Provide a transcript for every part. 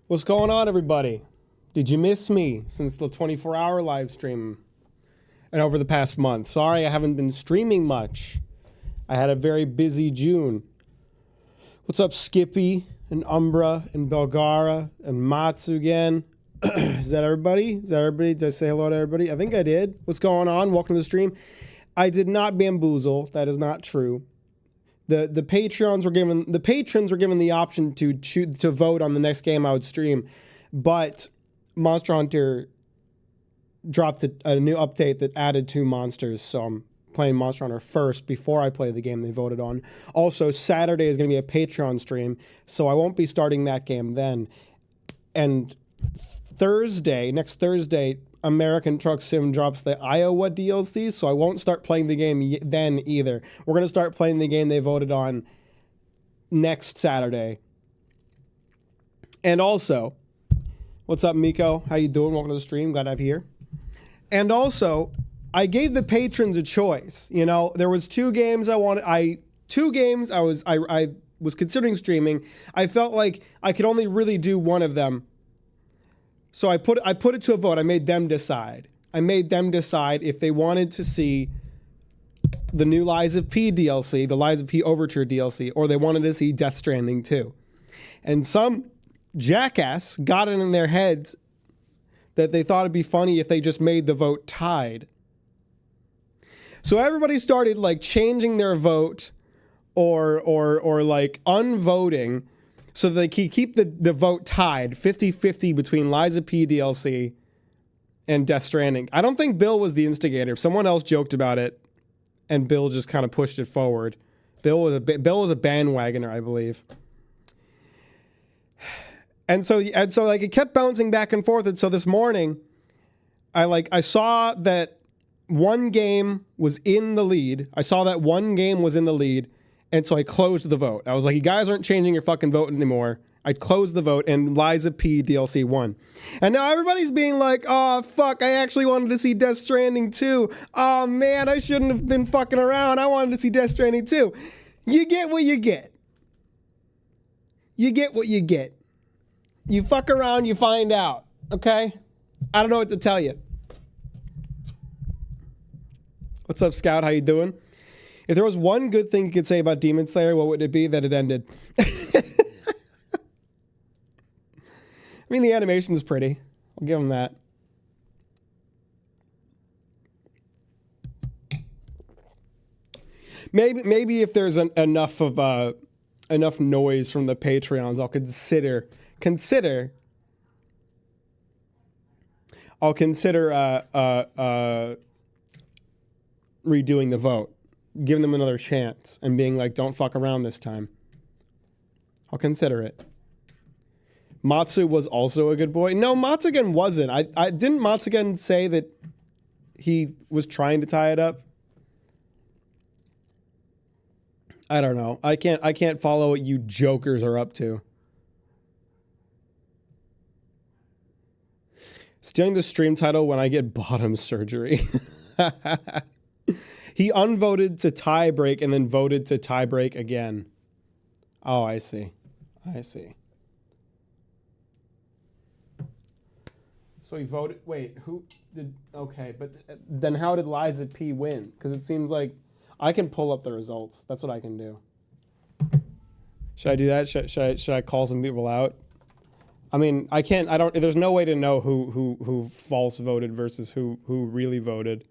What's going on, everybody? Did you miss me since the 24-hour live stream and over the past month? Sorry, I haven't been streaming much. I had a very busy June. What's up, Skippy and Umbra and Belgara and Matsu again? Is that everybody? Did I say hello to everybody? I think I did. What's going on? Welcome to the stream. I did not bamboozle. That is not true. The patrons were given the option to vote on the next game I would stream, but Monster Hunter dropped a new update that added 2 monsters, so I'm playing Monster Hunter first before I play the game they voted on. Also, Saturday is going to be a Patreon stream, so I won't be starting that game then. And next Thursday, American Truck Sim drops the Iowa DLC, so I won't start playing the game then either. We're going to start playing the game they voted on next Saturday. And also, what's up, Miko? How you doing? Welcome to the stream. Glad to have you here. And also, I gave the patrons a choice. You know, there was 2 games I wanted. I was considering streaming. I felt like I could only really do one of them. So I put it to a vote. I made them decide. If they wanted to see the new Lies of P DLC, the Lies of P Overture DLC, or they wanted to see Death Stranding 2. And some jackass got it in their heads that they thought it'd be funny if they just made the vote tied. So everybody started like changing their vote or like unvoting, so they keep the vote tied 50-50 between Lies of P DLC and Death Stranding. I don't think Bill was the instigator. Someone else joked about it, and Bill just kind of pushed it forward. Bill was a bandwagoner, I believe. And so like it kept bouncing back and forth. And so this morning, I saw that one game was in the lead. And so I closed the vote. I was like, you guys aren't changing your fucking vote anymore. I closed the vote, and Lies of P DLC won. And now everybody's being like, oh, fuck, I actually wanted to see Death Stranding 2. Oh, man, I shouldn't have been fucking around. I wanted to see Death Stranding 2. You get what you get. You fuck around, you find out, okay? I don't know what to tell you. What's up, Scout? How you doing? If there was one good thing you could say about Demon Slayer, what would it be? That it ended. I mean, the animation is pretty. I'll give them that. Maybe if there's enough noise from the Patreons, I'll consider redoing the vote. Giving them another chance and being like, don't fuck around this time. I'll consider it. Matsu was also a good boy. No, Matsugen wasn't. I didn't Matsugen say that he was trying to tie it up? I don't know. I can't follow what you jokers are up to. Stealing the stream title when I get bottom surgery. He unvoted to tie break and then voted to tie break again. Oh, I see. So he voted. Wait, who did? Okay, but then how did Lies of P win? Because it seems like I can pull up the results. That's what I can do. Should I do that? Should I call some people out? I mean, I can't. I don't. There's no way to know who false voted versus who really voted.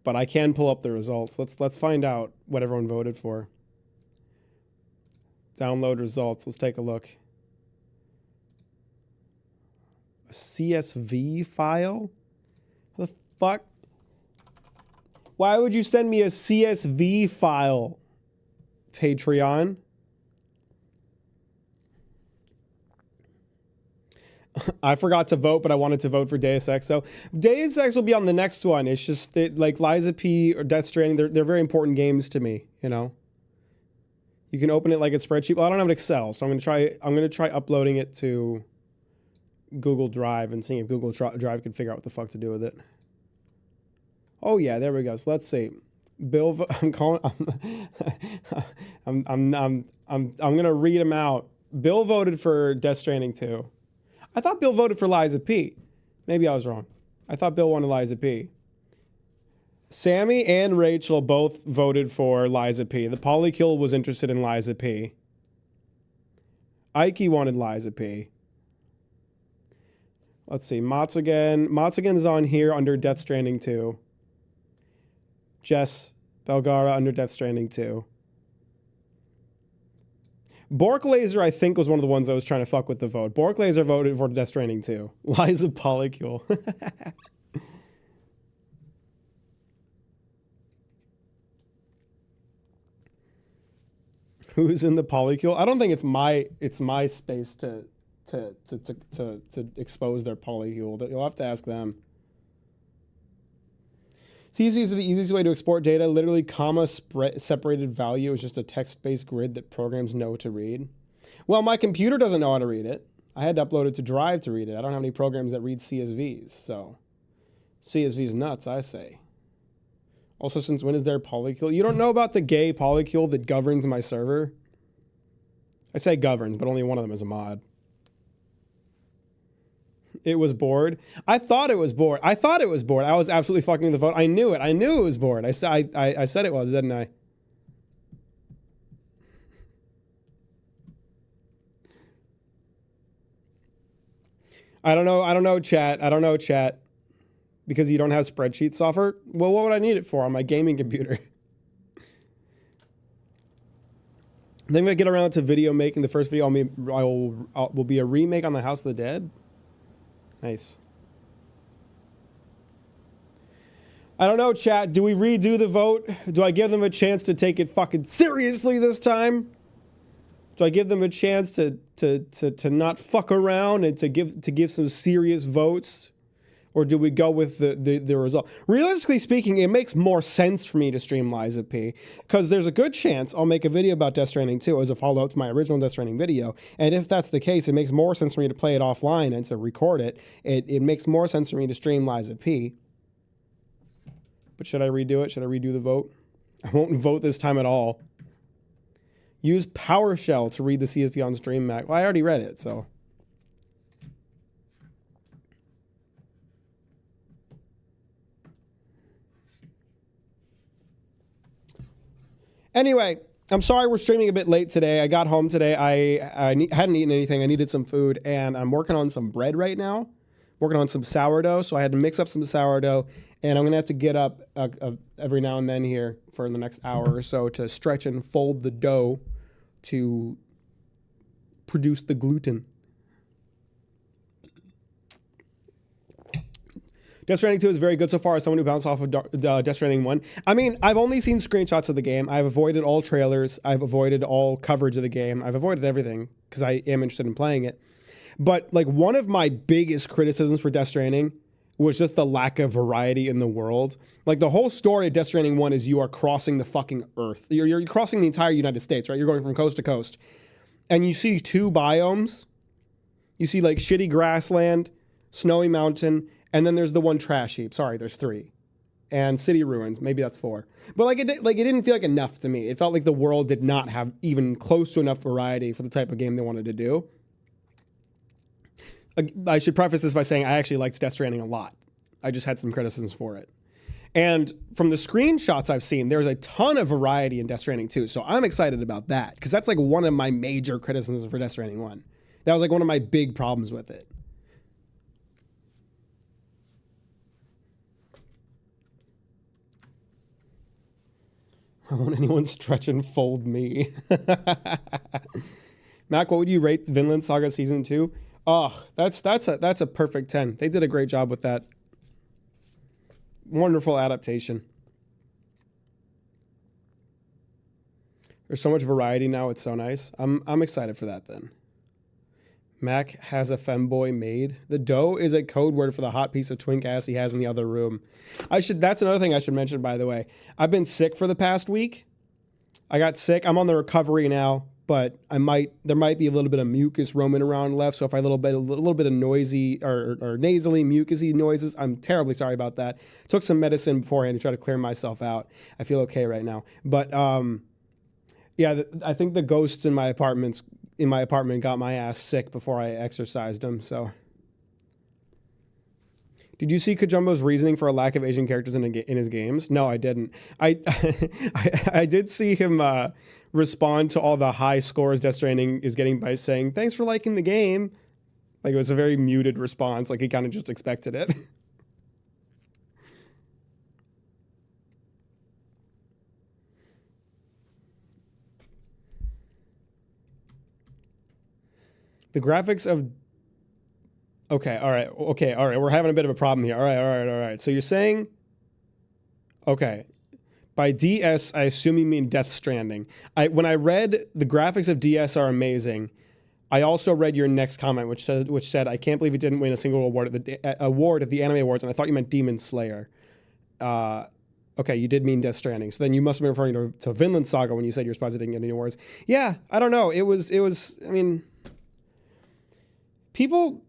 But I can pull up the results. Let's find out what everyone voted for. Download results. Let's take a look. A CSV file? What the fuck? Why would you send me a CSV file, Patreon? I forgot to vote, but I wanted to vote for Deus Ex. So Deus Ex will be on the next one. It's just that, like, Lies of P or Death Stranding, they're very important games to me, you know? You can open it like a spreadsheet. Well, I don't have an Excel, so I'm gonna try uploading it to Google Drive and seeing if Google Drive can figure out what the fuck to do with it. Oh yeah, there we go. So let's see. Bill, I'm gonna read them out. Bill voted for Death Stranding 2. I thought Bill voted for Liza P. Maybe I was wrong. I thought Bill wanted Liza P. Sammy and Rachel both voted for Liza P. The Polykill was interested in Liza P. Ike wanted Liza P. Let's see. Matsugan. Matsugan's on here under Death Stranding 2. Jess Belgara under Death Stranding 2. Bork Laser, I think, was one of the ones that was trying to fuck with the vote. Bork Laser voted for Death Stranding 2. Liza Polykill. Who's in the Polykill? I don't think it's my space to expose their Polykill. You'll have to ask them. CSV is the easiest way to export data. Literally, comma separated value is just a text-based grid that programs know to read. Well, my computer doesn't know how to read it. I had to upload it to Drive to read it. I don't have any programs that read CSVs, so CSV's nuts, I say. Also, since when is there Polykill? You don't know about the gay Polykill that governs my server? I say governs, but only one of them is a mod. It was bored. I thought it was bored. I was absolutely fucking with the vote. I knew it. I knew it was bored. I said it was, didn't I? I don't know, chat. I don't know, chat. Because you don't have spreadsheet software? Well, what would I need it for on my gaming computer? I think when I get around to video making, the first video will be a remake on the House of the Dead. Nice. I don't know, chat. Do we redo the vote? Do I give them a chance to take it fucking seriously this time? Do I give them a chance to not fuck around and to give some serious votes? Or do we go with the result? Realistically speaking, it makes more sense for me to stream Liza P. Because there's a good chance I'll make a video about Death Stranding 2 as a follow-up to my original Death Stranding video. And if that's the case, it makes more sense for me to play it offline and to record it. It makes more sense for me to stream Liza P. But should I redo it? Should I redo the vote? I won't vote this time at all. Use PowerShell to read the CSV on stream, Mac. Well, I already read it, so... Anyway, I'm sorry we're streaming a bit late today. I got home today. I hadn't eaten anything. I needed some food, and I'm working on some bread right now. Working on some sourdough, so I had to mix up some sourdough, and I'm going to have to get up every now and then here for the next hour or so to stretch and fold the dough to produce the gluten. Death Stranding 2 is very good so far as someone who bounced off of Death Stranding 1. I mean, I've only seen screenshots of the game. I've avoided all trailers. I've avoided all coverage of the game. I've avoided everything because I am interested in playing it. But like one of my biggest criticisms for Death Stranding was just the lack of variety in the world. Like the whole story of Death Stranding 1 is you are crossing the fucking earth. You're crossing the entire United States, right? You're going from coast to coast. And you see two biomes. You see like shitty grassland, snowy mountain, and then there's the one trash heap. Sorry, there's 3. And city ruins. Maybe that's 4. But it didn't feel like enough to me. It felt like the world did not have even close to enough variety for the type of game they wanted to do. I should preface this by saying I actually liked Death Stranding a lot. I just had some criticisms for it. And from the screenshots I've seen, there's a ton of variety in Death Stranding 2. So I'm excited about that. Because that's like one of my major criticisms for Death Stranding 1. That was like one of my big problems with it. I won't anyone stretch and fold me. Mac, what would you rate Vinland Saga Season 2? Oh, that's a perfect 10. They did a great job with that. Wonderful adaptation. There's so much variety now. It's so nice. I'm excited for that then. Mac has a femboy maid. The dough is a code word for the hot piece of twink ass he has in the other room. That's another thing I should mention, by the way. I've been sick for the past week. I got sick. I'm on the recovery now, but there might be a little bit of mucus roaming around left. So if I have a little bit of noisy or nasally mucusy noises, I'm terribly sorry about that. Took some medicine beforehand to try to clear myself out. I feel okay right now. But yeah, I think the ghosts in my apartment got my ass sick before I exorcised them. So Did you see Kajumbo's reasoning for a lack of Asian characters in his games? No, I didn't. I did see him respond to all the high scores Death Stranding is getting by saying, thanks for liking the game. Like, it was a very muted response. Like, he kind of just expected it. The graphics of... Okay, all right. We're having a bit of a problem here. All right. So you're saying... Okay. By DS, I assume you mean Death Stranding. When I read the graphics of DS are amazing, I also read your next comment, which said I can't believe it didn't win a single award at the Anime Awards, and I thought you meant Demon Slayer. Okay, you did mean Death Stranding. So then you must have been referring to Vinland Saga when you said you're surprised it didn't get any awards. Yeah, I don't know. It was. I mean, people.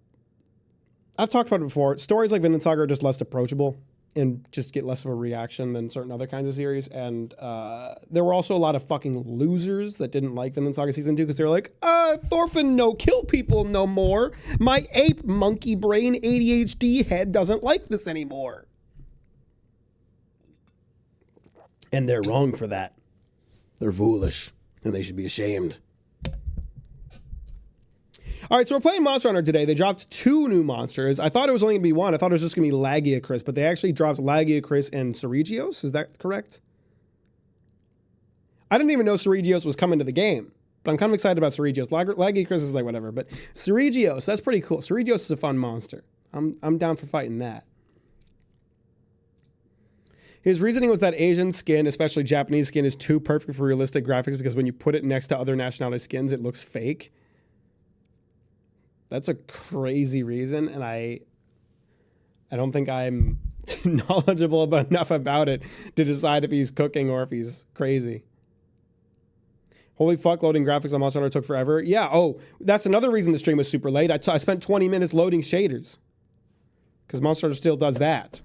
I've talked about it before. Stories like Vinland Saga are just less approachable and just get less of a reaction than certain other kinds of series. And there were also a lot of fucking losers that didn't like Vinland Saga Season 2 because they were like, Thorfinn no kill people no more. My ape monkey brain ADHD head doesn't like this anymore. And they're wrong for that. They're foolish and they should be ashamed. All right, so we're playing Monster Hunter today. They dropped 2 new monsters. I thought it was only going to be 1. I thought it was just going to be Lagiacrys, but they actually dropped Lagiacrys and Ceregios. Is that correct? I didn't even know Ceregios was coming to the game, but I'm kind of excited about Ceregios. Lagiacrys is like whatever, but Ceregios, that's pretty cool. Ceregios is a fun monster. I'm down for fighting that. His reasoning was that Asian skin, especially Japanese skin, is too perfect for realistic graphics because when you put it next to other nationality skins, it looks fake. That's a crazy reason, and I don't think I'm knowledgeable enough about it to decide if he's cooking or if he's crazy. Holy fuck, loading graphics on Monster Hunter took forever. Yeah, oh, that's another reason the stream was super late. I spent 20 minutes loading shaders because Monster Hunter still does that.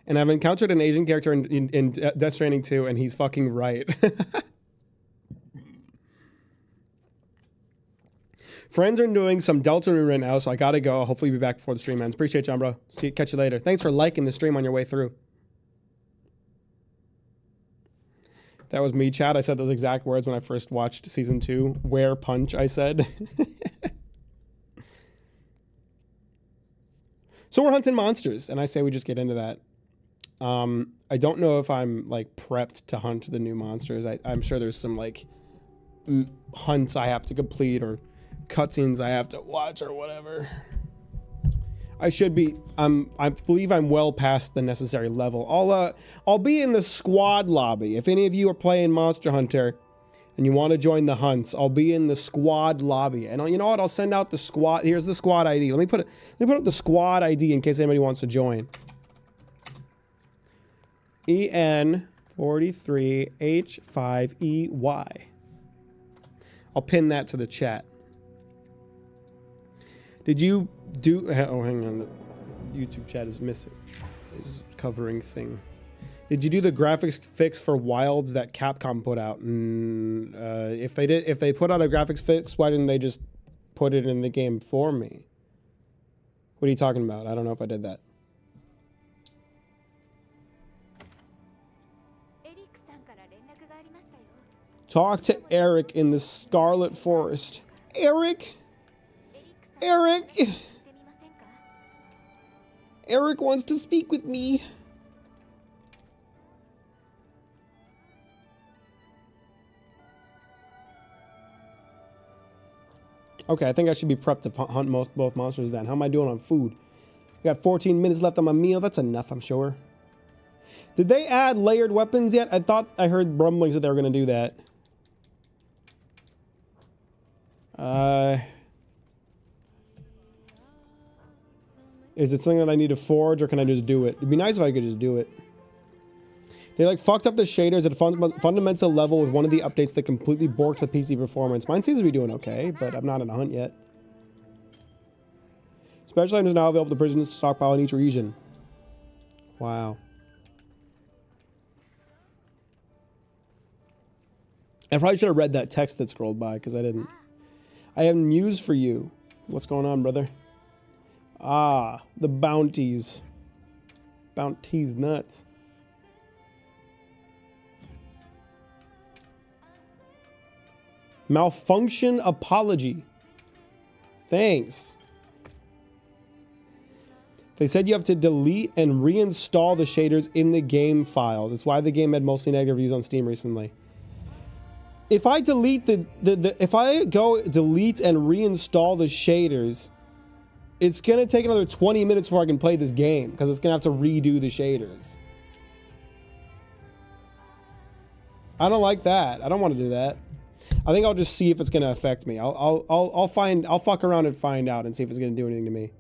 And I've encountered an Asian character in Death Stranding 2, and he's fucking right. Friends are doing some Delta Rune right now, so I gotta go. Hopefully be back before the stream ends. Appreciate you, bro. Catch you later. Thanks for liking the stream on your way through. That was me, Chad. I said those exact words when I first watched Season 2. Where punch, I said. So we're hunting monsters, and I say we just get into that. I don't know if I'm, like, prepped to hunt the new monsters. I'm sure there's some, like, hunts I have to complete or cutscenes I have to watch or whatever. I should be. I believe I'm well past the necessary level. I'll be in the squad lobby. If any of you are playing Monster Hunter and you want to join the hunts, I'll be in the squad lobby. And you know what? I'll send out the squad. Here's the squad ID. Let me put up the squad ID in case anybody wants to join. EN43H5EY. I'll pin that to the chat. Did you do... Oh, hang on. The YouTube chat is missing. Is covering thing. Did you do the graphics fix for Wilds that Capcom put out? If they put out a graphics fix, why didn't they just put it in the game for me? What are you talking about? I don't know if I did that. Talk to Eric in the Scarlet Forest. Eric! Eric wants to speak with me. Okay, I think I should be prepped to hunt both monsters then. How am I doing on food? I got 14 minutes left on my meal. That's enough, I'm sure. Did they add layered weapons yet? I thought I heard rumblings that they were going to do that. Is it something that I need to forge, or can I just do it? It'd be nice if I could just do it. They like fucked up the shaders at a fundamental level with one of the updates that completely borked the PC performance. Mine seems to be doing okay, but I'm not in a hunt yet. Special items now available to prisoners to stockpile in each region. Wow. I probably should have read that text that scrolled by, because I didn't. I have news for you. What's going on, brother? Ah, the bounties. Bounties nuts. Malfunction apology. Thanks. They said you have to delete and reinstall the shaders in the game files. It's why the game had mostly negative reviews on Steam recently. If I delete if I go delete and reinstall the shaders, it's gonna take another 20 minutes before I can play this game because it's gonna have to redo the shaders. I don't like that. I don't want to do that. I think I'll just see if it's gonna affect me. I'll fuck around and find out and see if it's gonna do anything to me.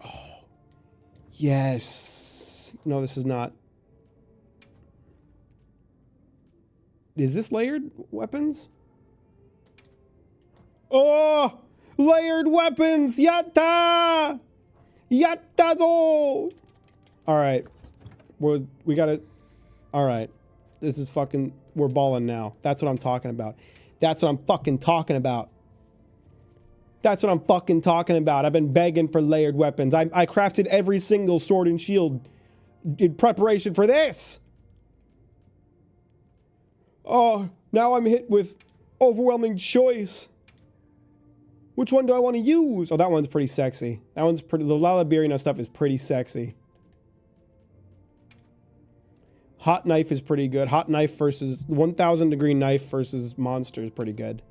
Oh, yes. No, this is not. Is this layered weapons? Oh, layered weapons! Yatta! Yatta do! All right, we gotta. All right, this is fucking. We're balling now. That's what I'm talking about. That's what I'm fucking talking about. That's what I'm fucking talking about. I've been begging for layered weapons. I crafted every single sword and shield in preparation for this. Oh, now I'm hit with overwhelming choice. Which one do I want to use? Oh, that one's pretty sexy. That one's pretty. The Lalabirina stuff is pretty sexy. Hot knife is pretty good. Hot knife versus 1000 degree knife versus monster is pretty good.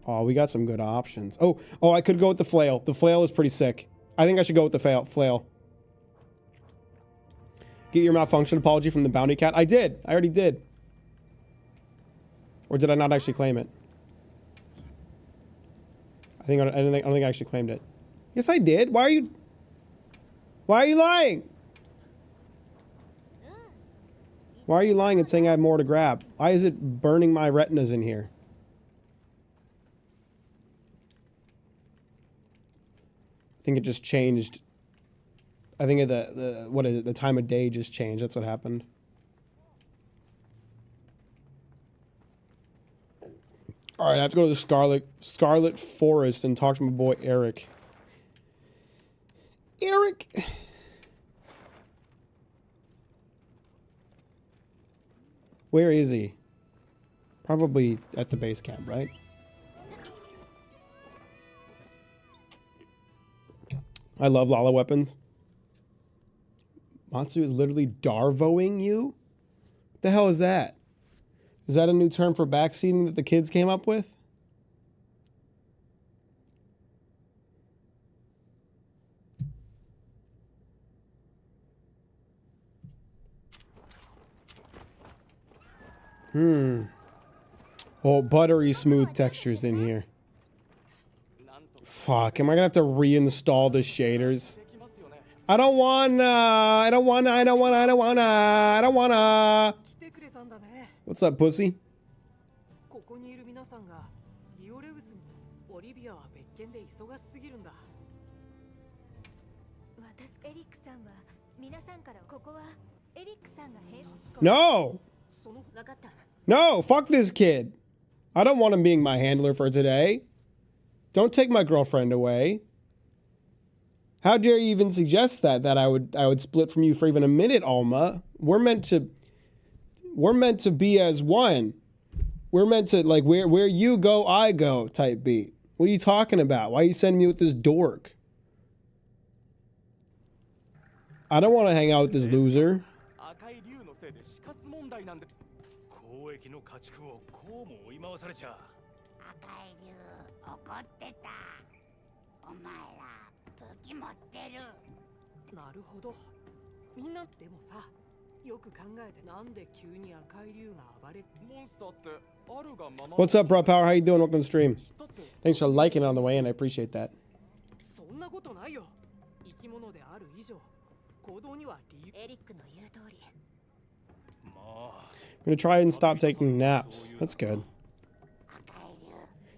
Oh, we got some good options. Oh, I could go with the flail. The flail is pretty sick. I think I should go with the flail. Get your malfunction apology from the bounty cat. I did. I already did. Or did I not actually claim it? I don't think I actually claimed it. Yes, I did. Why are you lying? Why are you lying and saying I have more to grab? Why is it burning my retinas in here? I think it just changed. I think the time of day just changed. That's what happened. All right, I have to go to the Scarlet Forest and talk to my boy Eric. Eric. Where is he? Probably at the base camp, right? I love Lala weapons. Matsu is literally Darvoing you? What the hell is that? Is that a new term for backseating that the kids came up with? Oh, buttery smooth textures in here. Fuck, am I gonna have to reinstall the shaders? I don't wanna. What's up, pussy? No! No, fuck this kid. I don't want him being my handler for today. Don't take my girlfriend away. How dare you even suggest that I would split from you for even a minute, Alma? We're meant to be as one. We're meant to, like, where you go, I go type beat. What are you talking about? Why are you sending me with this dork? I don't want to hang out with this loser. What's up, bro power? How you doing? Welcome to the stream. Thanks for liking it on the way in. I appreciate that. I'm gonna try and stop taking naps. That's good.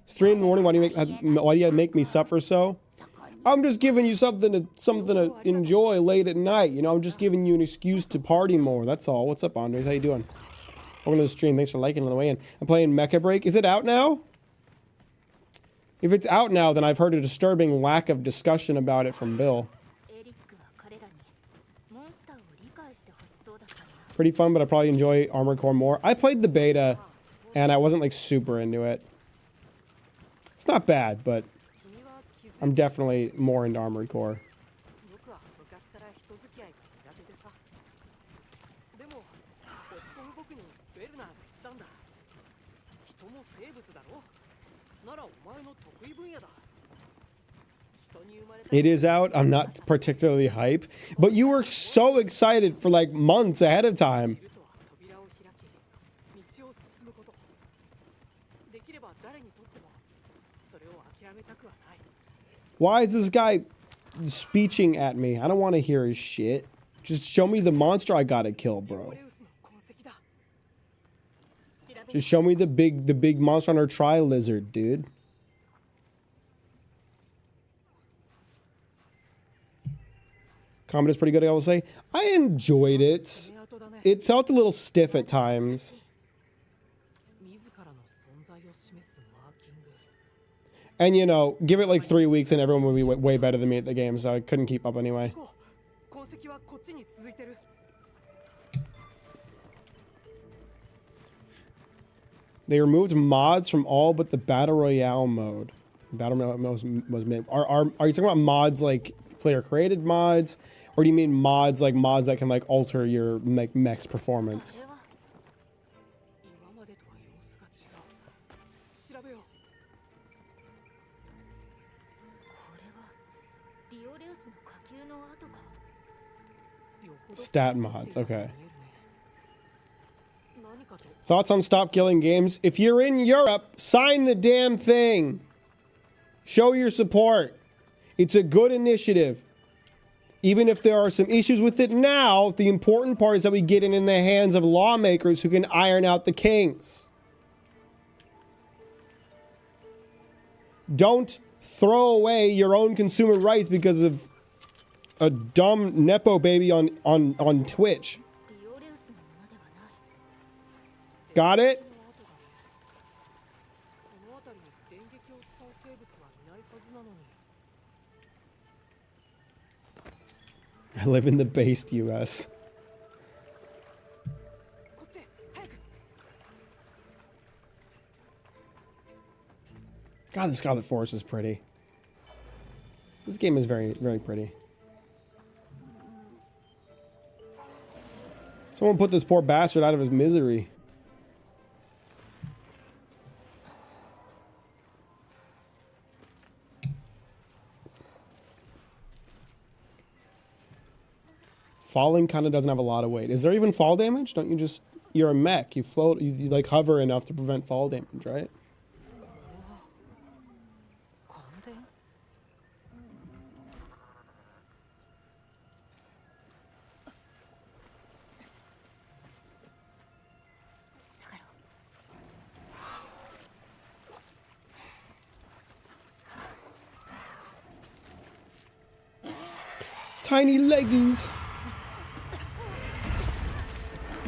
It's 3 in the morning. Why do you make me suffer so? I'm just giving you something to enjoy late at night. You know, I'm just giving you an excuse to party more. That's all. What's up, Andres? How you doing? Welcome to the stream. Thanks for liking on the way in. I'm playing Mecha Break. Is it out now? If it's out now, then I've heard a disturbing lack of discussion about it from Bill. Pretty fun, but I probably enjoy Armored Core more. I played the beta, and I wasn't like super into it. It's not bad, but I'm definitely more into Armored Core. It is out. I'm not particularly hype, but you were so excited for like months ahead of time. Why is this guy speeching at me? I don't want to hear his shit. Just show me the monster I gotta kill, bro. Just show me the big monster hunter tri-lizard, dude. Combat is pretty good, I will say. I enjoyed it. It felt a little stiff at times. And, you know, give it like 3 weeks and everyone would be way better than me at the game, so I couldn't keep up anyway. They removed mods from all but the Battle Royale mode. Battle Royale was made. Are you talking about mods like player-created mods? Or do you mean mods that can like alter your mech's performance? Stat mods, okay. Thoughts on stop killing games? If you're in Europe, sign the damn thing. Show your support. It's a good initiative. Even if there are some issues with it now, the important part is that we get it in the hands of lawmakers who can iron out the kinks. Don't throw away your own consumer rights because of a dumb Nepo baby on Twitch. Got it? I live in the based US. God, the Scarlet Forest is pretty. This game is very, very pretty. Someone put this poor bastard out of his misery. Falling kind of doesn't have a lot of weight. Is there even fall damage? Don't you just... You're a mech. You float... You like hover enough to prevent fall damage, right? Tiny leggies.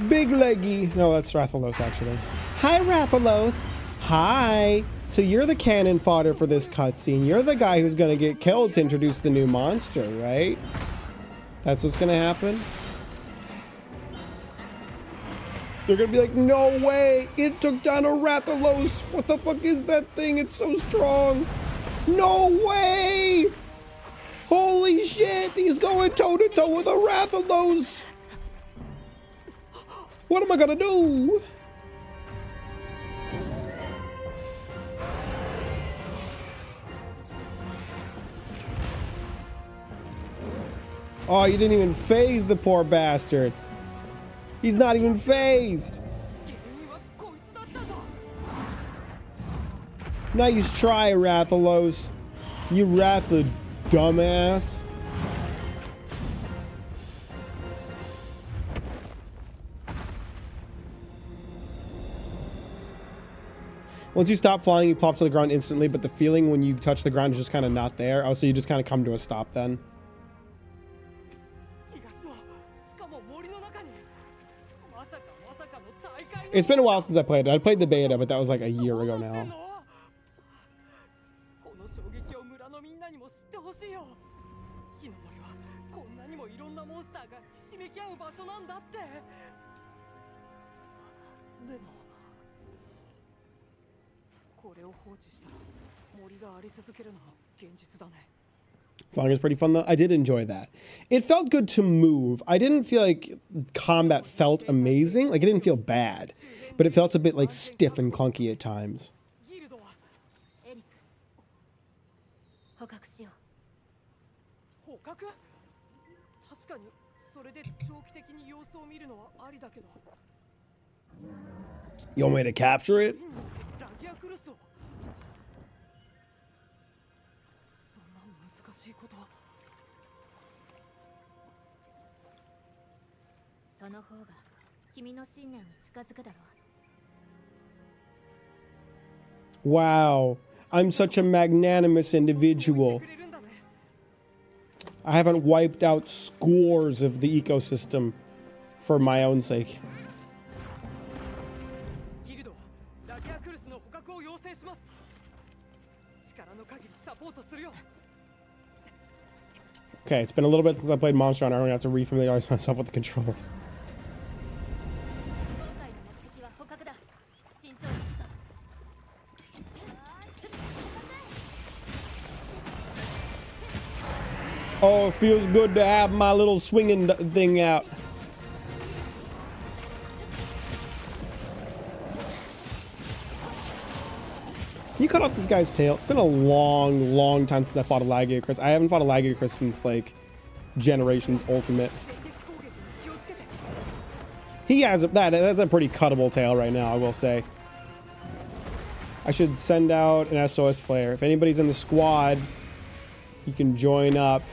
Big leggy. No, that's Rathalos, actually. Hi, Rathalos. Hi. So you're the cannon fodder for this cutscene. You're the guy who's gonna get killed to introduce the new monster, right? That's what's gonna happen? They're gonna be like, no way! It took down a Rathalos! What the fuck is that thing? It's so strong! No way! Holy shit! He's going toe-to-toe with a Rathalos! What am I gonna do? Oh, you didn't even phase the poor bastard. He's not even phased. Nice try, Rathalos. You Ratha dumbass. Once you stop flying, you pop to the ground instantly, but the feeling when you touch the ground is just kind of not there. Oh, so you just kind of come to a stop then. It's been a while since I played it. I played the beta, but that was like a year ago now. ってほしいよ。火の森はこんなにもいろんなモンスターがひしめき合う場所なんだって。でもこれを放置したら森があり続けるのは現実だね。Flying is pretty fun though. I did enjoy that. It felt good to move. I didn't feel like combat felt amazing. Like it didn't feel bad, but it felt a bit like stiff and clunky at times. エリック、捕獲しよう。捕獲？確かにそれで長期的に様子を見るのはありだけど。You want me to capture it? ラギアクルスを。そんな難しいこと。その方が君の信念に近づくだろう。 Wow, I'm such a magnanimous individual. I haven't wiped out scores of the ecosystem for my own sake. Okay, it's been a little bit since I played Monster Hunter. I don't have to refamiliarize myself with the controls. Oh, it feels good to have my little swinging thing out. Can you cut off this guy's tail? It's been a long, long time since I fought a Lagiacrus. I haven't fought a Lagiacrus since, like, Generations Ultimate. He has that's a pretty cuttable tail right now, I will say. I should send out an SOS flare. If anybody's in the squad, you can join up.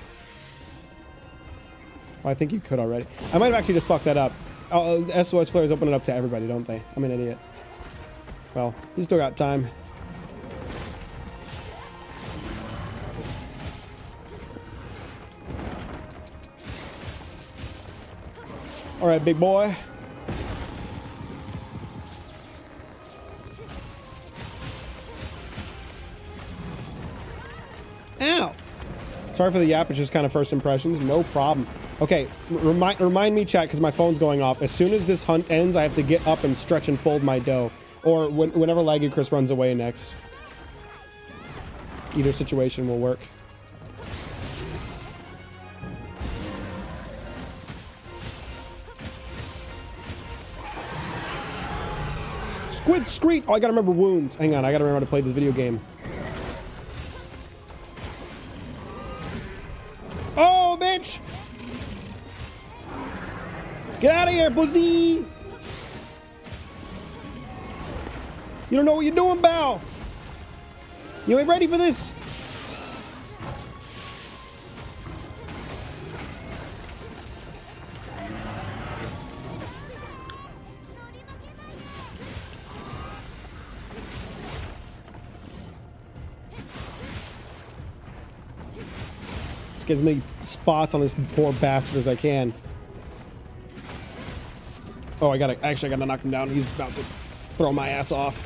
Well, I think you could already. I might have actually just fucked that up. SOS flares open it up to everybody, don't they? I'm an idiot. Well, you still got time. All right, big boy. Ow. Sorry for the yap. It's just kind of first impressions. No problem. Okay, remind me, chat, because my phone's going off. As soon as this hunt ends, I have to get up and stretch and fold my dough. Or whenever Lagiacrus runs away next. Either situation will work. Squid Screet! Oh, I gotta remember wounds. Hang on, I gotta remember how to play this video game. Oh, bitch! Get out of here, pussy! You don't know what you're doing, Bao! You ain't ready for this! Get as many spots on this poor bastard as I can. Oh, I gotta knock him down. He's about to throw my ass off.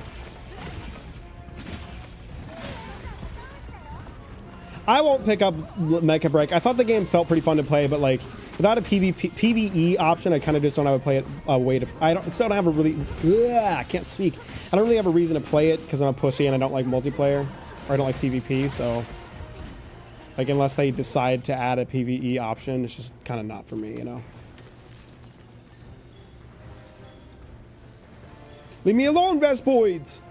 I won't pick up Mecha Break. I thought the game felt pretty fun to play, but like without a PvE option, I kind of just don't have to play it a way to. Still don't have a really. I can't speak. I don't really have a reason to play it because I'm a pussy and I don't like multiplayer or I don't like PvP. So. Like, unless they decide to add a PvE option, it's just kind of not for me, you know? Leave me alone, Vespoids!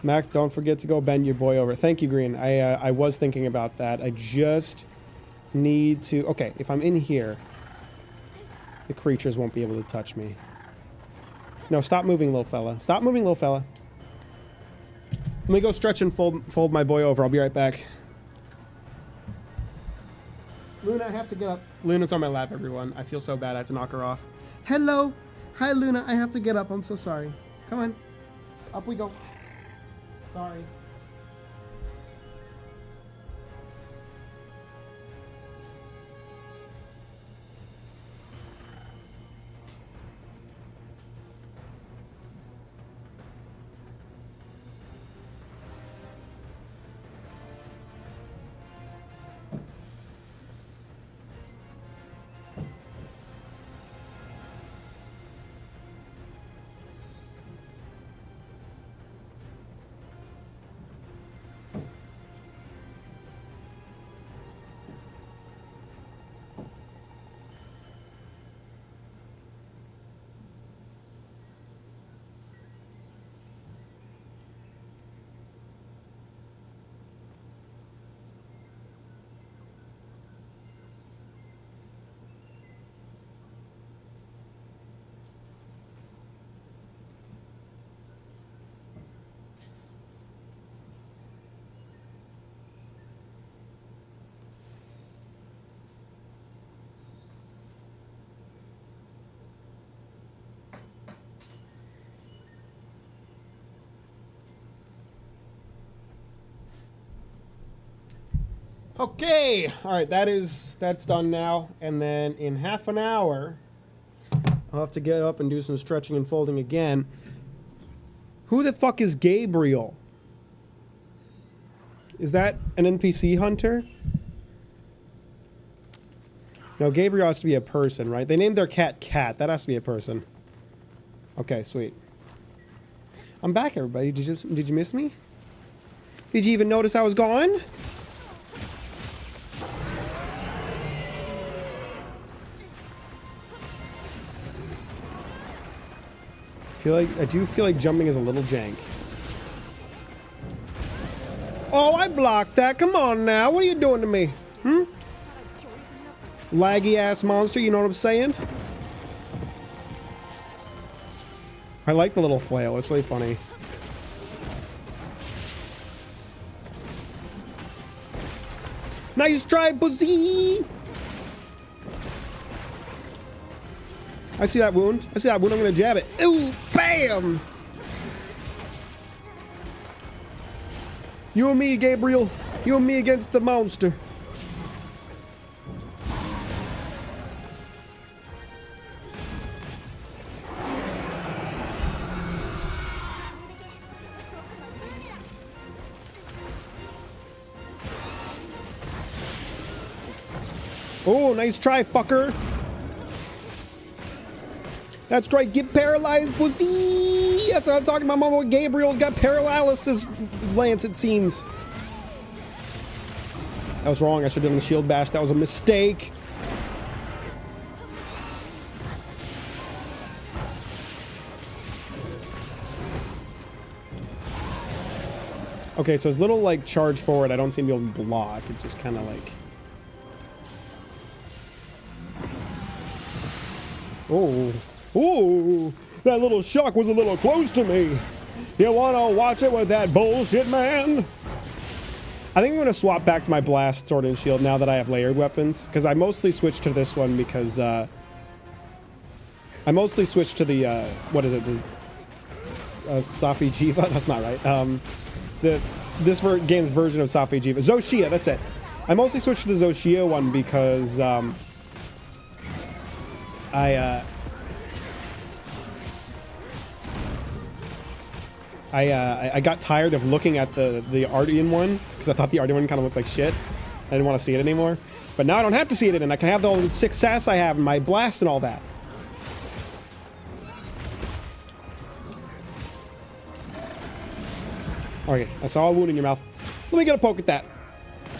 Mac, don't forget to go bend your boy over. Thank you, Green. I was thinking about that. I just need to... Okay, if I'm in here... The creatures won't be able to touch me. No, stop moving, little fella. Stop moving, little fella. Let me go stretch and fold my boy over. I'll be right back. Luna, I have to get up. Luna's on my lap, everyone. I feel so bad. I had to knock her off. Hello. Hi, Luna. I have to get up. I'm so sorry. Come on. Up we go. Sorry. Okay, all right, that's done now. And then in half an hour, I'll have to get up and do some stretching and folding again. Who the fuck is Gabriel? Is that an NPC hunter? No, Gabriel has to be a person, right? They named their cat Cat. That has to be a person. Okay, sweet. I'm back, everybody. Did you miss me? Did you even notice I was gone? I do feel like jumping is a little jank. Oh, I blocked that. Come on now. What are you doing to me? Hmm? Laggy ass monster, you know what I'm saying? I like the little flail. It's really funny. Nice try, pussy! I see that wound. I see that wound. I'm gonna jab it. Ooh, bam! You and me, Gabriel. You and me against the monster. Oh, nice try, fucker. That's right, get paralyzed, pussy! That's what I'm talking about, Mama. Gabriel's got paralysis, Lance, it seems. That was wrong. I should have done the shield bash. That was a mistake. Okay, so his little, like, charge forward, I don't seem to be able to block. It's just kind of like... Oh. Ooh, that little shock was a little close to me. You wanna watch it with that bullshit, man? I think I'm gonna swap back to my blast sword and shield now that I have layered weapons, because I mostly switched to this one because I mostly switched to the what is it? The Safi Jiva? That's not right. This game's version of Safi Jiva, Zoshia. That's it. I mostly switched to the Zoshia one because I got tired of looking at the Ardian one because I thought the Ardian one kind of looked like shit. I didn't want to see it anymore. But now I don't have to see it, and I can have all the success I have and my blast and all that. Okay, I saw a wound in your mouth. Let me get a poke at that.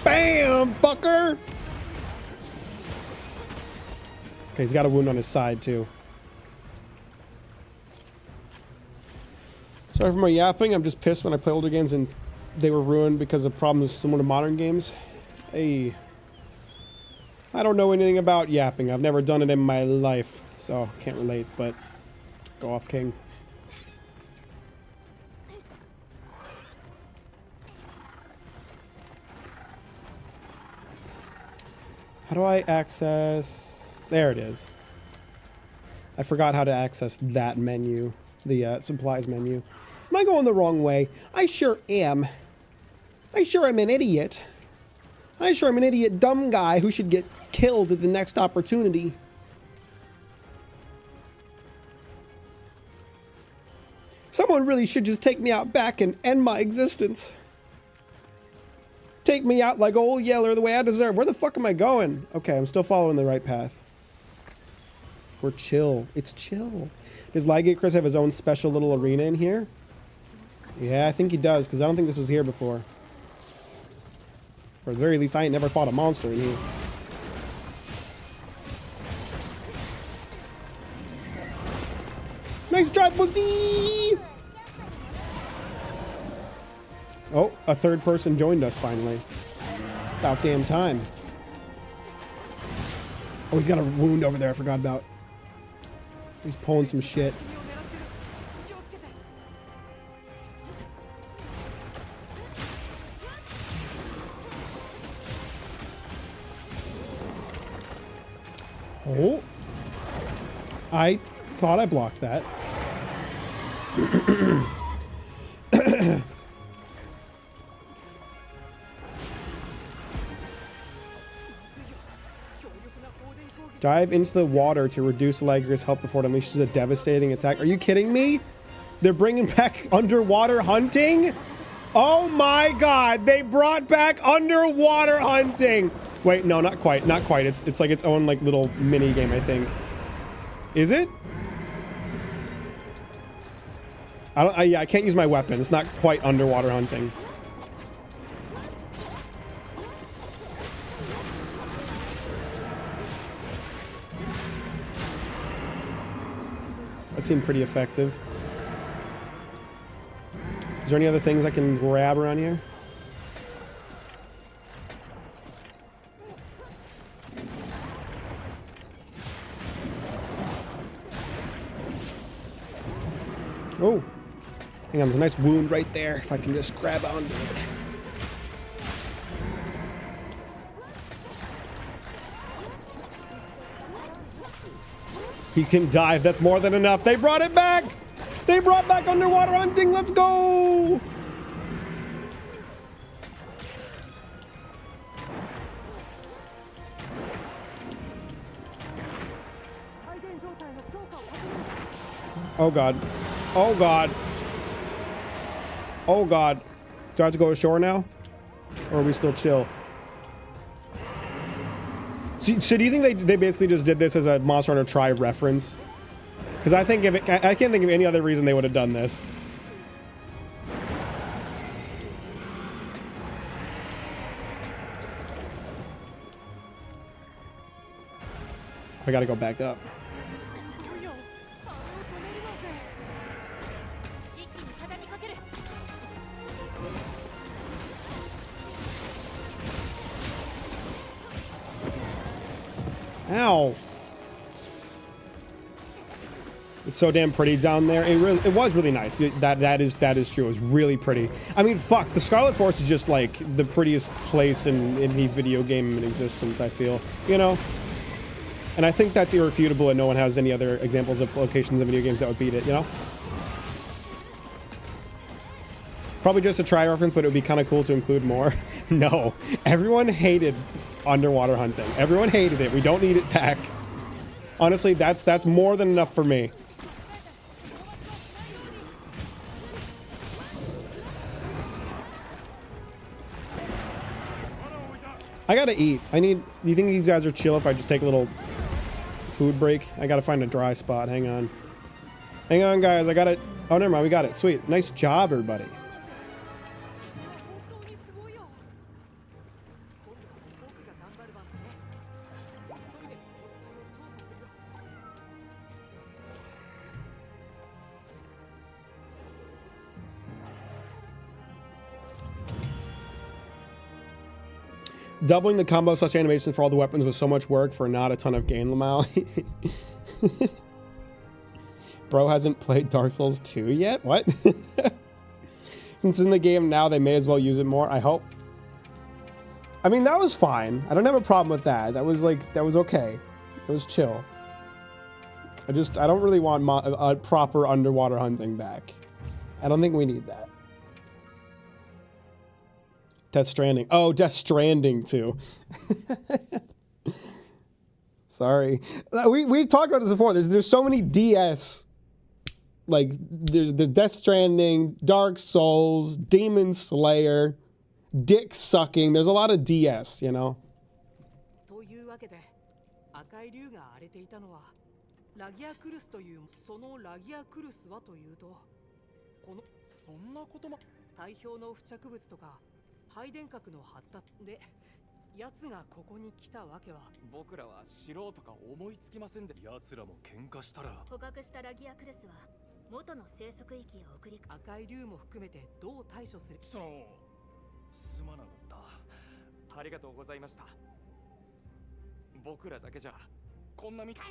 Bam, fucker! Okay, he's got a wound on his side too. Sorry for my yapping. I'm just pissed when I play older games and they were ruined because of problems similar to modern games. Hey, I don't know anything about yapping. I've never done it in my life, so can't relate, but go off, King. How do I access... There it is. I forgot how to access that menu, the supplies menu. Am I going the wrong way? I sure am. I sure am an idiot. I sure am an idiot dumb guy who should get killed at the next opportunity. Someone really should just take me out back and end my existence. Take me out like old Yeller the way I deserve. Where the fuck am I going? Okay, I'm still following the right path. We're chill. It's chill. Does Ligate Chris have his own special little arena in here? Yeah, I think he does, because I don't think this was here before. Or at the very least, I ain't never fought a monster in here. Nice try, pussy! Oh, a third person joined us finally. About damn time. Oh, he's got a wound over there I forgot about. He's pulling some shit. Oh. I thought I blocked that. Dive into the water to reduce Lager's health before it unleashes a devastating attack. Are you kidding me? They're bringing back underwater hunting? Oh my god, they brought back underwater hunting. Wait, no, not quite, not quite. It's like its own like little mini game, I think. Is it? Yeah, I can't use my weapon. It's not quite underwater hunting. That seemed pretty effective. Is there any other things I can grab around here? Oh, hang on, there's a nice wound right there. If I can just grab onto it. He can dive. That's more than enough. They brought it back. They brought back underwater hunting. Let's go. Oh god. Oh god. Oh god. Do I have to go ashore now? Or are we still chill? So do you think they basically just did this as a Monster Hunter Tri reference? Because I can't think of any other reason they would have done this. I gotta go back up. Ow. It's so damn pretty down there. It was really nice. That is true. It was really pretty. I mean, fuck, the Scarlet Forest is just like the prettiest place in any video game in existence, I feel. You know? And I think that's irrefutable and no one has any other examples of locations in video games that would beat it, you know? Probably just a Tri reference, but it would be kind of cool to include more. No. Everyone hated underwater hunting. Everyone hated it. We don't need it back. Honestly, that's more than enough for me. I gotta eat. Do you think these guys are chill if I just take a little food break? I gotta find a dry spot. Hang on. Hang on, guys. I got it. Oh, never mind. We got it. Sweet. Nice job, everybody. Doubling the combo slash animation for all the weapons was so much work for not a ton of gain, Lamal. Bro hasn't played Dark Souls 2 yet? What? Since in the game now, they may as well use it more, I hope. I mean, that was fine. I don't have a problem with that. That was okay. It was chill. I don't really want a proper underwater hunting back. I don't think we need that. Death Stranding. Oh, Death Stranding too. Sorry. We've talked about this before. There's so many DS. Like, there's the Death Stranding, Dark Souls, Demon Slayer, Dick Sucking. There's a lot of DS, you know? というわけで、赤い竜が荒れていたのはラギアクルスというそのラギアクルスはというと、このそんなことも体表の付着物とか。配電核の発達で奴がここに来たわけは僕らは素人か思いつきませんで奴らも喧嘩したら捕獲したラギアクルスは元の生息域を送り赤い竜も含めてどう対処するそうすまなかったありがとうございました僕らだけじゃこんな感謝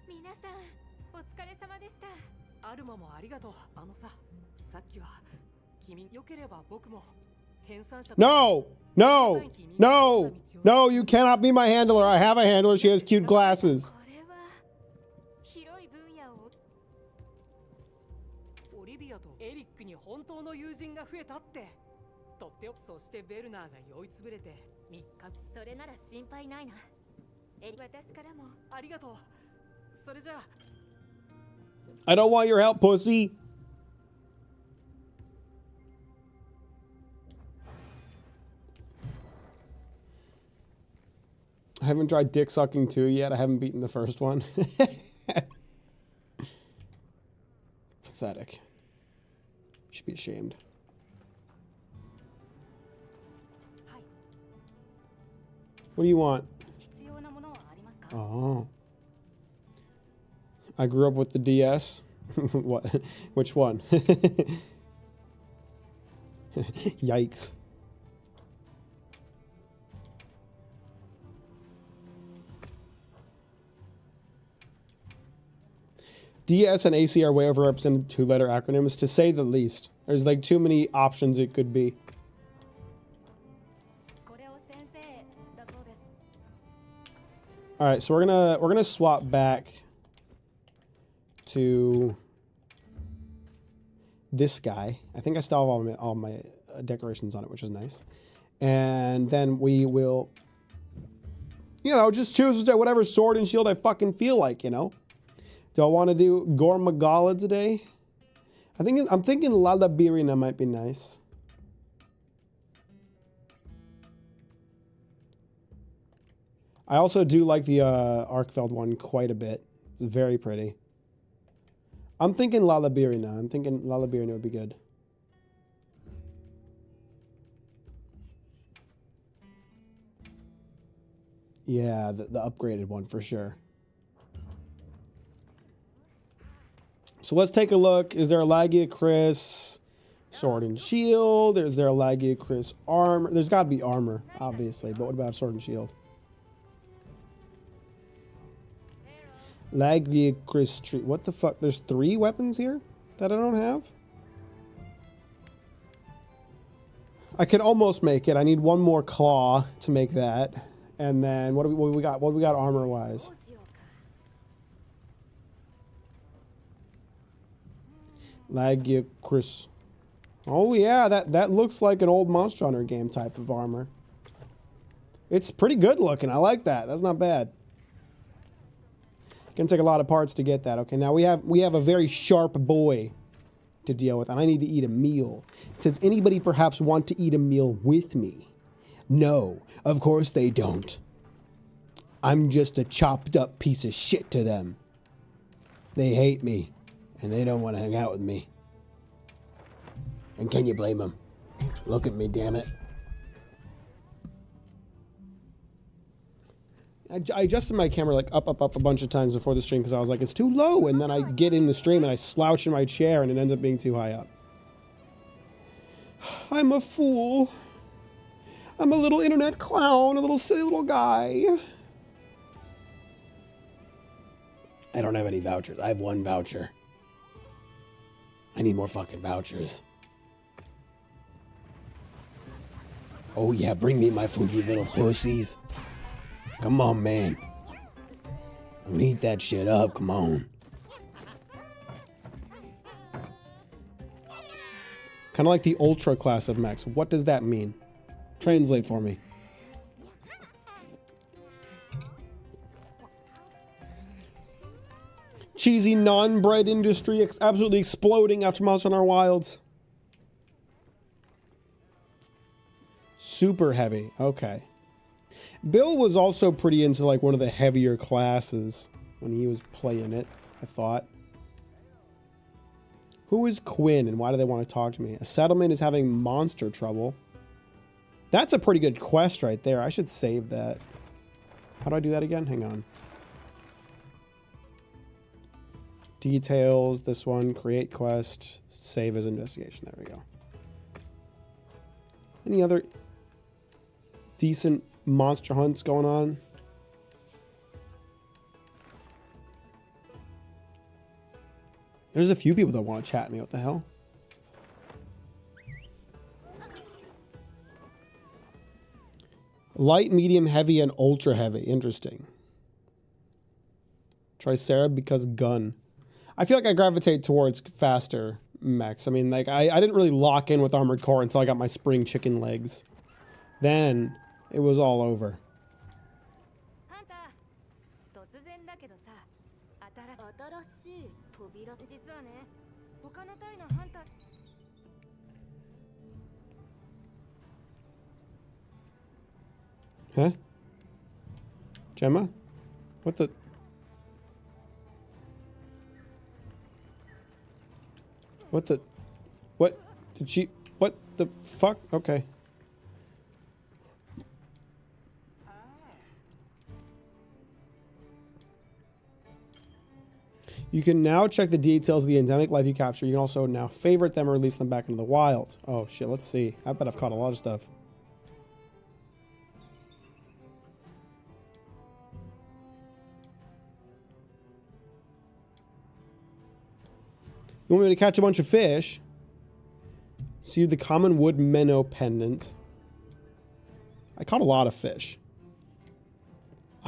皆さんお疲れ様でしたアルマもありがとうあのささっきは君良ければ僕も編纂者 No! No! No! No, you cannot be my handler. I have a handler. She has cute glasses. これは広い分野をオリビアとエリックに本当の友人が増えたってとっておそしてベルナーが酔いつぶれて3日それなら心配ないな。私からも。ありがとう。それじゃあ I don't want your help, pussy. I haven't tried dick sucking 2 yet. I haven't beaten the first one. Pathetic. You should be ashamed. What do you want? Oh. I grew up with the DS. What? Which one? Yikes. DS and AC are way overrepresented two-letter acronyms, to say the least. There's like too many options it could be. All right, so we're gonna swap back to this guy. I think I still have all my decorations on it, which is nice. And then we will, you know, just choose whatever sword and shield I fucking feel like, you know. Do I want to do Gore Magala today? I'm thinking Lala Birina might be nice. I also do like the Arkfeld one quite a bit. It's very pretty. I'm thinking Lala Birina. I'm thinking Lala Birina would be good. Yeah, the upgraded one for sure. So let's take a look. Is there a Lagia Chris sword and shield? Is there a Lagia Chris armor? There's got to be armor, obviously. But what about sword and shield? Lagia Chris tree. What the fuck? There's 3 weapons here that I don't have? I could almost make it. I need 1 more claw to make that. And then what do we got? What do we got armor wise? Lagia Chris. Oh yeah, that looks like an old Monster Hunter game type of armor. It's pretty good looking. I like that. That's not bad. Gonna take a lot of parts to get that. Okay, now we have a very sharp boy to deal with, and I need to eat a meal. Does anybody perhaps want to eat a meal with me? No, of course they don't. I'm just a chopped up piece of shit to them. They hate me, and they don't want to hang out with me. And can you blame them? Look at me, damn it. I adjusted my camera like up a bunch of times before the stream because I was like, it's too low. And then I get in the stream and I slouch in my chair and it ends up being too high up. I'm a fool. I'm a little internet clown, a little silly little guy. I don't have any vouchers. I have 1 voucher. I need more fucking vouchers. Oh yeah, bring me my food, you little pussies. Come on, man. I'm gonna eat that shit up. Come on. Kind of like the Ultra class of mechs. What does that mean? Translate for me. Cheesy non-bread industry absolutely exploding after Monster Hunter Wilds. Super heavy. Okay. Bill was also pretty into like one of the heavier classes when he was playing it, I thought. Who is Quinn and why do they want to talk to me? A settlement is having monster trouble. That's a pretty good quest right there. I should save that. How do I do that again? Hang on. Details, this one, create quest, save as investigation. There we go. Any other decent monster hunts going on? There's a few people that want to chat me. What the hell? Light, medium, heavy, and ultra heavy. Interesting. Triceratops because gun. I feel like I gravitate towards faster mechs. I mean, like, I didn't really lock in with Armored Core until I got my spring chicken legs. Then it was all over. ハンター、突然だけどさ、新しい扉、実はね、他の隊のハンター。Huh? Gemma? What the? What the? What? Did she? What the fuck? Okay. You can now check the details of the endemic life you capture. You can also now favorite them or release them back into the wild. Oh shit, let's see. I bet I've caught a lot of stuff. You want me to catch a bunch of fish? See the common wood minnow pendant. I caught a lot of fish.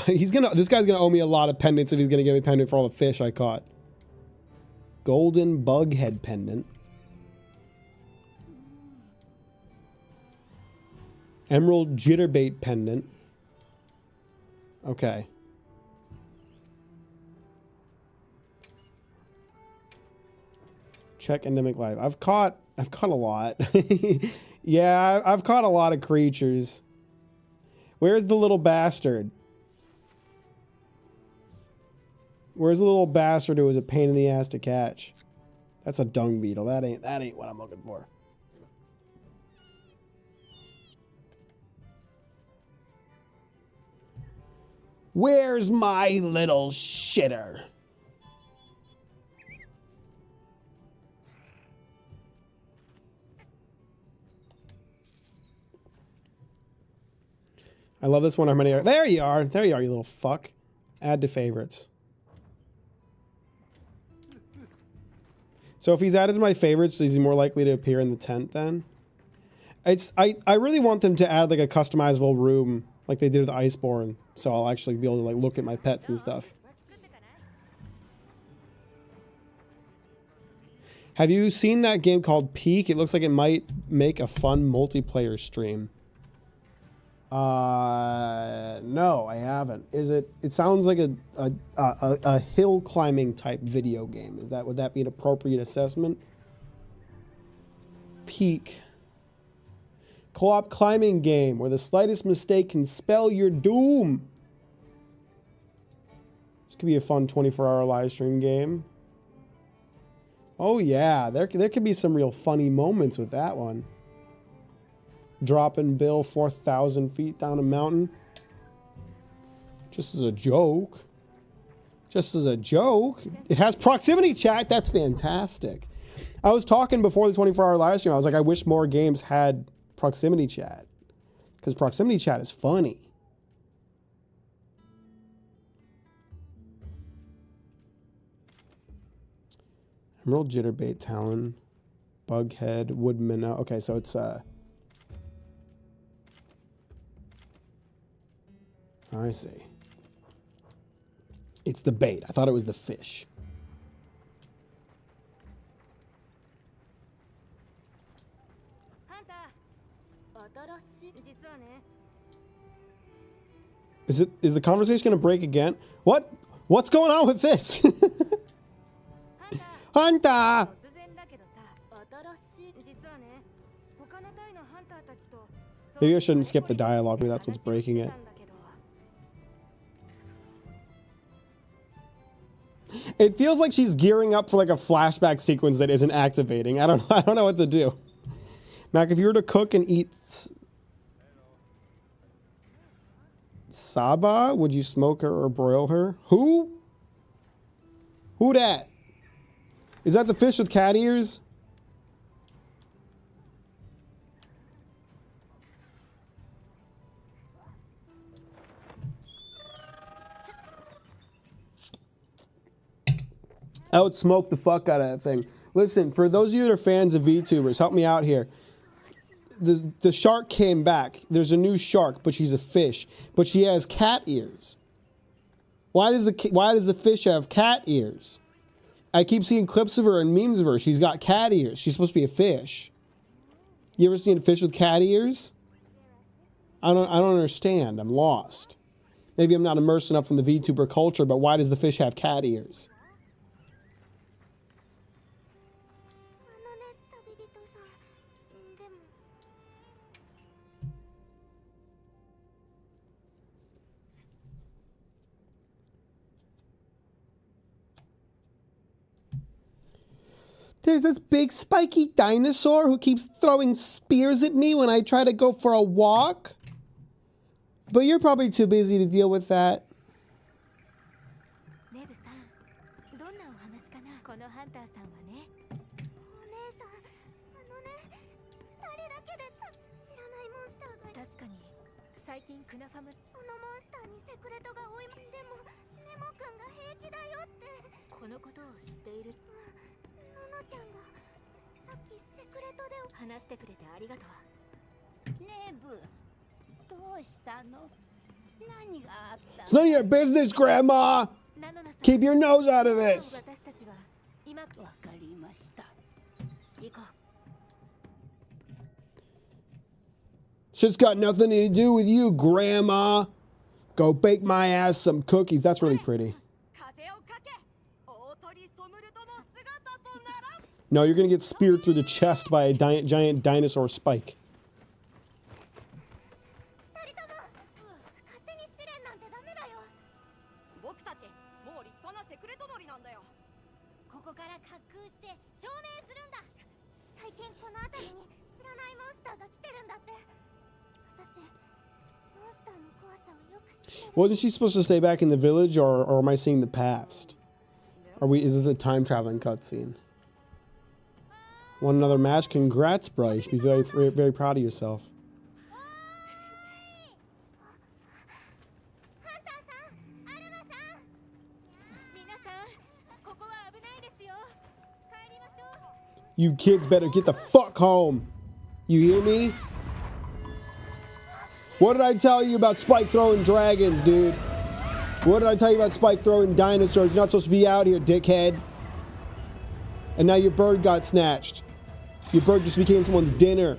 This guy's gonna owe me a lot of pendants if he's gonna give me a pendant for all the fish I caught. Golden bughead pendant. Emerald jitterbait pendant. Okay. Check endemic life. I've caught a lot. Yeah, I've caught a lot of creatures. Where's the little bastard? Where's the little bastard who was a pain in the ass to catch? That's a dung beetle. That ain't what I'm looking for. Where's my little shitter? I love this one. How many are there? You are. There you are, you little fuck. Add to favorites. So if he's added to my favorites, is he more likely to appear in the tent then? I really want them to add like a customizable room like they did with Iceborne, so I'll actually be able to like look at my pets and stuff. Have you seen that game called Peak? It looks like it might make a fun multiplayer stream. No, I haven't. Is it? It sounds like a hill climbing type video game. Would that be an appropriate assessment? Peak. Co-op climbing game where the slightest mistake can spell your doom. This could be a fun 24-hour live stream game. Oh yeah, there could be some real funny moments with that one. Dropping Bill 4,000 feet down a mountain. Just as a joke. Just as a joke. It has proximity chat. That's fantastic. I was talking before the 24-hour live stream. I was like, I wish more games had proximity chat. Because proximity chat is funny. Emerald jitterbait talon. Bughead. Woodman. Okay, so it's I see. It's the bait. I thought it was the fish. Is the conversation going to break again? What's going on with this? Hunter! Maybe I shouldn't skip the dialogue. Maybe that's what's breaking it. It feels like she's gearing up for like a flashback sequence that isn't activating. I don't know what to do. Mac, if you were to cook and eat Saba, would you smoke her or broil her? Who? Who dat? Is that the fish with cat ears? I would smoke the fuck out of that thing. Listen, for those of you that are fans of VTubers, help me out here. The shark came back. There's a new shark, but she's a fish. But she has cat ears. Why does the fish have cat ears? I keep seeing clips of her and memes of her. She's got cat ears. She's supposed to be a fish. You ever seen a fish with cat ears? I don't understand. I'm lost. Maybe I'm not immersed enough in the VTuber culture, but why does the fish have cat ears? There's this big spiky dinosaur who keeps throwing spears at me when I try to go for a walk. But you're probably too busy to deal with that. ネブさん、どんなお話かな。このハンターさんはね。お姉さん、誰だけで知らないモンスターが。確かに、最近クナファム。このモンスターにセクレトが多い。でも、ネモ君が平気だよって。このことを知っている。ノノちゃんがさっきセクレトで話してくれてありがとう。ネブ。どうしたの？何があった？ It's none of your business, Grandma! Keep your nose out of this! 私たちは今わかりました。行こう。 Shit's got nothing to do with you, Grandma. Go bake my ass some cookies. That's really pretty. No, you're gonna get speared through the chest by a giant dinosaur spike. Wasn't she supposed to stay back in the village, or am I seeing the past? Is this a time traveling cutscene? Won another match? Congrats, bro. You should be very, very proud of yourself. You kids better get the fuck home. You hear me? What did I tell you about spike throwing dragons, dude? What did I tell you about spike throwing dinosaurs? You're not supposed to be out here, dickhead. And now your bird got snatched. Your bird just became someone's dinner.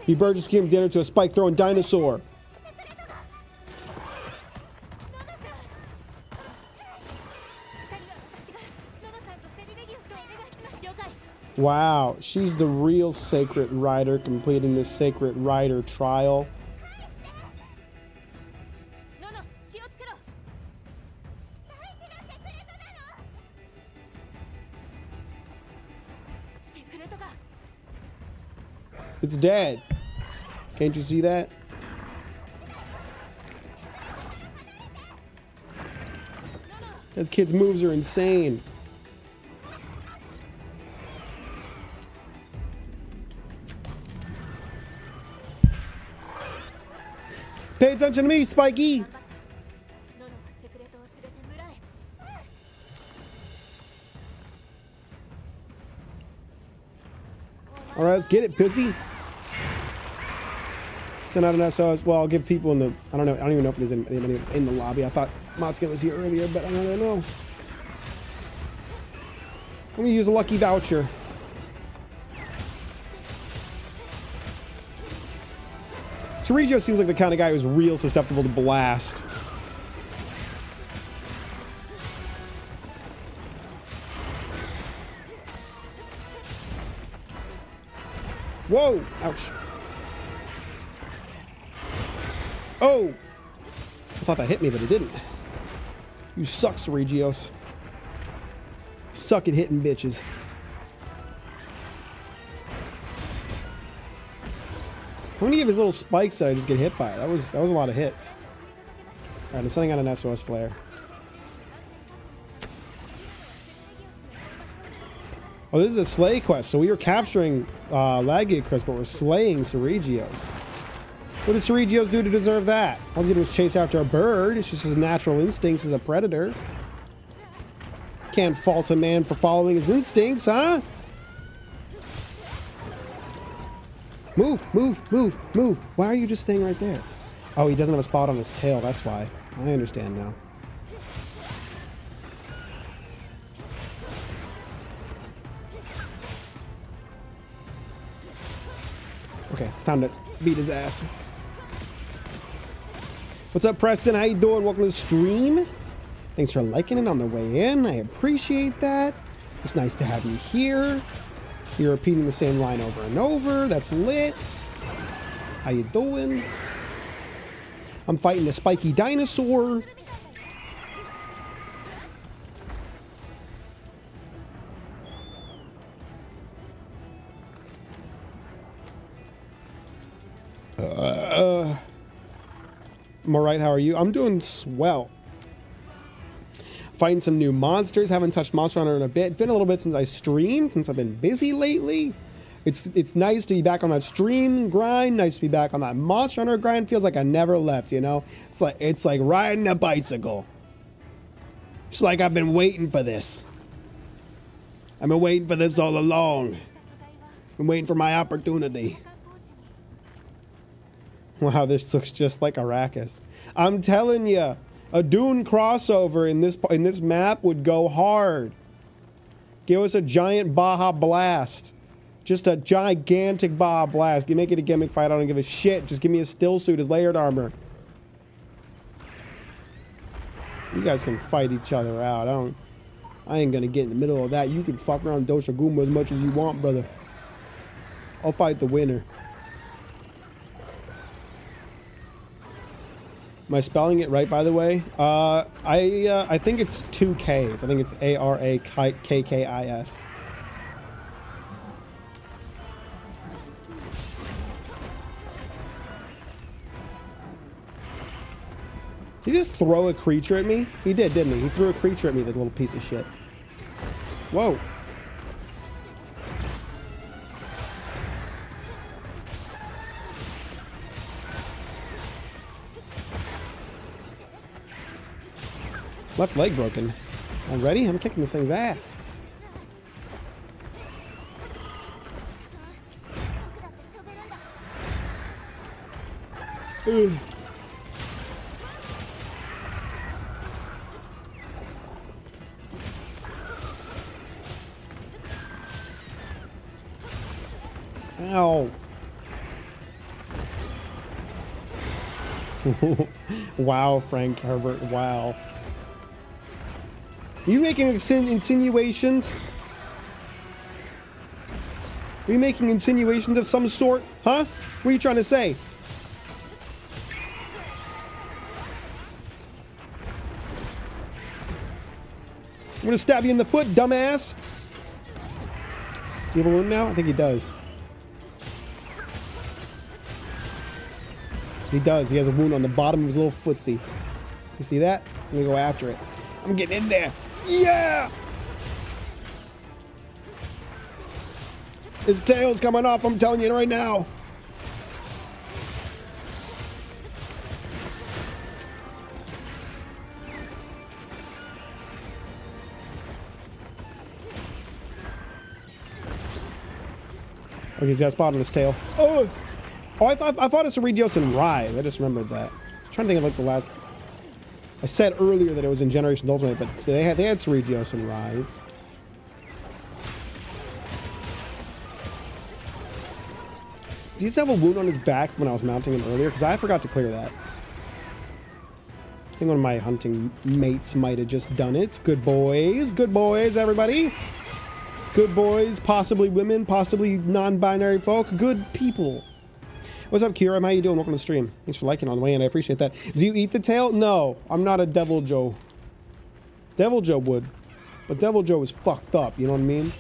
Your bird just became dinner to a spike throwing dinosaur. Wow, she's the real sacred rider completing this sacred rider trial. It's dead. Can't you see that? That kid's moves are insane. Pay attention to me, Spiky! Alright, let's get it, pussy. Send out an SOS. Well, I'll give people in the... I don't even know if there's anybody that's in the lobby. I thought Matsuka was here earlier, but I don't know. Let me use a lucky voucher. Sergio seems like the kind of guy who's real susceptible to blast. Whoa! Ouch. Oh! I thought that hit me, but it didn't. You suck, Sergios. Suck at hitting bitches. How many of his little spikes did I just get hit by? That was a lot of hits. Alright, I'm sending out an SOS flare. Oh, this is a slay quest. So we were capturing Lagia Chris, but we're slaying Sergios. What did Sergios do to deserve that? All he did was chase after a bird. It's just his natural instincts as a predator. Can't fault a man for following his instincts, huh? Move, move, move, move. Why are you just staying right there? Oh, he doesn't have a spot on his tail. That's why. I understand now. Okay, it's time to beat his ass. What's up, Preston? How you doing? Welcome to the stream. Thanks for liking it on the way in. I appreciate that. It's nice to have you here. You're repeating the same line over and over. That's lit. How you doing? I'm fighting a spiky dinosaur. I'm alright, how are you? I'm doing swell. Fighting some new monsters. Haven't touched Monster Hunter in a bit. It's been a little bit since I streamed, since I've been busy lately. It's nice to be back on that stream grind. Nice to be back on that Monster Hunter grind. Feels like I never left, you know? It's like riding a bicycle. It's like I've been waiting for this. I've been waiting for this all along. Been waiting for my opportunity. Wow, this looks just like Arrakis. I'm telling you, a Dune crossover in this map would go hard. Give us a giant Baja Blast. Just a gigantic Baja Blast. You make it a gimmick fight, I don't give a shit. Just give me a still suit as layered armor. You guys can fight each other out. I ain't gonna get in the middle of that. You can fuck around Doshaguma as much as you want, brother. I'll fight the winner. Am I spelling it right, by the way? I think it's 2 Ks. I think it's Arakkis. Did he just throw a creature at me? He did, didn't he? He threw a creature at me, that little piece of shit. Whoa. Left leg broken. Already? I'm kicking this thing's ass. Ugh. Ow. Wow, Frank Herbert, wow. Are you making insinuations? Are you making insinuations of some sort? Huh? What are you trying to say? I'm gonna stab you in the foot, dumbass! Do you have a wound now? I think he does. He does. He has a wound on the bottom of his little footsie. You see that? I'm gonna go after it. I'm getting in there. Yeah! His tail's coming off, I'm telling you right now. Okay, he's got a spot on his tail. Oh! Oh, I thought it's a Regios and Rise. I just remembered that. I was trying to think of like the last... I said earlier that it was in Generations Ultimate, but so they had Regios and Rise. Does he still have a wound on his back from when I was mounting him earlier? Because I forgot to clear that. I think one of my hunting mates might have just done it. Good boys, everybody. Good boys, possibly women, possibly non-binary folk. Good people. What's up, Kira? How you doing? Welcome to the stream. Thanks for liking on the way in. I appreciate that. Do you eat the tail? No, I'm not a Devil Joe. Devil Joe would. But Devil Joe is fucked up, you know what I mean?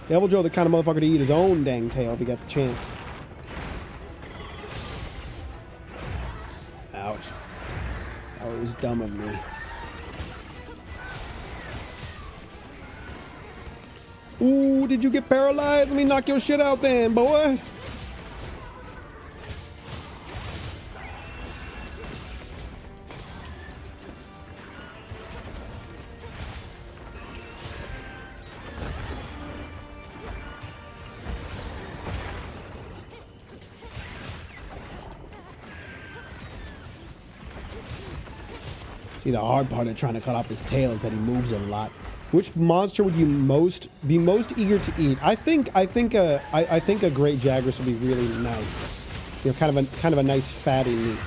Devil Joe the kind of motherfucker to eat his own dang tail if he got the chance. Ouch. That was dumb of me. Ooh, did you get paralyzed? Let me knock your shit out then, boy. See, the hard part of trying to cut off his tail is that he moves it a lot. Which monster would you be most eager to eat? I think a great Jagras would be really nice. You know, kind of a nice fatty meat.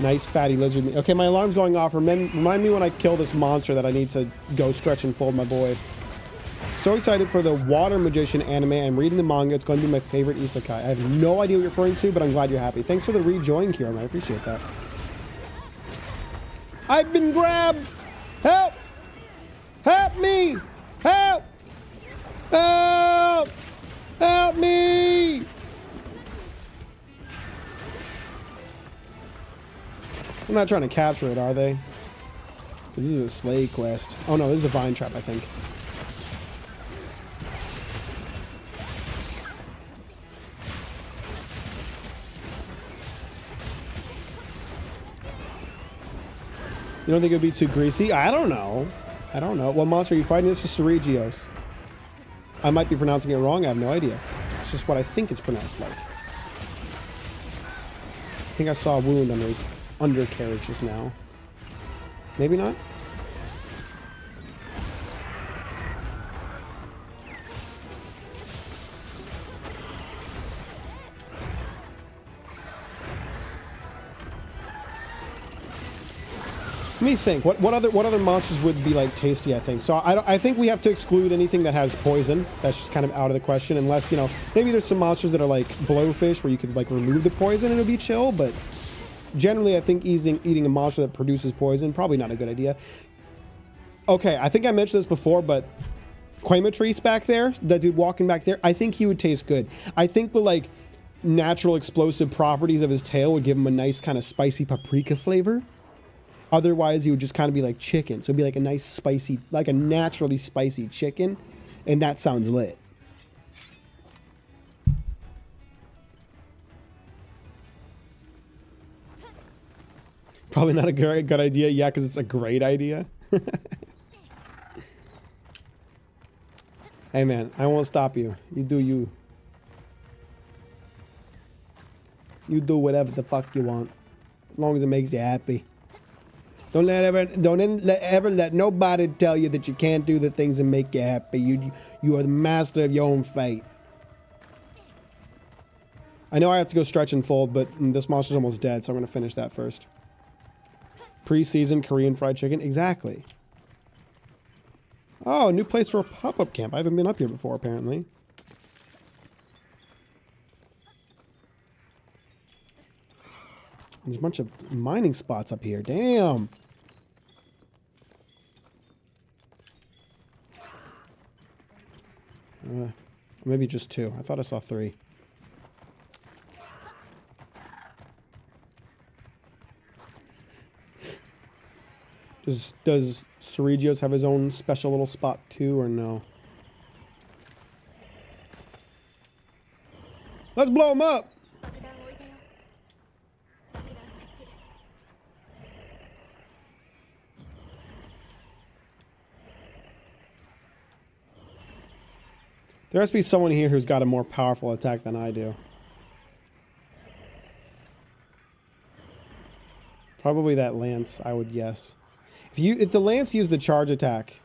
Nice fatty lizard meat. Okay, my alarm's going off. Remind me when I kill this monster that I need to go stretch and fold my boy. So excited for the Water Magician anime. I'm reading the manga. It's going to be my favorite isekai. I have no idea what you're referring to, but I'm glad you're happy. Thanks for the rejoin, Kieran. I appreciate that. I've been grabbed! Help! Help me! Help! Help! Help me! I'm not trying to capture it, are they? This is a slay quest. Oh no, this is a vine trap, I think. You don't think it would be too greasy? I don't know. I don't know. What monster are you fighting? This is Ceregios. I might be pronouncing it wrong. I have no idea. It's just what I think it's pronounced like. I think I saw a wound on his undercarriage just now. Maybe not? Let me think. What other monsters would be like tasty? I think so. I think we have to exclude anything that has poison. That's just kind of out of the question, unless, you know, maybe there's some monsters that are like blowfish where you could like remove the poison and it'll be chill. But generally, I think eating a monster that produces poison probably not a good idea. Okay, I think I mentioned this before, but Quamatrice back there, that dude walking back there, I think he would taste good. I think the like natural explosive properties of his tail would give him a nice kind of spicy paprika flavor. Otherwise, he would just kind of be like chicken. So it'd be like a nice spicy, like a naturally spicy chicken. And that sounds lit. Probably not a good idea. Yeah, because it's a great idea. Hey, man, I won't stop you. You do you. You do whatever the fuck you want. As long as it makes you happy. Don't ever let nobody tell you that you can't do the things that make you happy. You are the master of your own fate. I know I have to go stretch and fold, but this monster's almost dead, so I'm going to finish that first. Pre-season Korean fried chicken. Exactly. Oh, new place for a pop-up camp. I haven't been up here before, apparently. There's a bunch of mining spots up here. Damn. Maybe just 2. I thought I saw 3. Does Ceregios have his own special little spot too, or no? Let's blow him up! There has to be someone here who's got a more powerful attack than I do. Probably that lance, I would guess. If the lance used the charge attack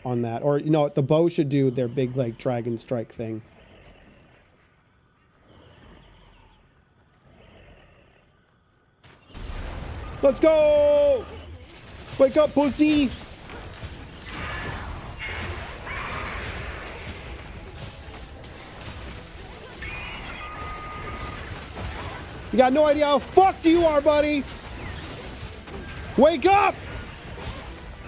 on that, or you know, the bow should do their big like dragon strike thing. Let's go! Wake up, pussy! You got no idea how fucked you are, buddy! Wake up!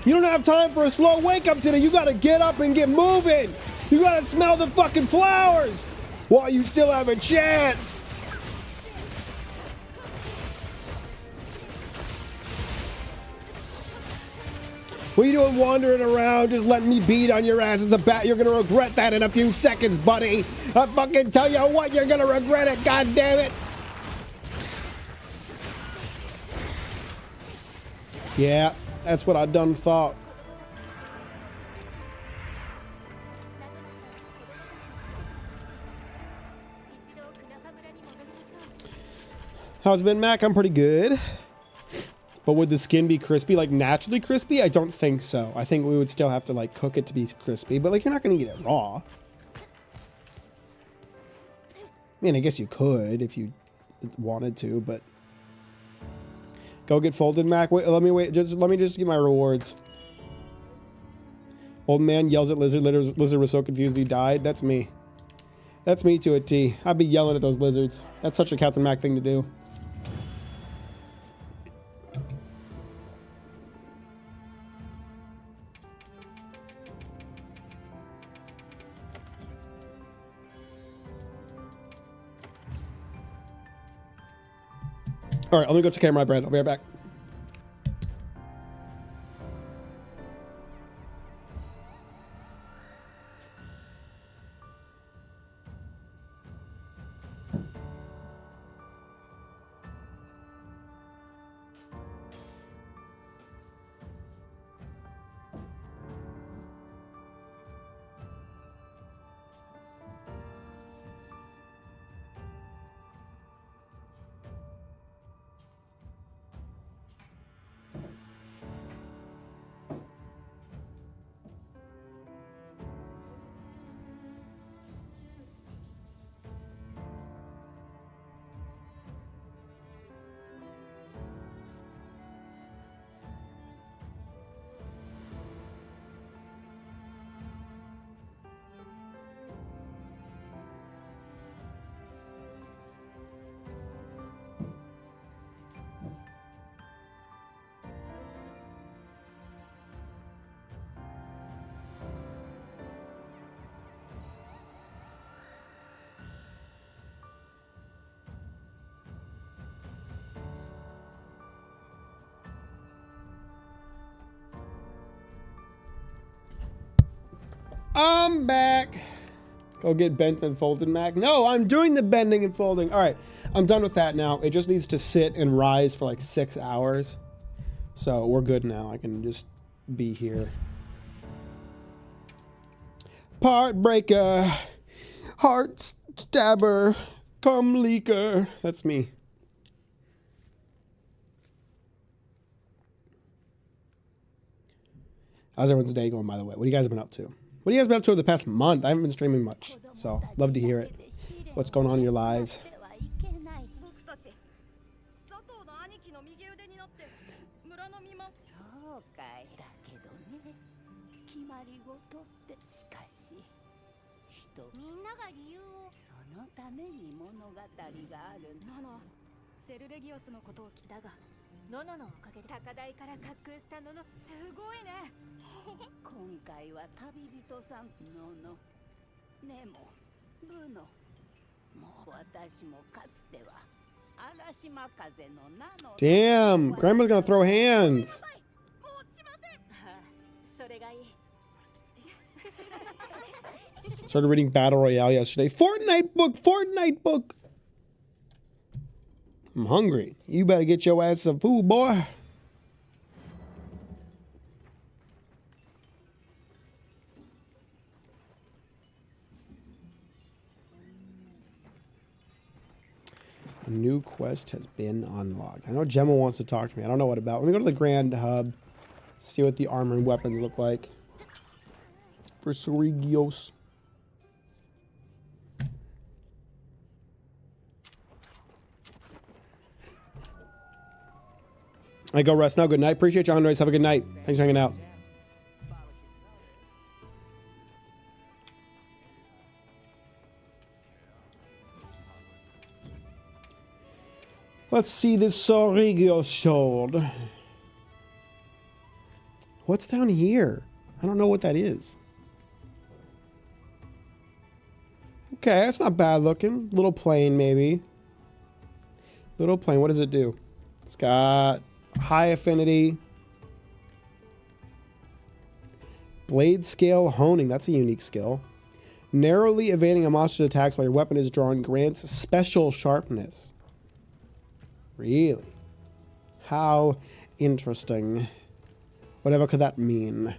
You don't have time for a slow wake up today. You gotta get up and get moving! You gotta smell the fucking flowers while you still have a chance! What are you doing wandering around just letting me beat on your ass? It's a bat. You're gonna regret that in a few seconds, buddy. I fucking tell you what, you're gonna regret it, god damn it. Yeah, that's what I done thought. How's it been, Mac? I'm pretty good. But would the skin be crispy, like naturally crispy? I don't think so. I think we would still have to like cook it to be crispy, but like you're not gonna eat it raw. I mean, I guess you could if you wanted to, but go get folded, Mac. Wait, let me just get my rewards. Old man yells at lizard. Lizard was so confused he died. That's me. That's me to a T. I'd be yelling at those lizards. That's such a Captain Mac thing to do. All right, let me go take care of my bread. I'll be right back. I'm back. Go get bent and folded, Mac. No, I'm doing the bending and folding. All right, I'm done with that now. It just needs to sit and rise for like 6 hours. So we're good now. I can just be here. Part breaker, heart stabber, cum leaker. That's me. How's everyone's day going, by the way? What have you guys been up to? What have you guys been up to over the past month? I haven't been streaming much, so love to hear it. What's going on in your lives? Damn, Grandma's gonna throw hands. Started reading Battle Royale yesterday. Fortnite book. I'm hungry. You better get your ass some food, boy. A new quest has been unlocked. I know Gemma wants to talk to me. I don't know what about. Let me go to the Grand Hub. See what the armor and weapons look like. For Sorigios. I go rest now. Good night. Appreciate you, Andres. Have a good night. Thanks for hanging out. Let's see this Sorigio sword. What's down here? I don't know what that is. Okay, that's not bad looking. Little plane, maybe. Little plane. What does it do? It's got high affinity. Blade scale honing. That's a unique skill. Narrowly evading a monster's attacks while your weapon is drawn grants special sharpness. Really? How interesting. Whatever could that mean? Now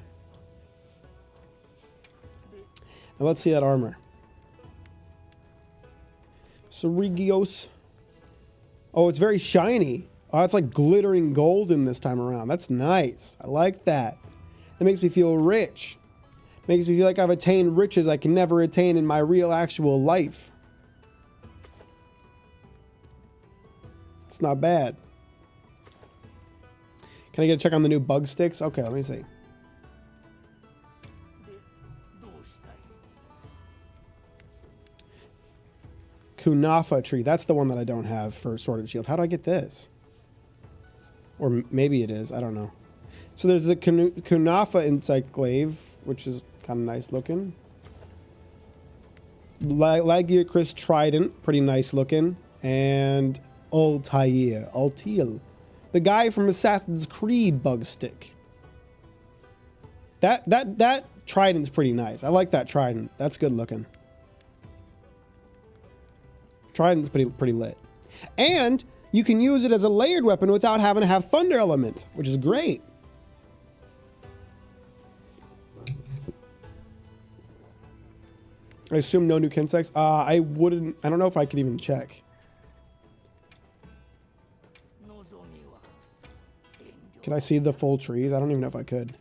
let's see that armor. Sorigios. Oh, it's very shiny. Oh, it's like glittering golden this time around. That's nice. I like that. That makes me feel rich. Makes me feel like I've attained riches I can never attain in my real actual life. It's not bad. Can I get a check on the new bug sticks? Okay, let me see. Kunafa tree. That's the one that I don't have for Sword and Shield. How do I get this? Or maybe it is. I don't know. So there's the Kunafa Encyclave, which is kind of nice looking. Lagiacrus Trident, pretty nice looking. And Altair. The guy from Assassin's Creed bug stick. That trident's pretty nice. I like that trident. That's good looking. Trident's pretty lit. And you can use it as a layered weapon without having to have thunder element, which is great. I assume no new Kinsects. I don't know if I could even check. Can I see the full trees? I don't even know if I could.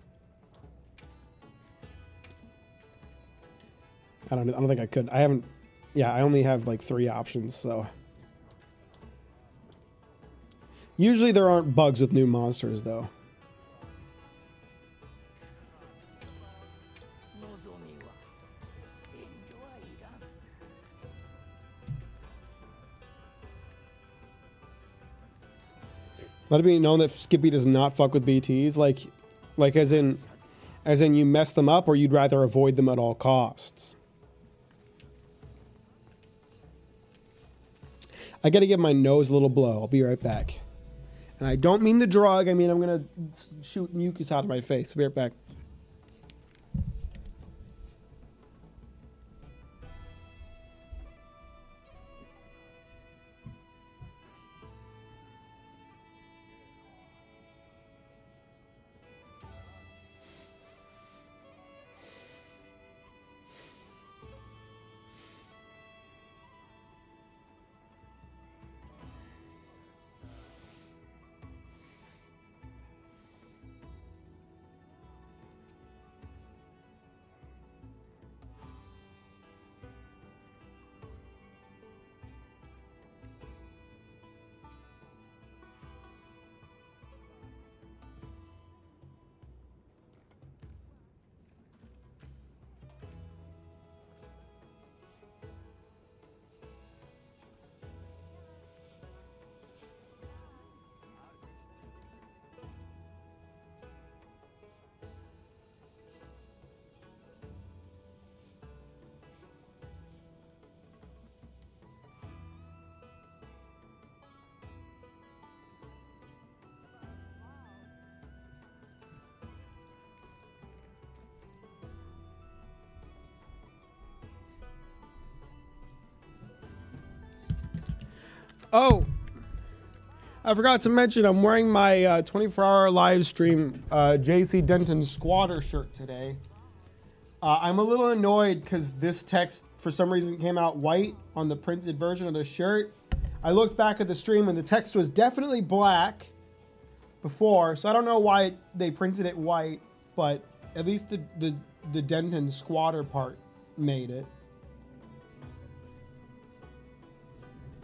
I don't think I could. I haven't. Yeah, I only have like 3 options, so. Usually there aren't bugs with new monsters, though. Let it be known that Skippy does not fuck with BTs, like as in you mess them up, or you'd rather avoid them at all costs. I gotta give my nose a little blow. I'll be right back. And I don't mean the drug. I mean I'm gonna shoot mucus out of my face. I'll be right back. Oh, I forgot to mention I'm wearing my 24-hour live stream JC Denton squatter shirt today. I'm a little annoyed because this text for some reason came out white on the printed version of the shirt. I looked back at the stream and the text was definitely black before, so I don't know why they printed it white, but at least the Denton squatter part made it.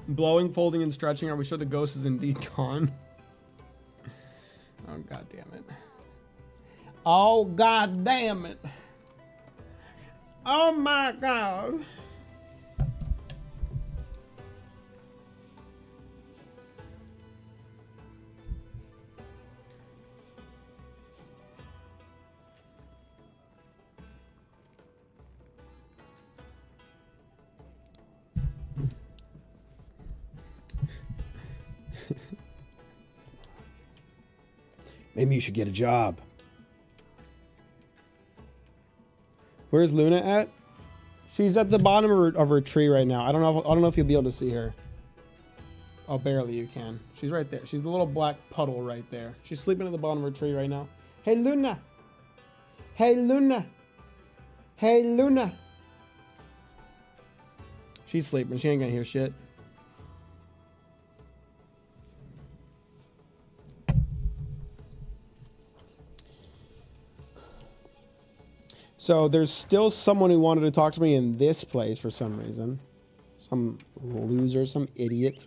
Blowing, folding, and stretching. Are we sure the ghost is indeed gone? Oh, god damn it. Oh, god damn it. Oh my god. Maybe you should get a job. Where's Luna at? She's at the bottom of her tree right now. I don't know if you'll be able to see her. Oh, barely you can. She's right there. She's the little black puddle right there. She's sleeping at the bottom of her tree right now. Hey, Luna. Hey, Luna. Hey, Luna. She's sleeping. She ain't gonna hear shit. So there's still someone who wanted to talk to me in this place for some reason. Some loser, some idiot.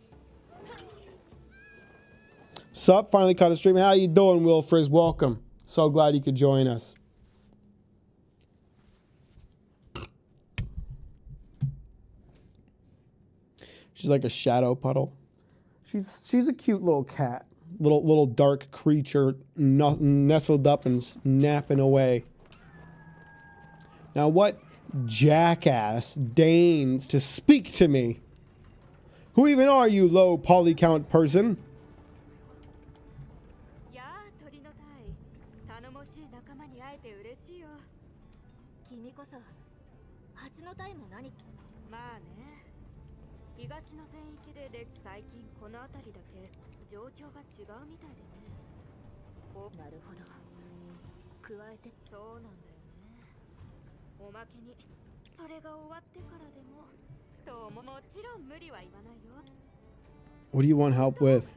Sup? Finally caught a stream. How you doing, Will Frizz? Welcome. So glad you could join us. She's like a shadow puddle. She's a cute little cat. Little dark creature nestled up and napping away. Now what jackass deigns to speak to me? Who even are you, low polycount person? What do you want help with?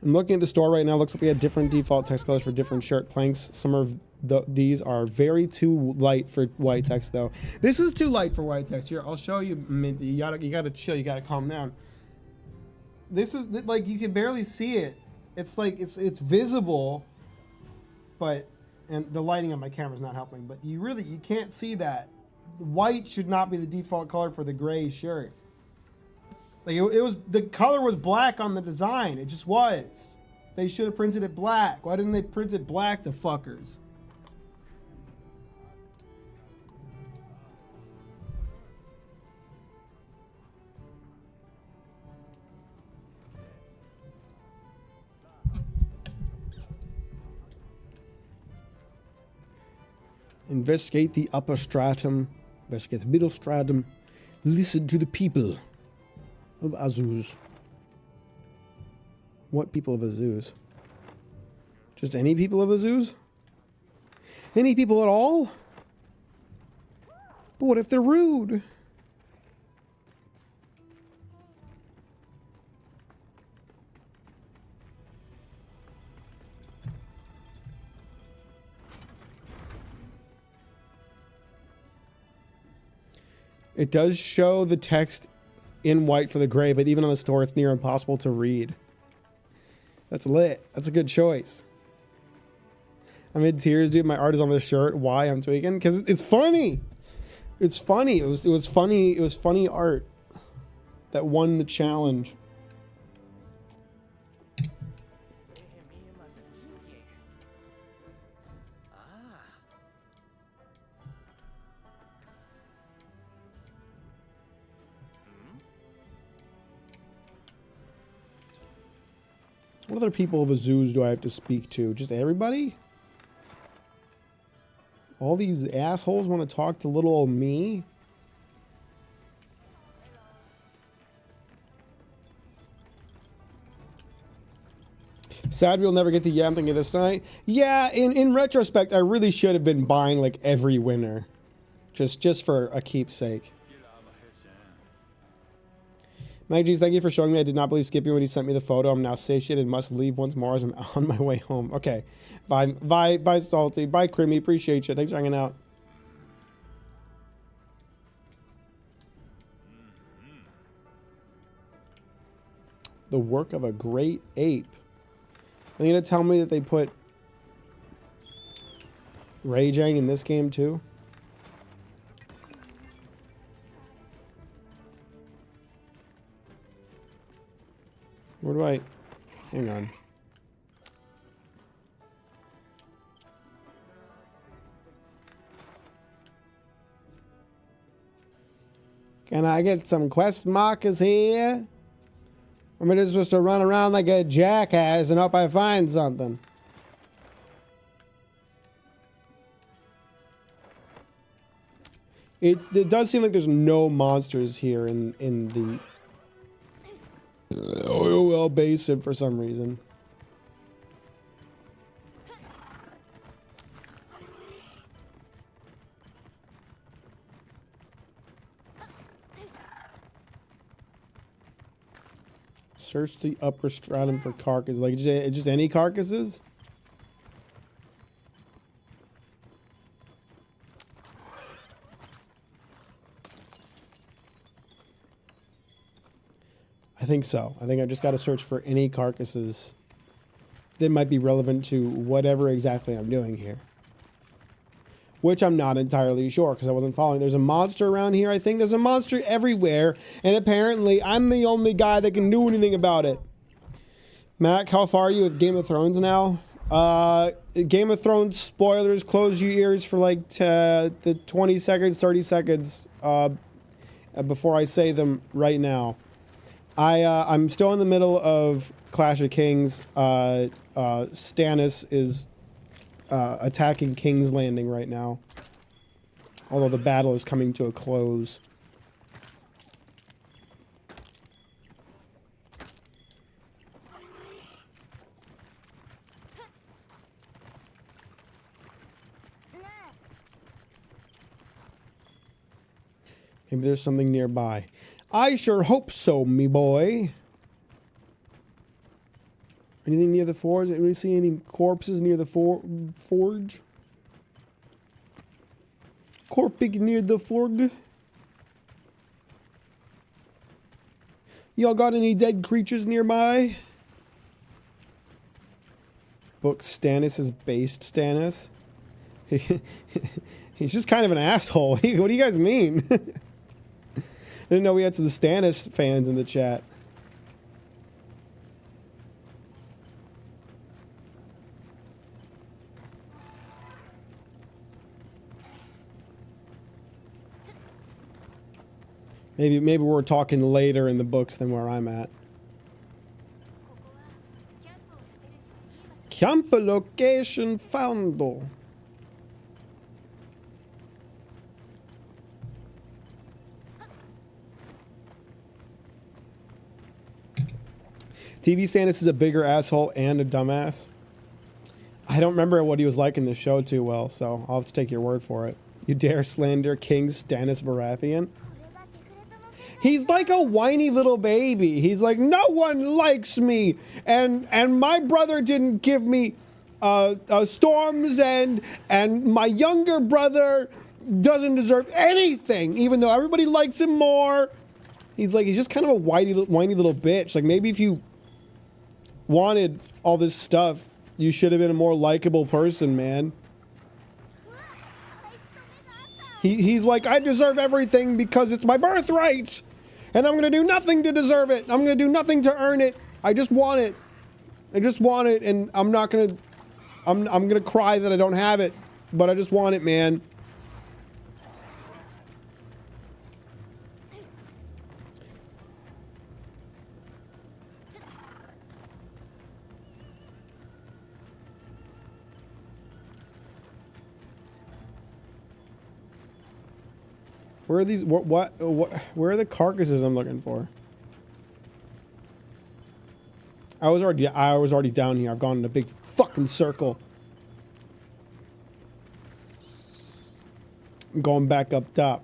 I'm looking at the store right now. Looks like they had different default text colors for different shirt planks. Some of these are very too light for white text, though. This is too light for white text. Here, I'll show you. You gotta chill. You gotta calm down. This is like you can barely see it. It's like it's visible, and the lighting on my camera is not helping. But you can't see that. White should not be the default color for the gray shirt. Like it was, the color was black on the design. It just was. They should have printed it black. Why didn't they print it black, the fuckers? Investigate the upper stratum. Investigate the middle stratum. Listen to the people of Azuz. What people of Azuz? Just any people of Azuz? Any people at all? But what if they're rude? It does show the text in white for the gray, but even on the store, it's near impossible to read. That's lit. That's a good choice. I'm in tears, dude. My art is on this shirt. Why? I'm tweaking because it's funny. It's funny. It was funny. It was funny art that won the challenge. What other people of Azuz do I have to speak to? Just everybody? All these assholes want to talk to little old me? Sad we'll never get the yam thing of this tonight. Yeah, in retrospect, I really should have been buying like every winner. Just for a keepsake. Maggies, thank you for showing me. I did not believe Skippy when he sent me the photo. I'm now satiated and must leave once more as I'm on my way home. Okay. Bye, Salty. Bye, Creamy. Appreciate you. Thanks for hanging out. The work of a great ape. Are you going to tell me that they put Rajang in this game too? Where do I... Hang on. Can I get some quest markers here? Or am I just supposed to run around like a jackass and hope I find something? It does seem like there's no monsters here in the oil basin for some reason. Search the upper stratum for carcasses. Like, just any carcasses? I think so. I think I just got to search for any carcasses that might be relevant to whatever exactly I'm doing here. Which I'm not entirely sure because I wasn't following. There's a monster around here, I think. There's a monster everywhere. And apparently, I'm the only guy that can do anything about it. Mac, how far are you with Game of Thrones now? Game of Thrones spoilers, close your ears for like the 20 seconds, 30 seconds before I say them right now. I'm still in the middle of Clash of Kings. Stannis is attacking King's Landing right now. Although the battle is coming to a close. Maybe there's something nearby. I sure hope so, me boy. Anything near the forge? Anybody see any corpses near the forge? Corpig near the forge? Y'all got any dead creatures nearby? Book Stannis is based Stannis. He's just kind of an asshole. What do you guys mean? I didn't know we had some Stannis fans in the chat. Maybe we're talking later in the books than where I'm at. Camp location found. TV Stannis is a bigger asshole and a dumbass. I don't remember what he was like in the show too well, so I'll have to take your word for it. You dare slander King Stannis Baratheon? He's like a whiny little baby. He's like, no one likes me, and my brother didn't give me Storm's End, and my younger brother doesn't deserve anything, even though everybody likes him more. He's just kind of a whiny little bitch. Like, maybe if you wanted all this stuff, you should have been a more likable person, man. He's like, I deserve everything because it's my birthright, and I'm gonna do nothing to deserve it. I'm gonna do nothing to earn it. I just want it. I just want it, and I'm gonna cry that I don't have it, but I just want it, man. Where are these? What? Where are the carcasses I'm looking for? I was already down here. I've gone in a big fucking circle. I'm going back up top.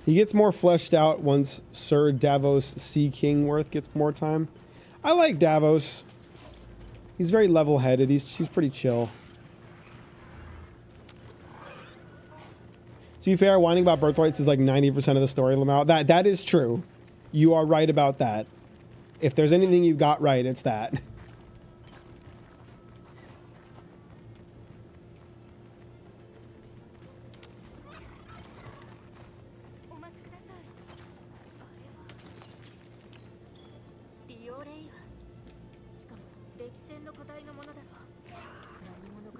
He gets more fleshed out once Sir Davos C. Kingworth gets more time. I like Davos. He's very level-headed. He's pretty chill. To be fair, whining about birthrights is like 90% of the story, Lamau. That is true. You are right about that. If there's anything you've got right, it's that.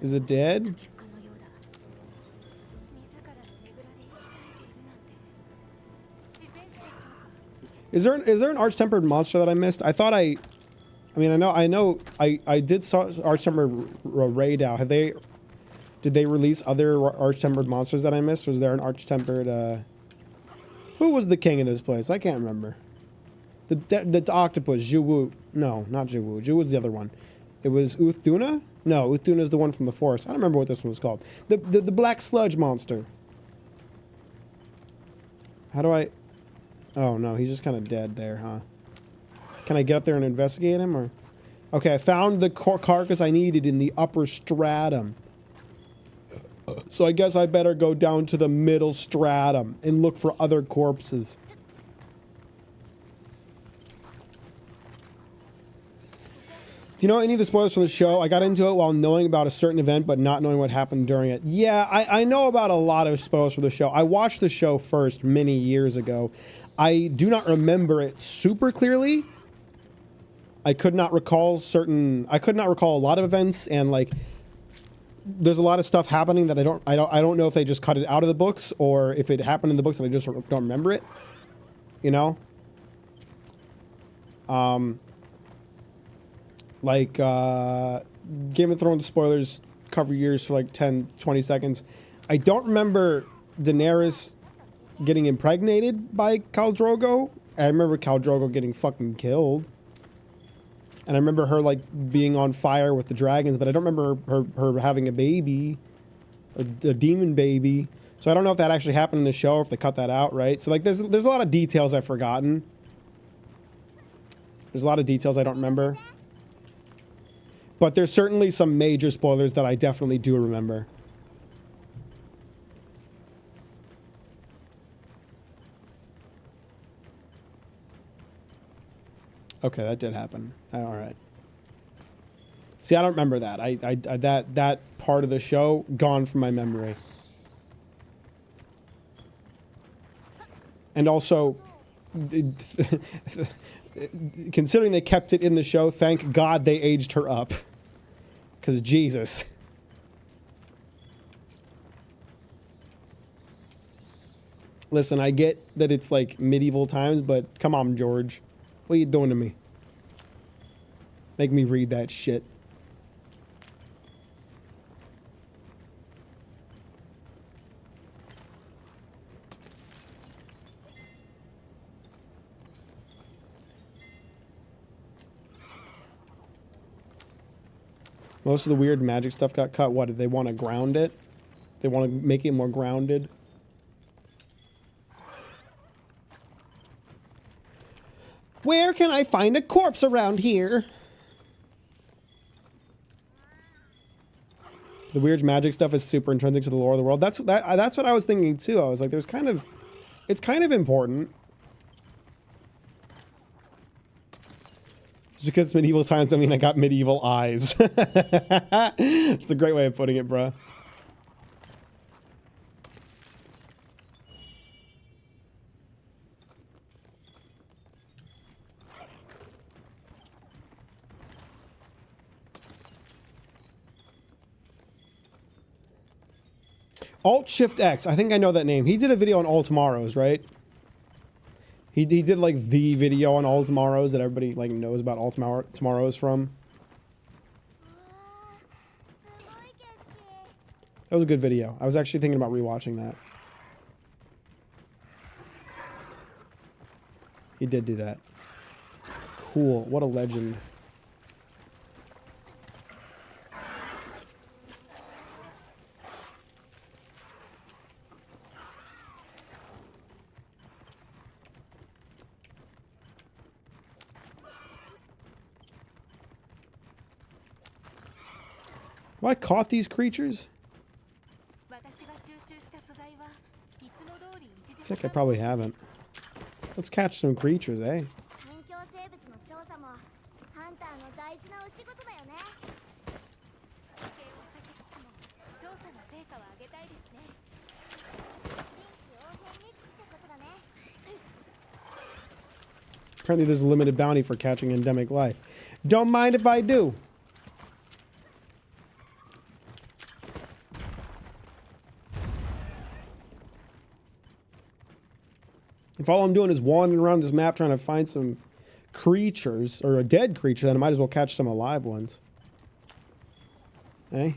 Is it dead? Is there an arch-tempered monster that I missed? I thought I did saw arch-tempered Raidao. Did they release other arch-tempered monsters that I missed? Was there an arch-tempered who was the king of this place? I can't remember. The octopus, Zhuwu. No, not Zhuwu. Zhuwu was the other one. It was Uthduna? No, Uthuna's the one from the forest. I don't remember what this one was called. The black sludge monster. How do I... Oh, no, he's just kind of dead there, huh? Can I get up there and investigate him, or... Okay, I found the carcass I needed in the upper stratum. So I guess I better go down to the middle stratum and look for other corpses. Do you know any of the spoilers from the show? I got into it while knowing about a certain event, but not knowing what happened during it. Yeah, I know about a lot of spoilers for the show. I watched the show first many years ago. I do not remember it super clearly. I could not recall a lot of events, and like, there's a lot of stuff happening that I don't know if they just cut it out of the books or if it happened in the books and I just don't remember it. You know? Like, Game of Thrones spoilers cover years for like 10, 20 seconds. I don't remember Daenerys getting impregnated by Khal Drogo. I remember Khal Drogo getting fucking killed. And I remember her, like, being on fire with the dragons, but I don't remember her having a baby. A demon baby. So I don't know if that actually happened in the show or if they cut that out, right? So, like, there's a lot of details I've forgotten. There's a lot of details I don't remember. But there's certainly some major spoilers that I definitely do remember. Okay, that did happen. All right. See, I don't remember that. That part of the show gone from my memory. And also, considering they kept it in the show, thank God they aged her up. Because Jesus. Listen, I get that it's like medieval times, but come on, George. What are you doing to me? Make me read that shit. Most of the weird magic stuff got cut. What, did they want to ground it? They want to make it more grounded? Where can I find a corpse around here? The weird magic stuff is super intrinsic to the lore of the world. That's what I was thinking too. I was like, it's kind of important. Just because it's medieval times doesn't mean I got medieval eyes. It's a great way of putting it, bruh. Alt-Shift-X. I think I know that name. He did a video on All Tomorrows, right? He did like the video on All Tomorrows that everybody like knows about All Tomorrows from. That was a good video. I was actually thinking about rewatching that. He did do that. Cool. What a legend. Have I caught these creatures? I think I probably haven't. Let's catch some creatures, eh? Apparently there's a limited bounty for catching endemic life. Don't mind if I do. If all I'm doing is wandering around this map trying to find some creatures, or a dead creature, then I might as well catch some alive ones. Eh?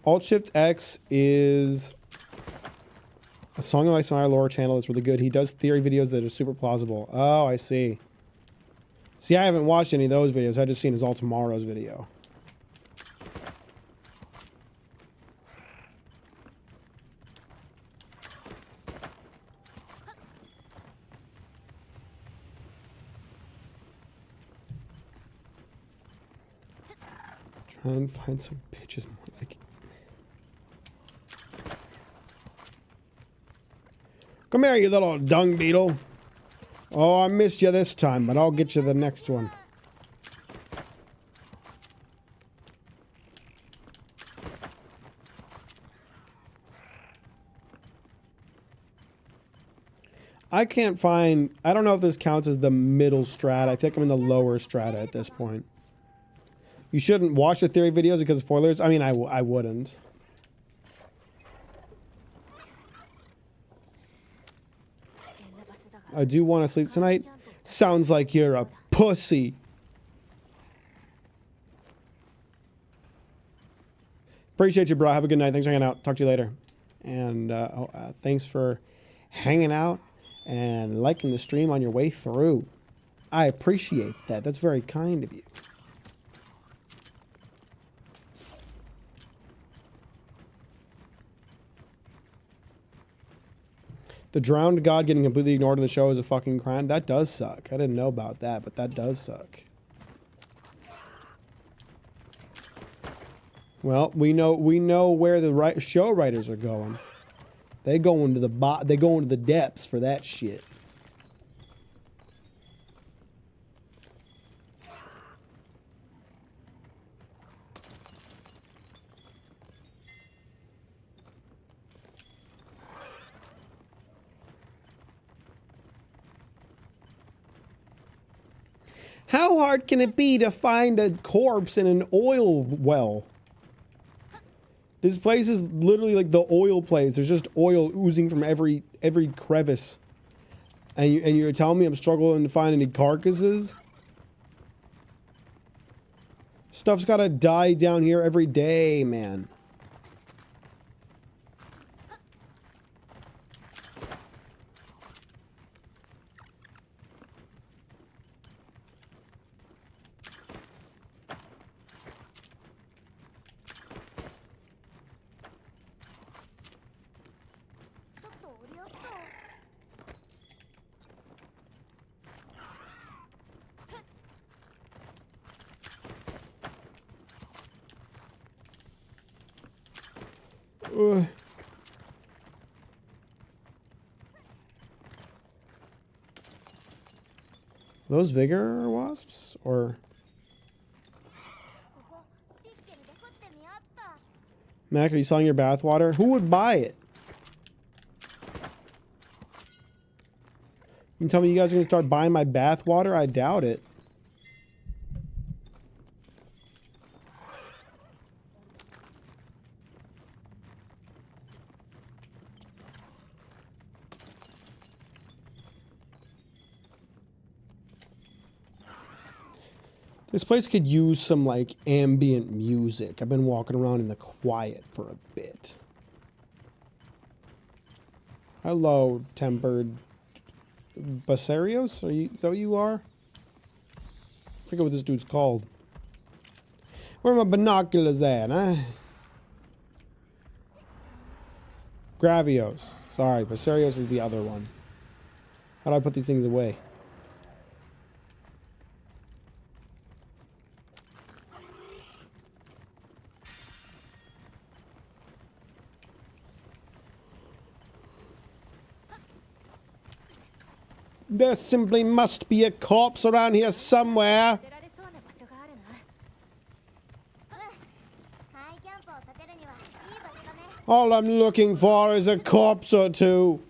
Alt-Shift-X is A Song of Ice and Fire lore channel is really good. He does theory videos that are super plausible. Oh, I see. See, I haven't watched any of those videos. I just seen his All Tomorrow's video. Try and find some bitches more like. Come here, you little dung beetle. Oh, I missed you this time, but I'll get you the next one. I can't find... I don't know if this counts as the middle strata. I think I'm in the lower strata at this point. You shouldn't watch the theory videos because of spoilers. I mean, I wouldn't. I do want to sleep tonight. Sounds like you're a pussy. Appreciate you, bro. Have a good night. Thanks for hanging out. Talk to you later. And thanks for hanging out and liking the stream on your way through. I appreciate that. That's very kind of you. The drowned god getting completely ignored in the show is a fucking crime. That does suck. I didn't know about that, but that does suck. Well, we know where the show writers are going. They go into the depths for that shit. How hard can it be to find a corpse in an oil well? This place is literally like the oil place. There's just oil oozing from every crevice. And you're telling me I'm struggling to find any carcasses? Stuff's gotta die down here every day, man. Those vigor wasps or Mac, are you selling your bathwater? Who would buy it? You tell me you guys are gonna start buying my bathwater? I doubt it. This place could use some, like, ambient music. I've been walking around in the quiet for a bit. Hello, tempered Basarios? Is that what you are? I forget what this dude's called. Where are my binoculars at, huh? Gravios. Sorry, Basarios is the other one. How do I put these things away? There simply must be a corpse around here somewhere. All I'm looking for is a corpse or two.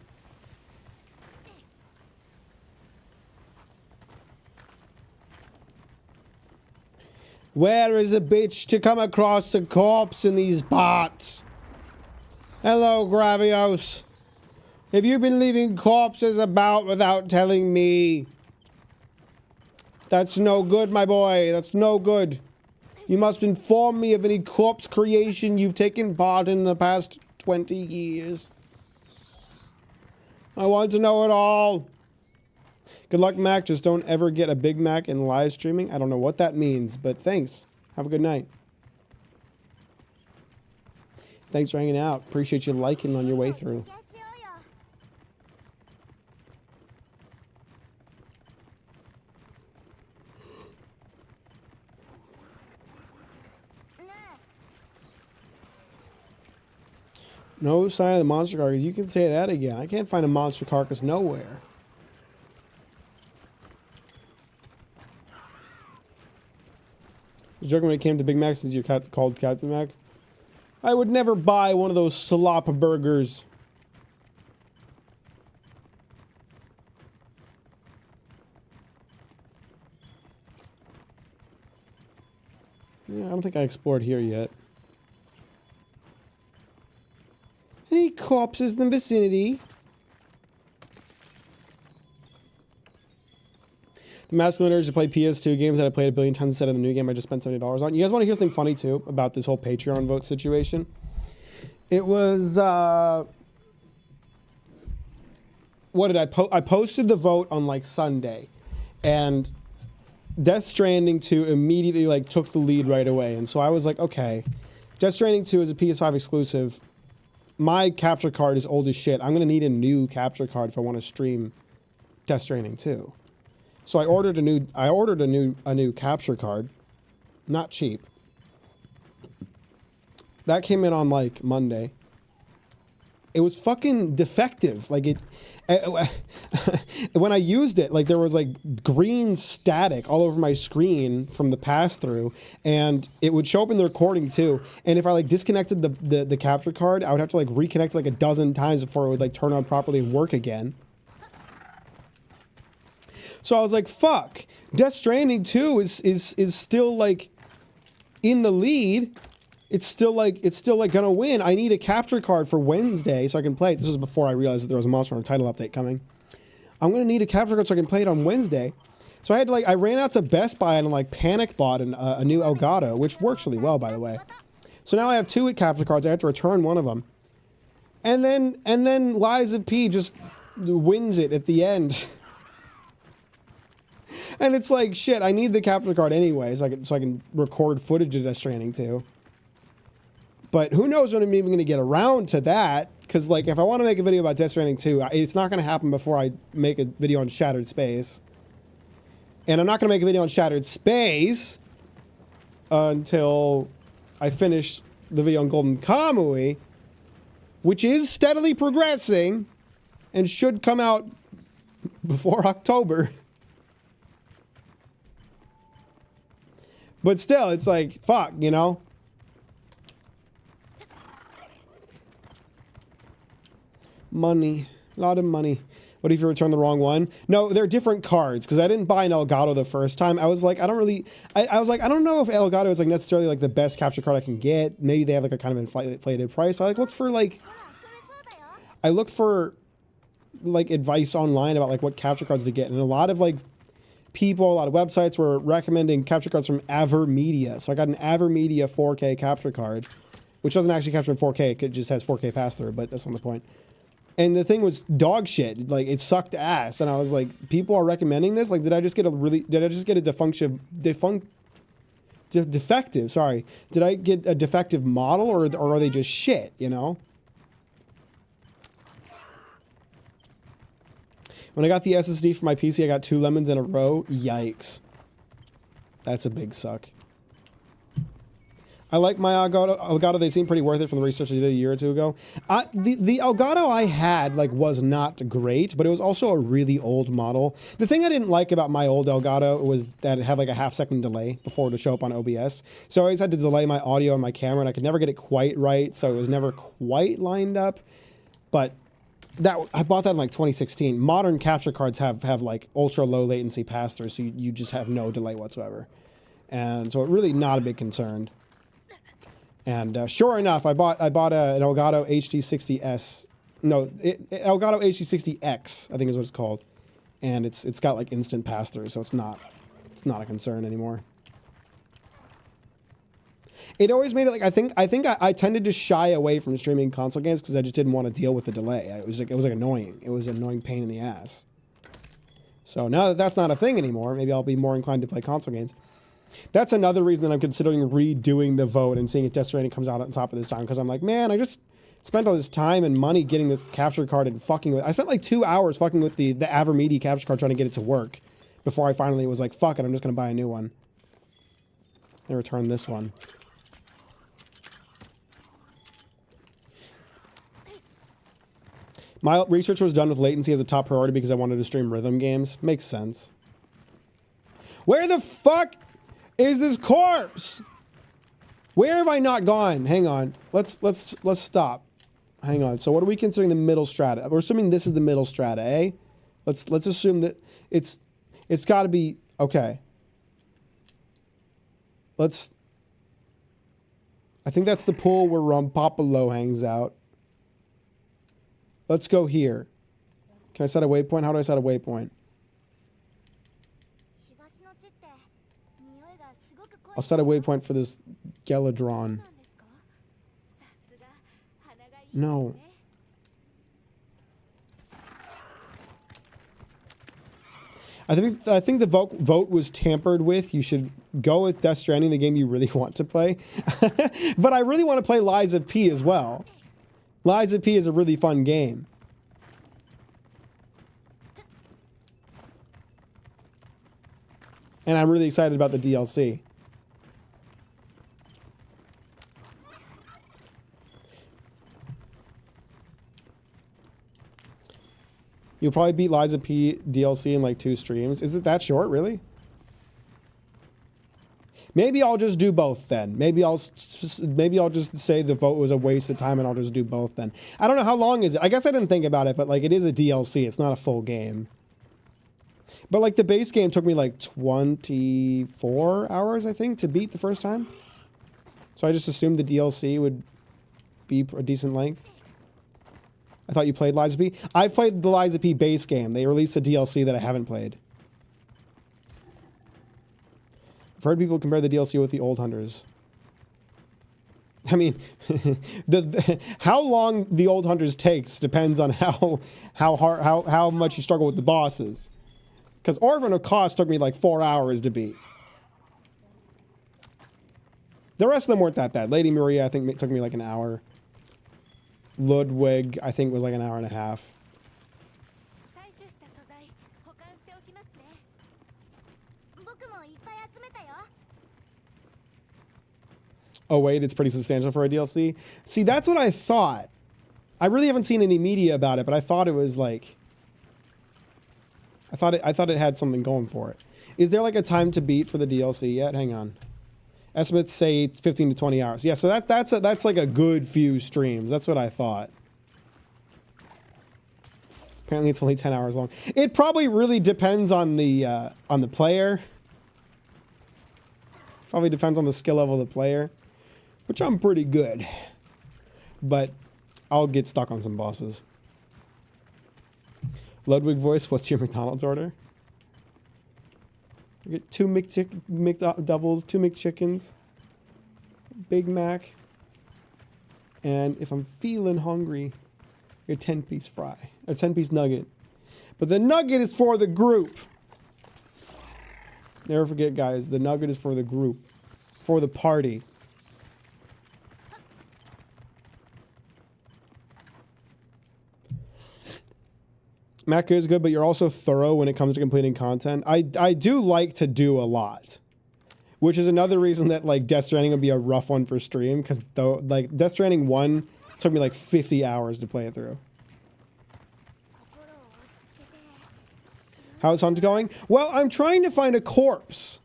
Where is a bitch to come across a corpse in these parts? Hello, Gravios. Have you been leaving corpses about without telling me? That's no good, my boy. That's no good. You must inform me of any corpse creation you've taken part in the past 20 years. I want to know it all. Good luck, Mac. Just don't ever get a Big Mac in live streaming. I don't know what that means, but thanks. Have a good night. Thanks for hanging out. Appreciate you liking on your way through. No sign of the monster carcass. You can say that again. I can't find a monster carcass nowhere. I was joking when it came to Big Mac since you called Captain Mac. I would never buy one of those slop burgers. Yeah, I don't think I explored here yet. Any corpses in the vicinity? The masculine urge to play PS2 games that I played a billion times instead of the new game I just spent $70 on. You guys want to hear something funny too about this whole Patreon vote situation? It was what did I post? I posted the vote on like Sunday, and Death Stranding 2 immediately like took the lead right away. And so I was like, okay, Death Stranding 2 is a PS5 exclusive. My capture card is old as shit. I'm gonna need a new capture card if I want to stream Death Stranding 2. So I ordered a new capture card, not cheap. That came in on like Monday. It was fucking defective. Like it when I used it, like there was like green static all over my screen from the pass through, and it would show up in the recording too. And if I like disconnected the capture card, I would have to like reconnect like a dozen times before it would like turn on properly and work again. So I was like, fuck, Death Stranding 2 is still like in the lead. It's still like gonna win. I need a capture card for Wednesday so I can play it. This was before I realized that there was a Monster Hunter title update coming. I'm gonna need a capture card so I can play it on Wednesday. So I had to like, I ran out to Best Buy and like panic bought a new Elgato, which works really well, by the way. So now I have two capture cards. I have to return one of them. And then Liza P just wins it at the end. And it's like, shit, I need the capture card anyway, so I can record footage of Death Stranding 2. But who knows when I'm even going to get around to that, because like if I want to make a video about Death Stranding 2, it's not going to happen before I make a video on Shattered Space. And I'm not going to make a video on Shattered Space until I finish the video on Golden Kamui, which is steadily progressing and should come out before October. But still, it's like, fuck, you know? Money. A lot of money. What if you return the wrong one? No, they're different cards, because I didn't buy an Elgato the first time. I was like, I don't really... I was like, I don't know if Elgato is like necessarily like the best capture card I can get. Maybe they have like a kind of inflated price. So I like looked for like... I looked for like advice online about like what capture cards to get. And a lot of like people, a lot of websites were recommending capture cards from Avermedia. So I got an Avermedia 4K capture card, which doesn't actually capture in 4K. It just has 4K pass-through, but that's not the point. And the thing was dog shit. Like, it sucked ass. And I was like, people are recommending this? Like, did I just get a defective, sorry. Did I get a defective model, or are they just shit, you know? When I got the SSD for my PC, I got 2 lemons in a row. Yikes. That's a big suck. I like my Elgato. They seem pretty worth it from the research I did a year or two ago. The Elgato I had like was not great, but it was also a really old model. The thing I didn't like about my old Elgato was that it had like a half-second delay before it would show up on OBS. So I always had to delay my audio on my camera, and I could never get it quite right, so it was never quite lined up. But I bought that in like 2016. Modern capture cards have like ultra low latency pass-through, so you just have no delay whatsoever. And so it really not a big concern. And sure enough, I bought an Elgato HD60S. No, Elgato HD60X, I think is what it's called. And it's got like instant pass-through, so it's not a concern anymore. It always made it like I tended to shy away from streaming console games because I just didn't want to deal with the delay. It was like annoying. It was an annoying pain in the ass. So now that that's not a thing anymore, maybe I'll be more inclined to play console games. That's another reason that I'm considering redoing the vote and seeing if Death Stranding comes out on top of this time, because I'm like, man, I just spent all this time and money getting this capture card and fucking with. I spent like 2 hours fucking with the Avermedia capture card trying to get it to work before I finally was like, fuck it, I'm just gonna buy a new one and return this one. My research was done with latency as a top priority because I wanted to stream rhythm games. Makes sense. Where the fuck is this corpse? Where have I not gone? Hang on. Let's stop. Hang on. So what are we considering the middle strata? We're assuming this is the middle strata, eh? Let's assume that it's got to be okay. I think that's the pool where Rompopolo hangs out. Let's go here. Can I set a waypoint? How do I set a waypoint? I'll set a waypoint for this Geladron. No. I think the vote was tampered with. You should go with Death Stranding, the game you really want to play. But I really want to play Lies of P as well. Lies of P is a really fun game. And I'm really excited about the DLC. You'll probably beat Lies of P DLC in like 2 streams. Is it that short, really? Maybe I'll just do both then. Maybe I'll just say the vote was a waste of time and I'll just do both then. I don't know, how long is it? I guess I didn't think about it, but like it is a DLC. It's not a full game. But like the base game took me like 24 hours, I think, to beat the first time. So I just assumed the DLC would be a decent length. I thought you played Lies of P. I played the Lies of P base game. They released a DLC that I haven't played. I've heard people compare the DLC with the Old Hunters. I mean, how long the Old Hunters takes depends on how much you struggle with the bosses. Because Orphan of Cost took me like 4 hours to beat. The rest of them weren't that bad. Lady Maria, I think, it took me like an hour. Ludwig, I think, was like an hour and a half. Oh wait, it's pretty substantial for a DLC? See, that's what I thought. I really haven't seen any media about it, but I thought it was like... I thought it had something going for it. Is there like a time to beat for the DLC yet? Hang on. Estimates say 15 to 20 hours. Yeah, so that's like a good few streams. That's what I thought. Apparently it's only 10 hours long. It probably really depends on the player. Probably depends on the skill level of the player, which I'm pretty good. But I'll get stuck on some bosses. Ludwig voice, what's your McDonald's order? I get 2 McDoubles, 2 McChickens, Big Mac, and if I'm feeling hungry, a 10-piece fry, a 10-piece nugget. But the nugget is for the group. Never forget, guys, the nugget is for the group, for the party. Mack is good, but you're also thorough when it comes to completing content. I do like to do a lot, which is another reason that like Death Stranding would be a rough one for stream, because though like Death Stranding 1 took me like 50 hours to play it through. How's Hunt going? Well, I'm trying to find a corpse.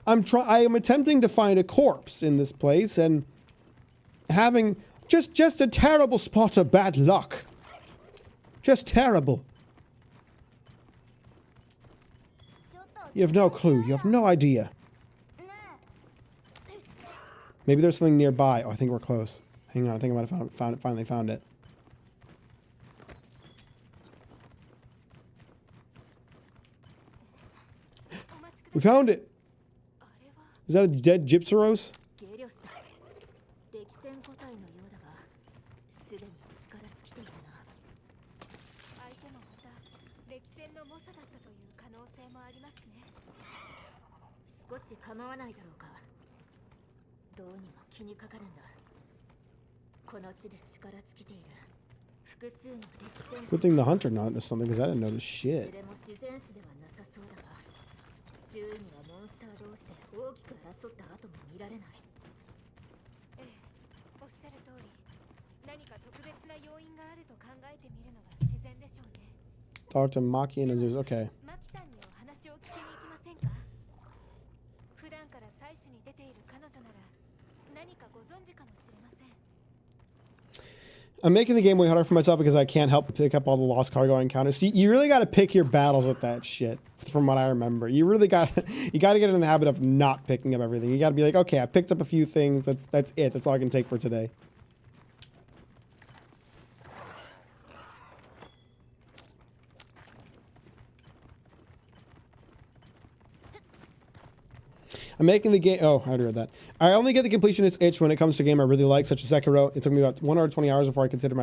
I am attempting to find a corpse in this place and having just a terrible spot of bad luck. Just terrible. You have no clue. You have no idea. Maybe there's something nearby. Oh, I think we're close. Hang on. I think I might have finally found it. We found it. Is that a dead Gypsaros? Good thing the hunter noticed something because I didn't notice shit. 周囲にはモンスター同士で大きく争った跡も見られない。ええ、おっしゃる通り、何か特別な要因があると考えてみるのが自然でしょうね。Talk to Maki and Azusa. Okay. マキさんにお話を聞きに行きませんか？普段から採取に出ている彼女なら何かご存知かもしれません。 I'm making the game way harder for myself because I can't help but pick up all the lost cargo encounters. See, you really got to pick your battles with that shit, from what I remember. You really got you got to get in the habit of not picking up everything. You got to be like, okay, I picked up a few things. That's it. That's all I can take for today. I'm making the game. Oh, I already read that. I only get the completionist itch when it comes to a game I really like, such as Sekiro. It took me about 120 hours before I considered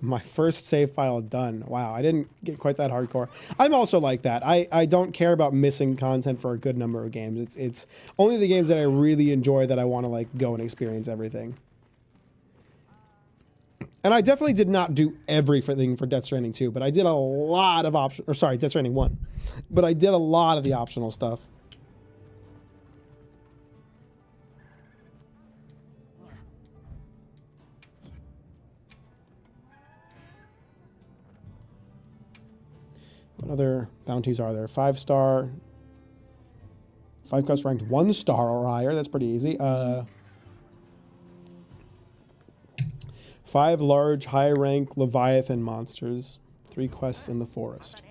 my first save file done. Wow, I didn't get quite that hardcore. I'm also like that. I don't care about missing content for a good number of games. It's only the games that I really enjoy that I want to like go and experience everything. And I definitely did not do everything for Death Stranding 2, but I did a lot of Death Stranding 1. But I did a lot of the optional stuff. What other bounties are there? 5-star. 5 quests ranked 1-star or higher. That's pretty easy. 5 large, high-rank Leviathan monsters. 3 quests in the forest.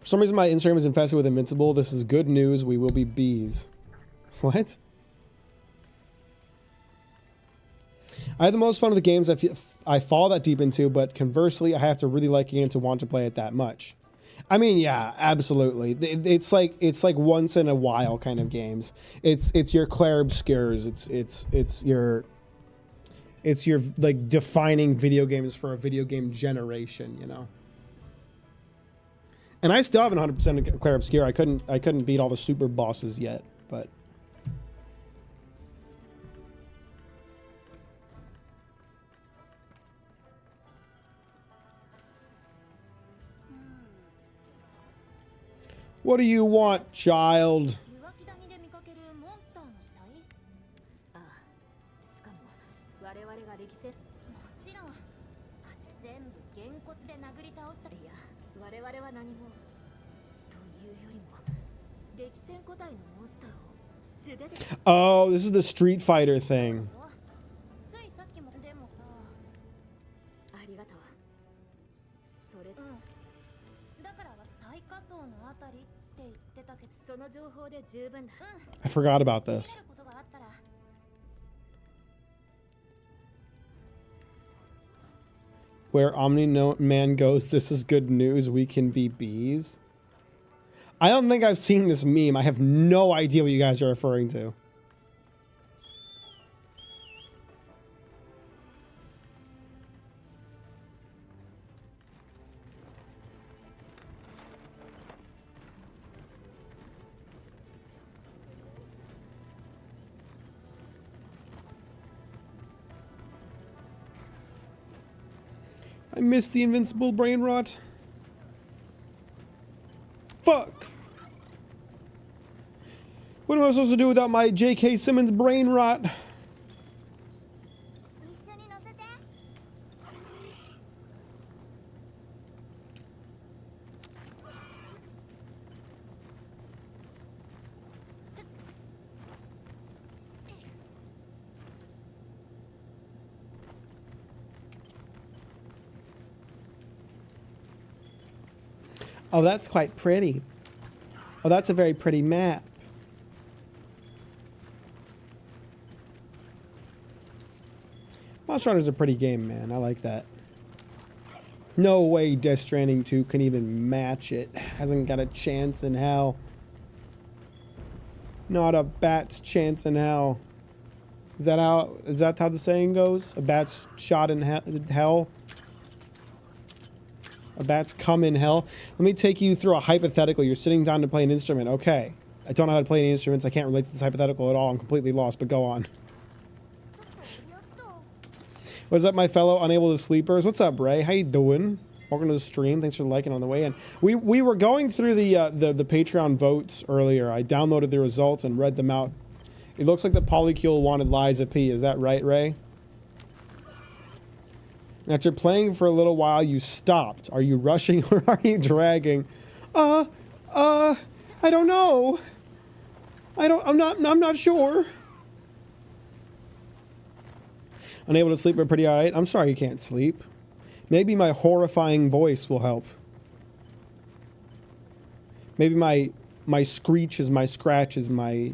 For some reason, my Instagram is infested with Invincible. This is good news. We will be bees. What? I have the most fun with the games I fall that deep into, but conversely, I have to really like a game to want to play it that much. I mean, yeah, absolutely. It's like once in a while kind of games. It's your Claire Obscures. It's your like defining video games for a video game generation, you know. And I still haven't 100% Claire Obscure. I couldn't beat all the super bosses yet, but. What do you want, child? Oh, this is the Street Fighter thing. I forgot about this. Where Omni-Man goes, this is good news, we can be bees. I don't think I've seen this meme. I have no idea what you guys are referring to. I missed the invincible brain rot. Fuck. What am I supposed to do without my J.K. Simmons brain rot? Oh, that's quite pretty. Oh, that's a very pretty map. Monster Hunter's a pretty game, man. I like that. No way Death Stranding 2 can even match it. Hasn't got a chance in hell. Not a bat's chance in hell. Is that how the saying goes? A bat's shot in hell? A bat's come in hell. Let me take you through a hypothetical. You're sitting down to play an instrument. Okay. I don't know how to play any instruments. I can't relate to this hypothetical at all. I'm completely lost, but go on. What's up, my fellow unable to sleepers? What's up, Ray? How you doing? Welcome to the stream. Thanks for liking on the way in. We were going through the Patreon votes earlier. I downloaded the results and read them out. It looks like the Polycule wanted Liza P. Is that right, Ray? After playing for a little while, you stopped. Are you rushing or are you dragging? I don't know. I'm not sure. Unable to sleep, but pretty alright. I'm sorry you can't sleep. Maybe my horrifying voice will help. Maybe my screeches, my scratches, my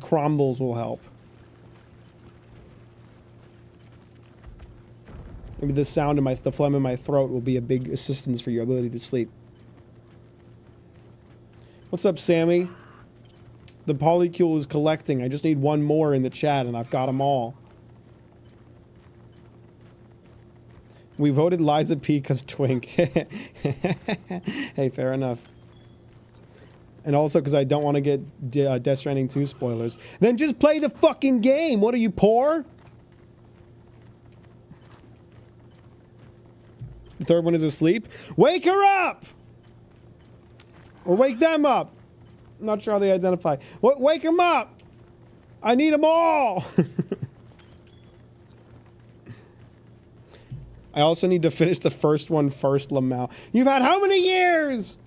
crumbles will help. Maybe the sound of the phlegm in my throat will be a big assistance for your ability to sleep. What's up, Sammy? The Polycule is collecting. I just need one more in the chat and I've got them all. We voted Liza P because Twink. Hey, fair enough. And also because I don't want to get Death Stranding 2 spoilers. Then just play the fucking game! What are you, poor? The third one is asleep. Wake her up! Or wake them up. I'm not sure how they identify. Wake them up! I need them all! I also need to finish the first one first, Lamau. You've had how many years?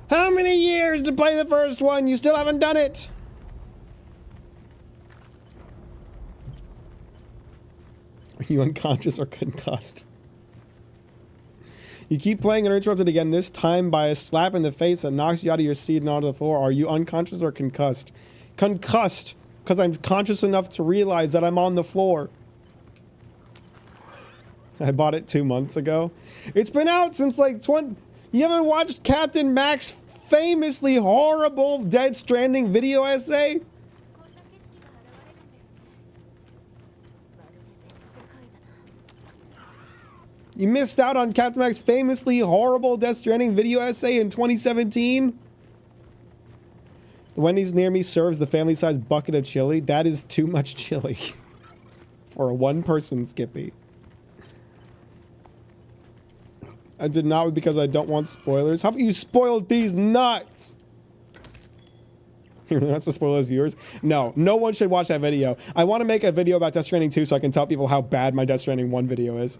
How many years to play the first one? You still haven't done it. Are you unconscious or concussed? You keep playing and are interrupted again, this time by a slap in the face that knocks you out of your seat and onto the floor. Are you unconscious or concussed? Concussed, because I'm conscious enough to realize that I'm on the floor. I bought it 2 months ago. It's been out since like 20... You haven't watched Captain Mack's famously horrible Death Stranding video essay? You missed out on Captain Mack's famously horrible Death Stranding video essay in 2017? The Wendy's near me serves the family-sized bucket of chili. That is too much chili for a one-person Skippy. I did not because I don't want spoilers. How about you spoiled these nuts? That's the spoilers viewers. No, no one should watch that video. I want to make a video about Death Stranding 2 so I can tell people how bad my Death Stranding 1 video is.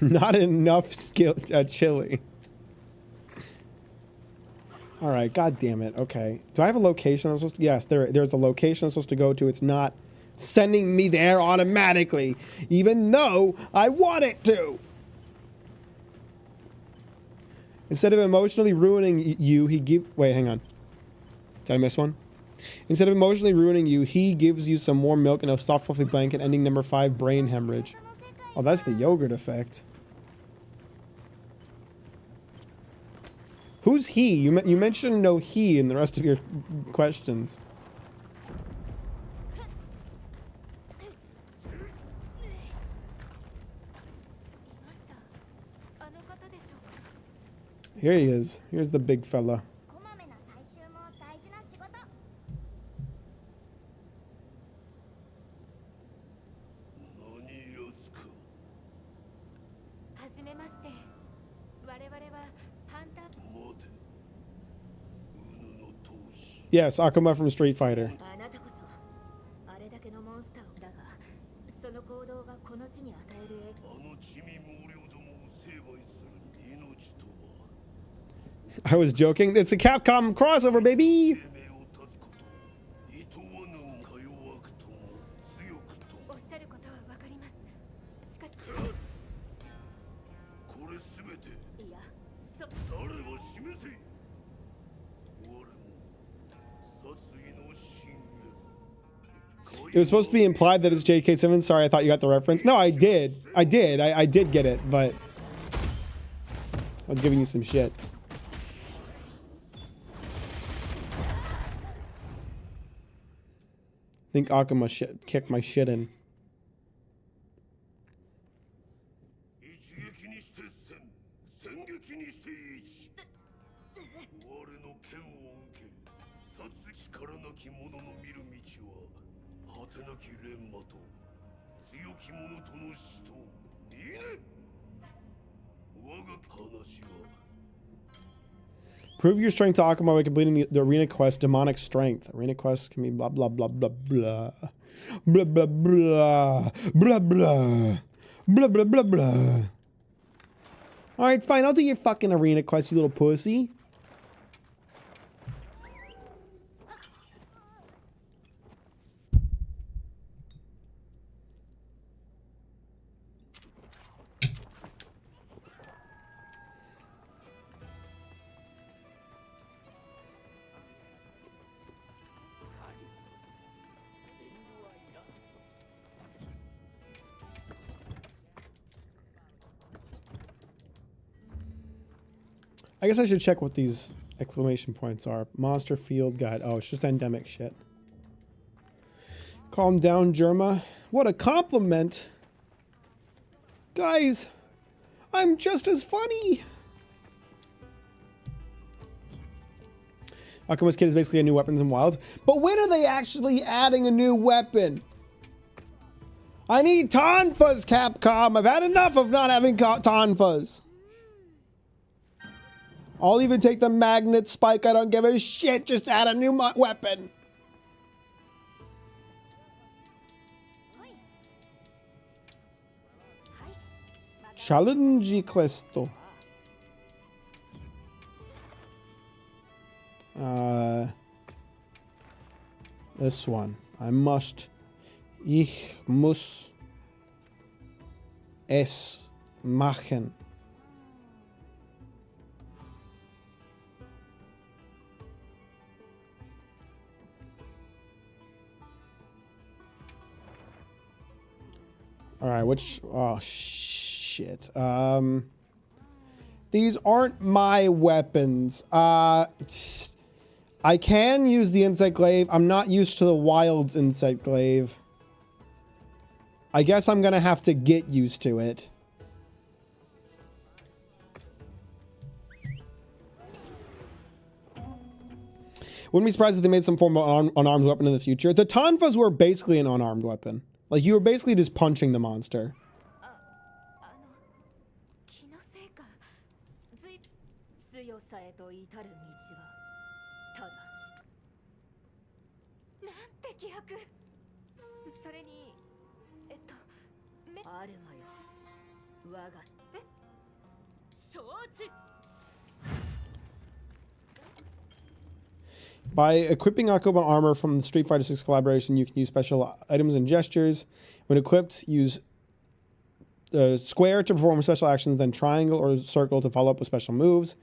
Not enough chili. All right, god damn it. Okay. Do I have a location I'm supposed to... Yes, there's a location I'm supposed to go to. It's not sending me there automatically, even though I want it to. Instead of emotionally ruining you, he give... Wait, hang on. Did I miss one? Instead of emotionally ruining you, he gives you some more milk and a soft fluffy blanket, ending number 5, brain hemorrhage. Oh, that's the yogurt effect. Who's he? You mentioned no he in the rest of your questions. Here he is. Here's the big fella. Yes, Akuma from Street Fighter. I was joking. It's a Capcom crossover, baby! It was supposed to be implied that it's JK7. Sorry, I thought you got the reference. No, I did. I did get it, but I was giving you some shit. think Akuma kicked my shit in. Prove your strength to Akuma by completing the arena quest, Demonic Strength. Arena quests can be blah blah blah blah blah. Blah blah blah. Blah blah. Blah blah blah blah. Alright, fine, I'll do your fucking arena quest, you little pussy. I guess I should check what these exclamation points are. Monster Field Guide. Oh, it's just endemic shit. Calm down, Germa. What a compliment. Guys, I'm just as funny. Akuma's kit is basically a new weapons in Wilds. But when are they actually adding a new weapon? I need Tonfas, Capcom. I've had enough of not having Tonfas. I'll even take the magnet spike. I don't give a shit. Just add a new weapon. Challenge questo. This one. Ich muss es machen. All right, oh shit. These aren't my weapons. I can use the insect glaive. I'm not used to the Wilds insect glaive. I guess I'm gonna have to get used to it. Wouldn't be surprised if they made some form of unarmed weapon in the future. The Tonfas were basically an unarmed weapon. Like, you were basically just punching the monster. By equipping Akuma armor from the Street Fighter 6 collaboration, you can use special items and gestures. When equipped, use square to perform special actions, then triangle or circle to follow up with special moves.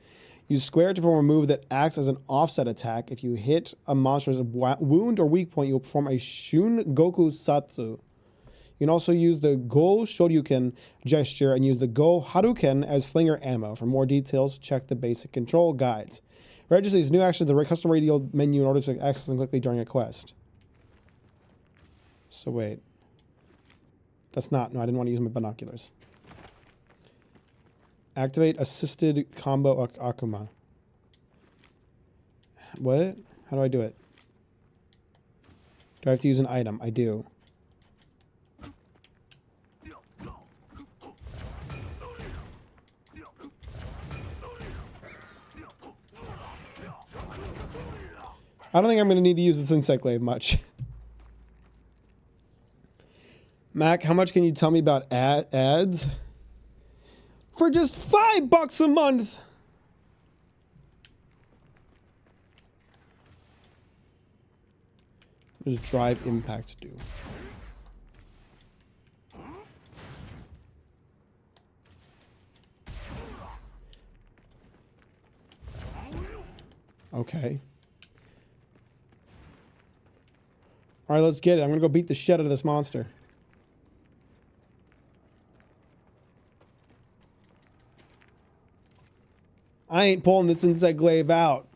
Use square to perform a move that acts as an offset attack. If you hit a monster's wound or weak point, you will perform a Shun Goku Satsu. You can also use the Go Shoryuken gesture and use the Go Haruken as slinger ammo. For more details, check the basic control guides. Register these new actions in the custom radio menu in order to access them quickly during a quest. So wait. That's not... No, I didn't want to use my binoculars. Activate assisted combo Akuma. What? How do I do it? Do I have to use an item? I do. I don't think I'm going to need to use this insect glaive much. Mac, how much can you tell me about ads? For just $5 a month! What does Drive Impact do? Okay. Alright, let's get it. I'm gonna go beat the shit out of this monster. I ain't pulling this insect glaive out.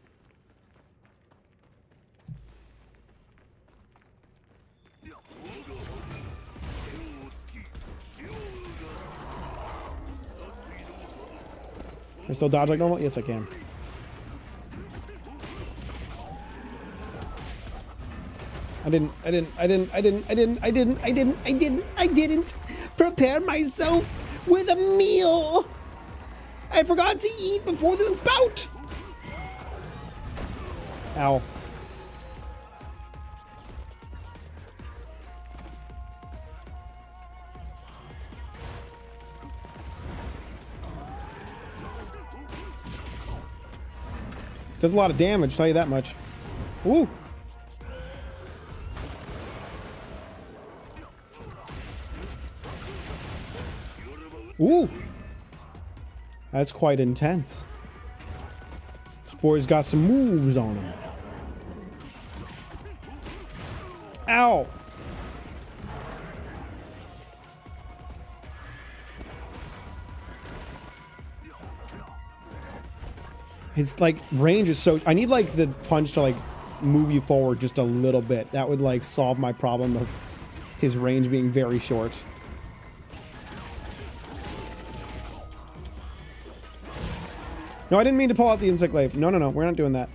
I still dodge like normal? Yes, I can. I didn't prepare myself with a meal. I forgot to eat before this bout. Ow. Does a lot of damage, tell you that much. Ooh. Ooh. That's quite intense. This boy's got some moves on him. Ow. His like range is so, I need like the punch to like move you forward just a little bit. That would like solve my problem of his range being very short. No, I didn't mean to pull out the insect glaive. No, no, no, we're not doing that.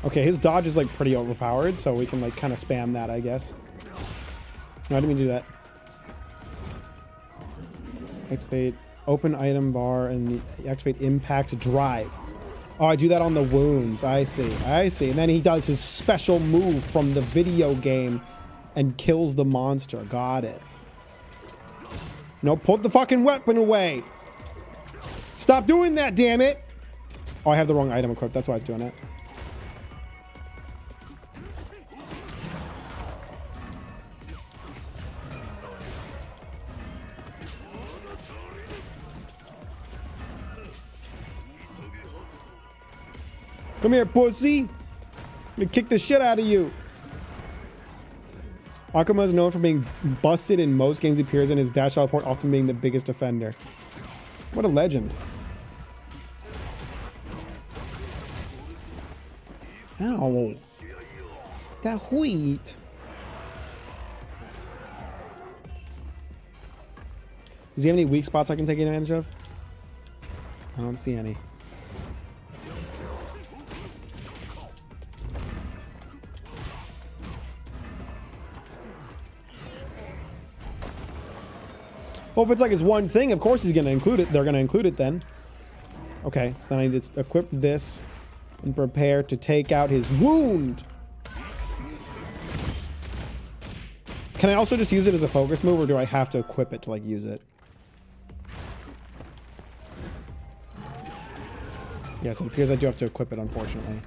Okay, his dodge is like pretty overpowered, so we can like kind of spam that, I guess. No, I didn't mean to do that. Activate open item bar and activate impact drive. Oh, I do that on the wounds. I see. I see. And then he does his special move from the video game and kills the monster. Got it. No, put the fucking weapon away. Stop doing that, damn it. Oh, I have the wrong item equipped. That's why it's doing it. Come here, pussy. I'm gonna kick the shit out of you. Akuma is known for being busted in most games he appears in, his dash teleport often being the biggest offender. What a legend. Ow. That wheat. Does he have any weak spots I can take advantage of? I don't see any. Well, if it's like his one thing, of course he's going to include it. They're going to include it then. Okay, so then I need to equip this and prepare to take out his wound. Can I also just use it as a focus move, or do I have to equip it to like use it? Yes, it appears I do have to equip it, unfortunately.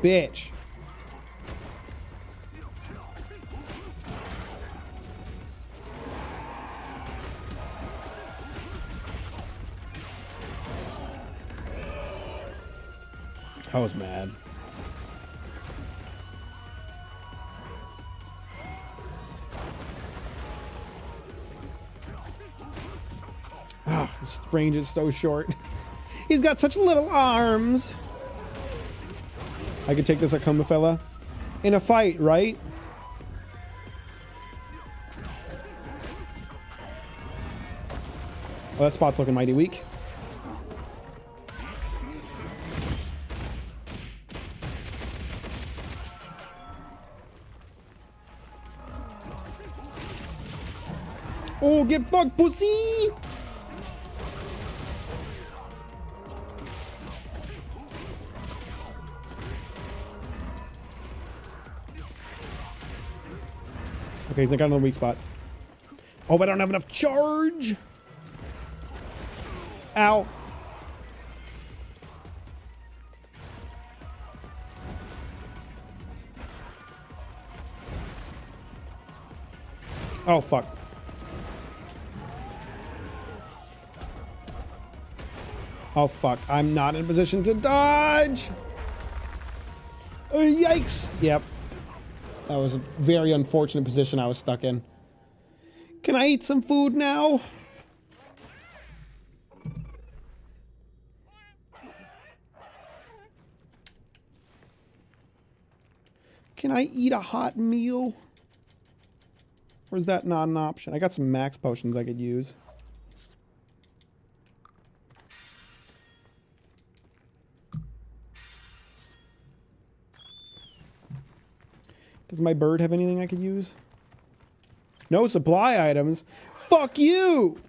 Bitch. I was mad. Ah, his range is so short. He's got such little arms. I could take this Akuma fella in a fight, right? Oh, that spot's looking mighty weak. Oh, get fucked, pussy! Okay, he's got another weak spot. Oh, I don't have enough charge! Ow. Oh, fuck. Oh, fuck. I'm not in a position to dodge! Oh, yikes! Yep. That was a very unfortunate position I was stuck in. Can I eat some food now? Can I eat a hot meal? Or is that not an option? I got some max potions I could use. Does my bird have anything I could use? No supply items? Fuck you!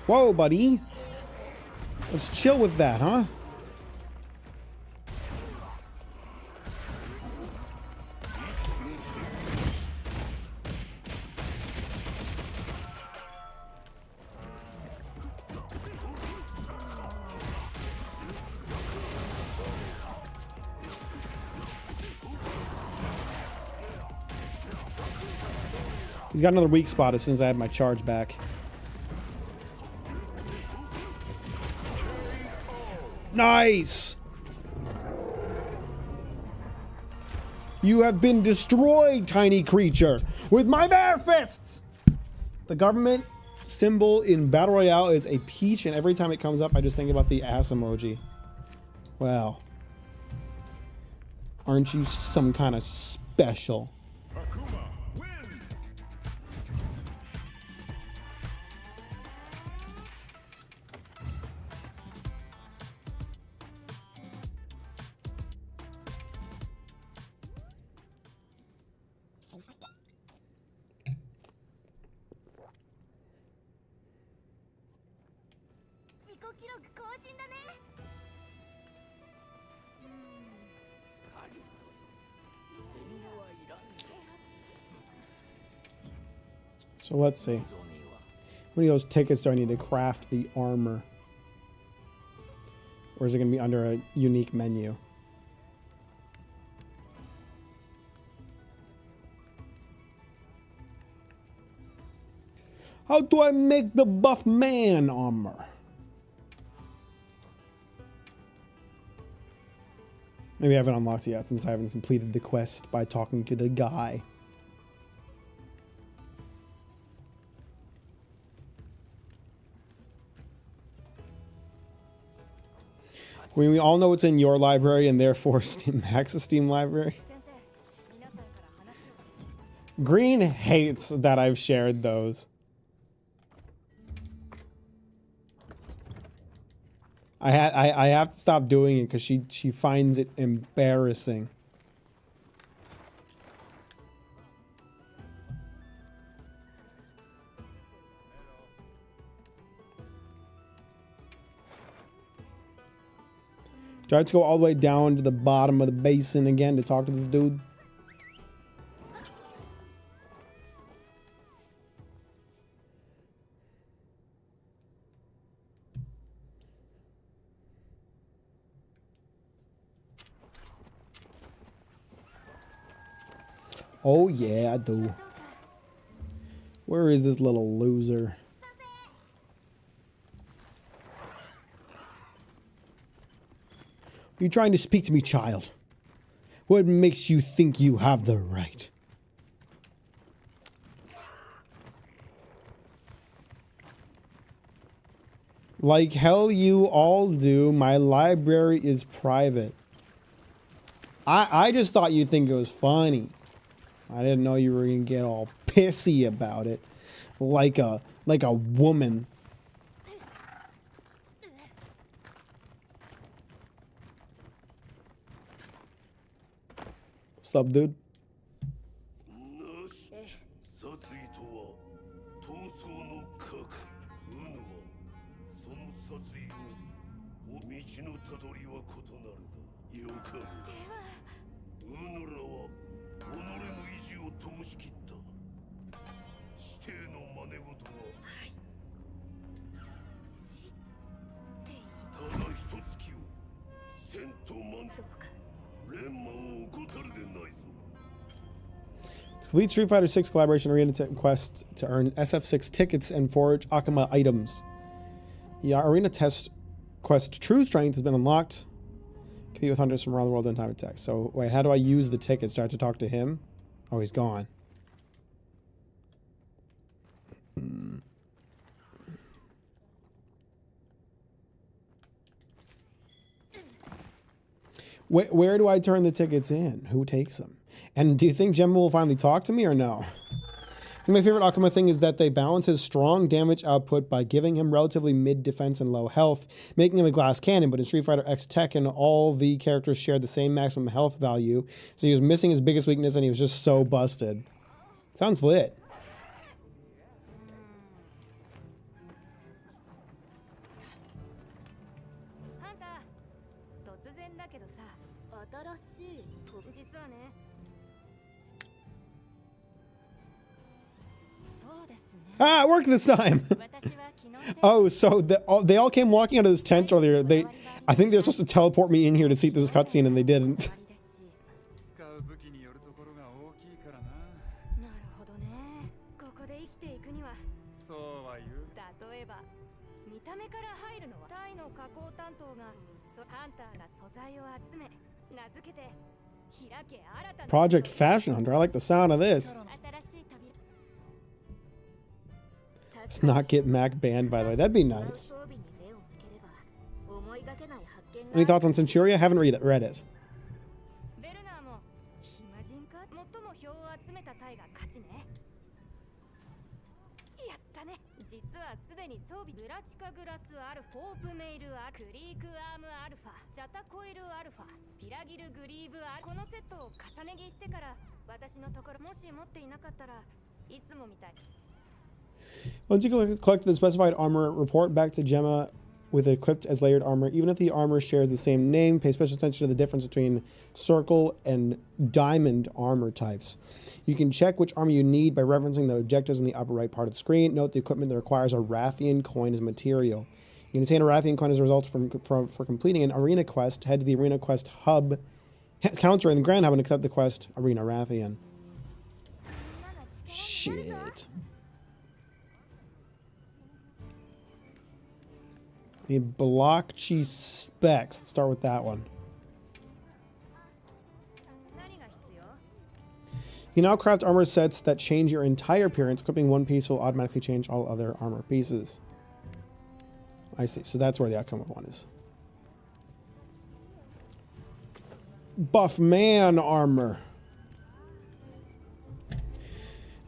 Whoa, buddy. Let's chill with that, huh? He's got another weak spot as soon as I have my charge back. Nice! You have been destroyed, tiny creature, with my bare fists! The government symbol in Battle Royale is a peach, and every time it comes up, I just think about the ass emoji. Wow. Aren't you some kind of special? So let's see. How many of those tickets do I need to craft the armor? Or is it going to be under a unique menu? How do I make the buff man armor? Maybe I haven't unlocked it yet since I haven't completed the quest by talking to the guy. We all know it's in your library and therefore Max's Steam library. Green hates that I've shared those. I have to stop doing it because she finds it embarrassing. Do I have to go all the way down to the bottom of the basin again to talk to this dude? Oh yeah, I do. Where is this little loser? Are you trying to speak to me, child? What makes you think you have the right? Like hell you all do, my library is private. I just thought you'd think it was funny. I didn't know you were gonna get all pissy about it. Like a woman. What's up, dude? Complete Street Fighter 6 collaboration arena quest to earn SF6 tickets and forge Akuma items. The arena test quest True Strength has been unlocked. Compete with hunters from around the world in time attack. So, wait, how do I use the tickets? Do I have to talk to him? Oh, he's gone. Where do I turn the tickets in? Who takes them? And do you think Gemma will finally talk to me or no? My favorite Akuma thing is that they balance his strong damage output by giving him relatively mid defense and low health, making him a glass cannon. But in Street Fighter X Tekken, all the characters shared the same maximum health value, so he was missing his biggest weakness and he was just so busted. Sounds lit. Ah, it worked this time. Oh, so they all came walking out of this tent earlier. I think they're supposed to teleport me in here to see this cutscene, and they didn't. Project Fashion Hunter. I like the sound of this. Let's not get Mack banned, by the way. That'd be nice. Any thoughts on Centuria? Haven't read it. Once you collect the specified armor, report back to Gemma with equipped as layered armor. Even if the armor shares the same name, pay special attention to the difference between circle and diamond armor types. You can check which armor you need by referencing the objectives in the upper right part of the screen. Note the equipment that requires a Rathian coin as material. You can obtain a Rathian coin as a result for completing an arena quest. Head to the arena quest hub counter in the Grand Hub and accept the quest Arena Rathian. Shit. The Blockchi specs. Let's start with that one. You now craft armor sets that change your entire appearance. Equipping one piece will automatically change all other armor pieces. I see. So that's where the outcome of one is. Buff man armor.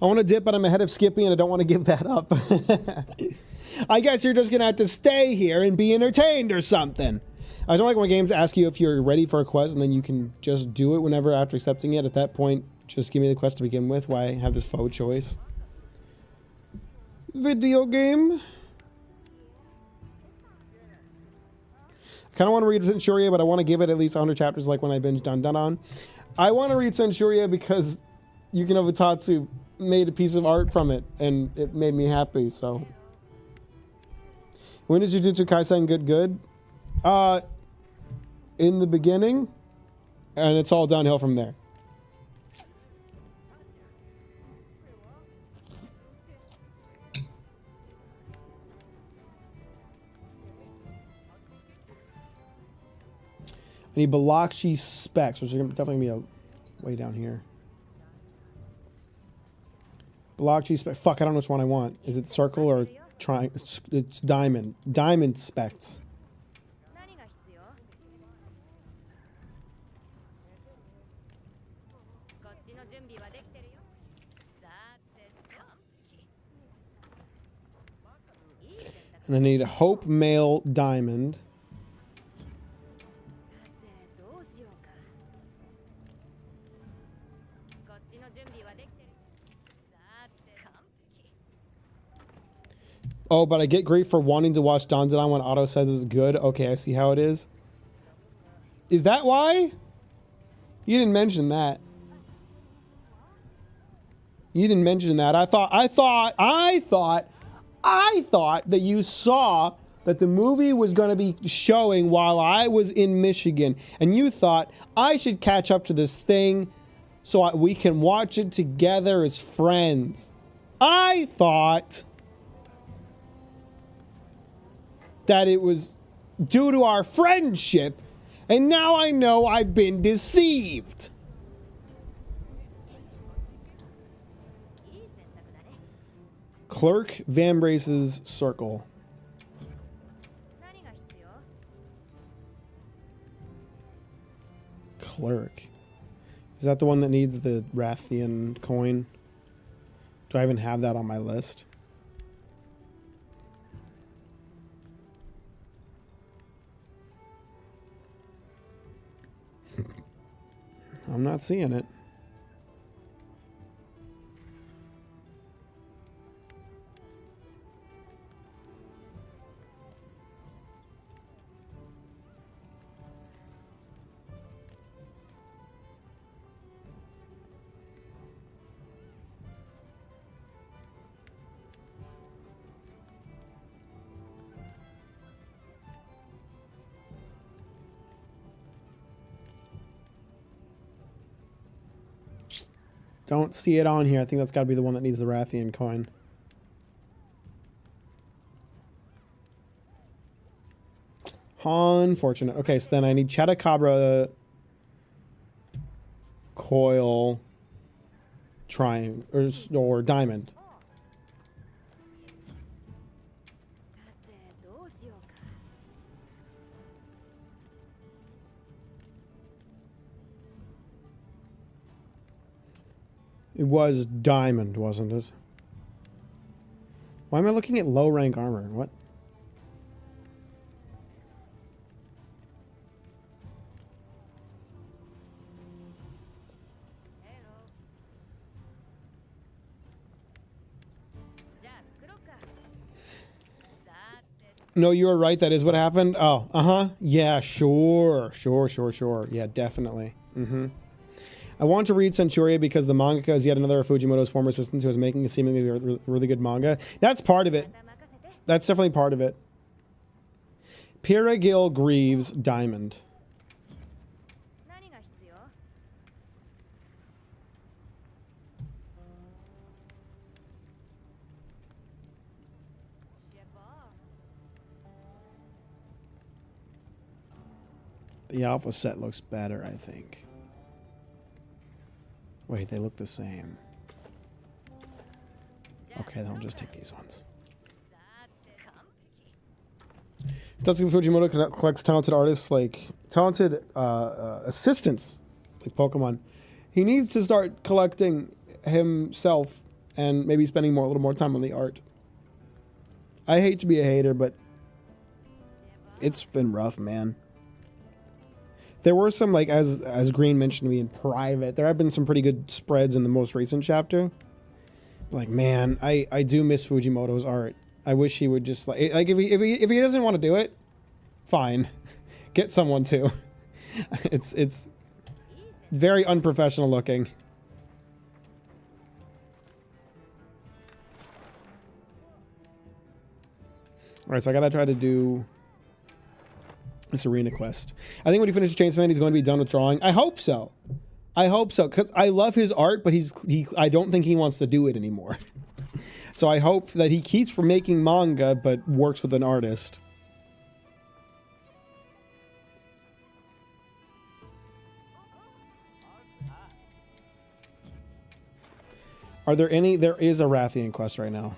I want to dip, but I'm ahead of Skippy, and I don't want to give that up. I guess you're just going to have to stay here and be entertained or something. I don't like when games ask you if you're ready for a quest, and then you can just do it whenever after accepting it. At that point, just give me the quest to begin with. Why have this faux choice? Video game. I kind of want to read Centuria, but I want to give it at least 100 chapters like when I binged on. I want to read Centuria because Yuki Nobutatsu made a piece of art from it, and it made me happy, so... When is Jujutsu Kaisen good? In the beginning, and it's all downhill from there. I need Blockchi specs, which are definitely going to be way down here. Blockchi specs. Fuck, I don't know which one I want. Is it circle or... It's diamond. Diamond specs. And I need a Hope Mail Diamond. Oh, but I get grief for wanting to watch Dandadan when Otto says it's good. Okay, I see how it is. Is that why? You didn't mention that. You didn't mention that. I thought that you saw that the movie was going to be showing while I was in Michigan, and you thought I should catch up to this thing so we can watch it together as friends. I thought that it was due to our friendship And now I know I've been deceived. Clerk Van Brace's circle. Clerk. Is that the one that needs the Rathian coin? Do I even have that on my list? I'm not seeing it. Don't see it on here. I think that's got to be the one that needs the Rathian coin. Unfortunate. Okay, so then I need Chatacabra, Coil, Triangle, or Diamond. It was Diamond, wasn't it? Why am I looking at low rank armor? What? No, you were right. That is what happened. Oh, yeah, sure. Yeah, definitely. I want to read Centuria because the mangaka is yet another of Fujimoto's former assistants who is making a seemingly really good manga. That's part of it. That's definitely part of it. Piragil Greaves Diamond. The alpha set looks better, I think. Wait, they look the same. Okay, then I'll just take these ones. Tatsuki Fujimoto collects talented artists, like talented assistants, like Pokemon. He needs to start collecting himself and maybe spending a little more time on the art. I hate to be a hater, but it's been rough, man. There were some, like, as Green mentioned to me in private, there have been some pretty good spreads in the most recent chapter. Like, man, I do miss Fujimoto's art. I wish he would just, like if he doesn't want to do it, fine. Get someone to. It's very unprofessional looking. Alright, so I gotta try to do this arena quest. I think when he finishes Chainsaw Man, he's going to be done with drawing. I hope so. I hope so, because I love his art, but I don't think he wants to do it anymore. So I hope that he keeps from making manga, but works with an artist. Are there any? There is a Rathian quest right now.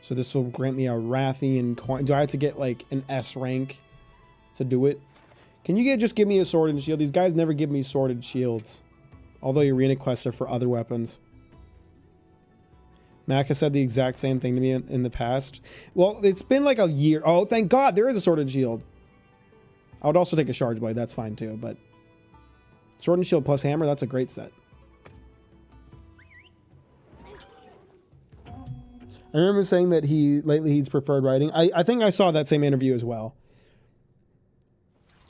So this will grant me a Rathian coin. Do I have to get like an S rank to do it? Can you just give me a sword and shield? These guys never give me sword and shields. Although arena quests are for other weapons. Mack has said the exact same thing to me in the past. Well, it's been like a year. Oh, thank God, there is a sword and shield. I would also take a charge blade. That's fine too, but sword and shield plus hammer, that's a great set. I remember saying that lately he's preferred writing. I think I saw that same interview as well.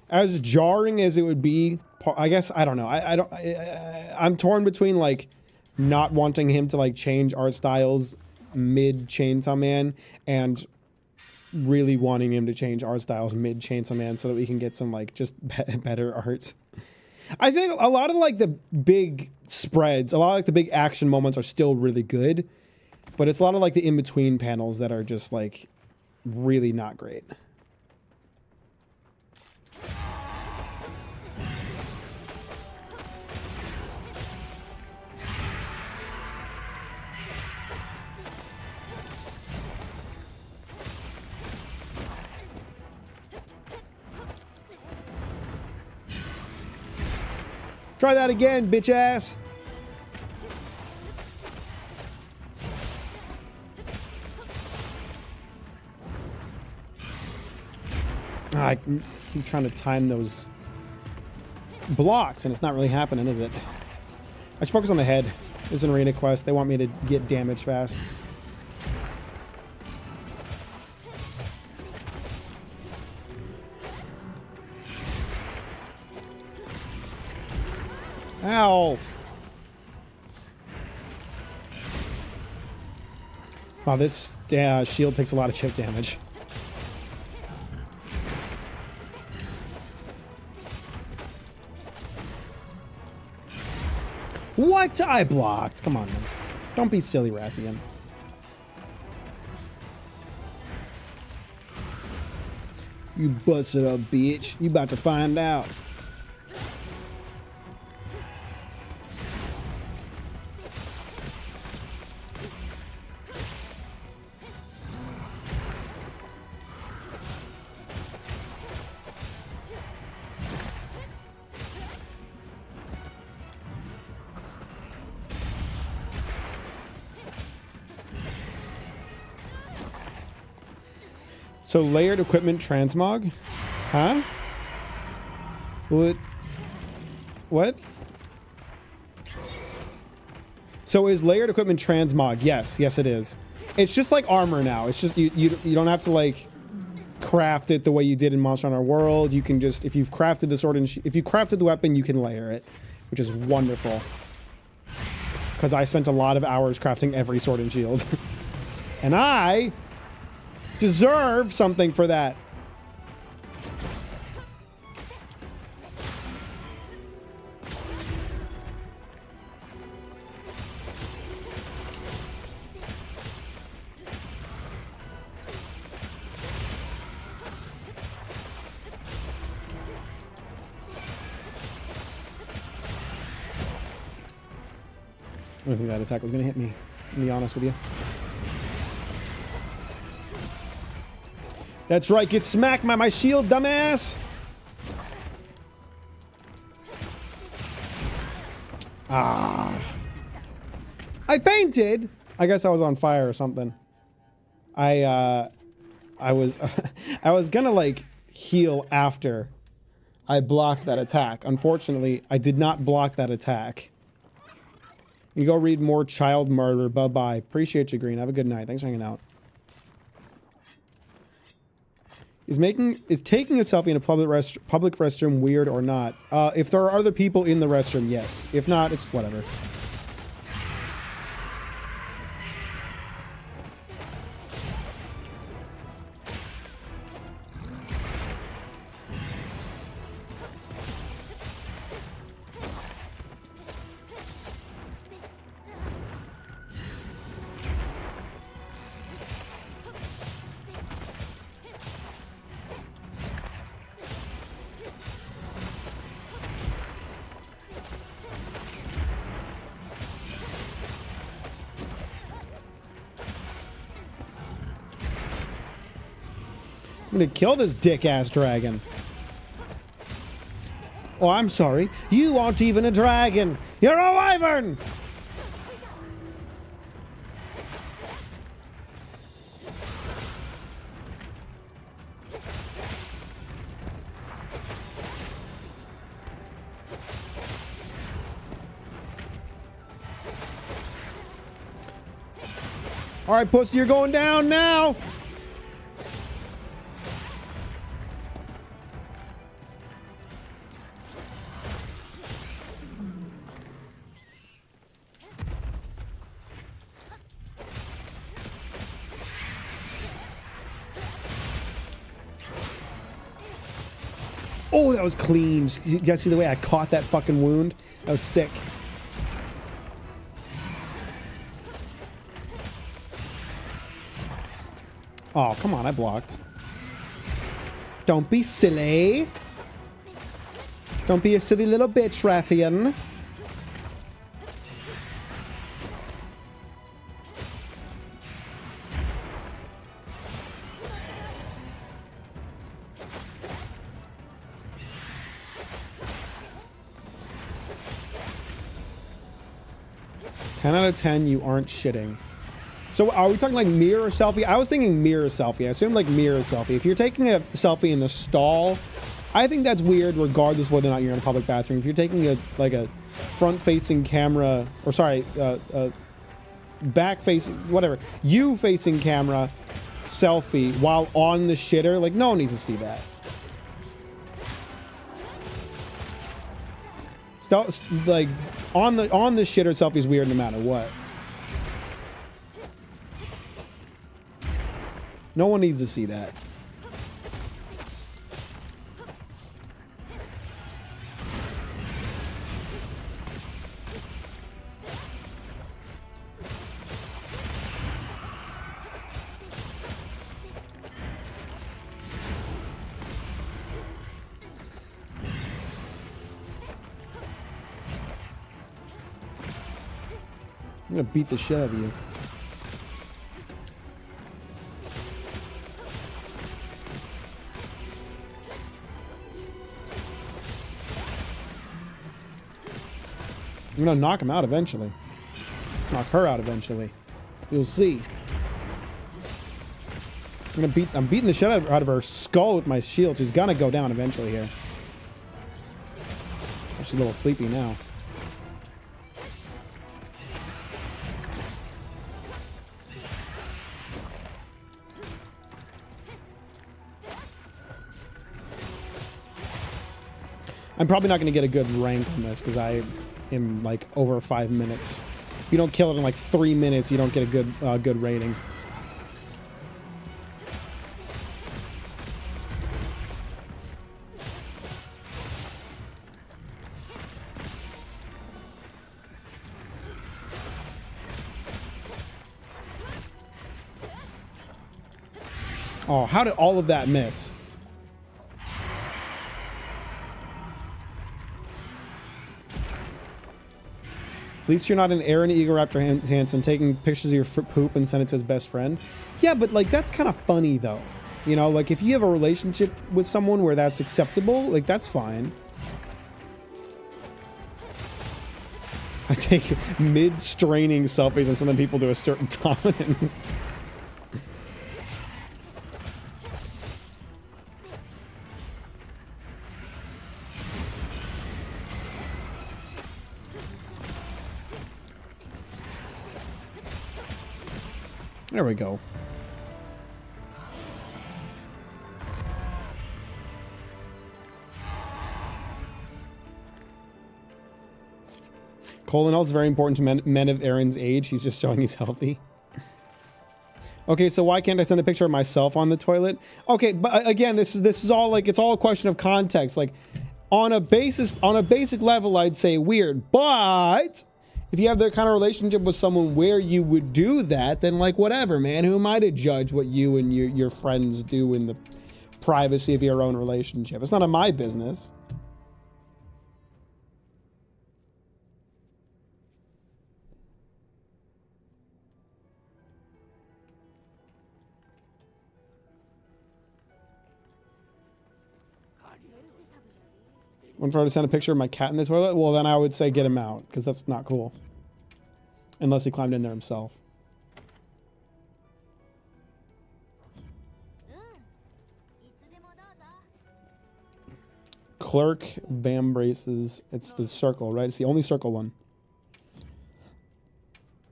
As jarring as it would be, I guess, I don't know. I'm torn between like not wanting him to like change art styles mid Chainsaw Man and really wanting him to change art styles mid Chainsaw Man so that we can get some like just better art. I think a lot of like the big spreads, a lot of like the big action moments are still really good, but it's a lot of like the in-between panels that are just like really not great. Try that again, bitch ass. I keep trying to time those blocks, and it's not really happening, is it? I should focus on the head. There's an arena quest. They want me to get damage fast. Ow! Wow, this shield takes a lot of chip damage. What? I blocked. Come on, man. Don't be silly, Rathian. You busted up, bitch. You about to find out. So layered equipment transmog? Huh? Will it... What? So is layered equipment transmog? Yes. Yes, it is. It's just like armor now. It's just you don't have to like craft it the way you did in Monster Hunter World. You can just, if you've crafted the sword and if you crafted the weapon, you can layer it, which is wonderful. Because I spent a lot of hours crafting every sword and shield. And I deserve something for that. I don't think that attack was going to hit me, to be honest with you. That's right, get smacked by my shield, dumbass! Ah. I fainted! I guess I was on fire or something. I was I was gonna like heal after I blocked that attack. Unfortunately, I did not block that attack. You go read more child murder. Bye-bye. Appreciate you, Green. Have a good night. Thanks for hanging out. Is taking a selfie in a public restroom weird or not? If there are other people in the restroom, yes. If not, it's whatever. I'm gonna kill this dick-ass dragon. Oh, I'm sorry. You aren't even a dragon. You're a wyvern! All right, pussy, you're going down now. Oh, that was clean. You guys see the way I caught that fucking wound? That was sick. Oh, come on, I blocked. Don't be silly. Don't be a silly little bitch, Rathian. 10 out of 10, you aren't shitting. So are we talking like mirror selfie? I was thinking mirror selfie. I assume like mirror selfie. If you're taking a selfie in the stall, I think that's weird regardless of whether or not you're in a public bathroom. If you're taking a front-facing camera, or sorry, back-facing, whatever, you-facing camera selfie while on the shitter, like no one needs to see that. Like on the shitter selfie is weird no matter what. No one needs to see that. I'm gonna beat the shit out of you. I'm gonna knock him out eventually. Knock her out eventually. You'll see. I'm beating the shit out of her skull with my shield. She's gonna go down eventually here. She's a little sleepy now. I'm probably not going to get a good rank on this because I am like over 5 minutes. If you don't kill it in like 3 minutes, you don't get a good rating. Oh, how did all of that miss? At least you're not an Aaron Egoraptor Hansen taking pictures of your poop and send it to his best friend. Yeah, but like that's kind of funny though. You know, like if you have a relationship with someone where that's acceptable, like that's fine. I take mid-straining selfies and send them people to a certain tolerance. There we go. Colonel is very important to men of Aaron's age. He's just showing he's healthy. Okay, so why can't I send a picture of myself on the toilet? Okay, but again, this is all like, it's all a question of context. Like on a basic level, I'd say weird, but if you have that kind of relationship with someone where you would do that, then like whatever, man. Who am I to judge what you and your friends do in the privacy of your own relationship? It's none of my business. When I to send a picture of my cat in the toilet, well then I would say get him out, because that's not cool. Unless he climbed in there himself. Clerk, Vam braces. It's the circle, right? It's the only circle one.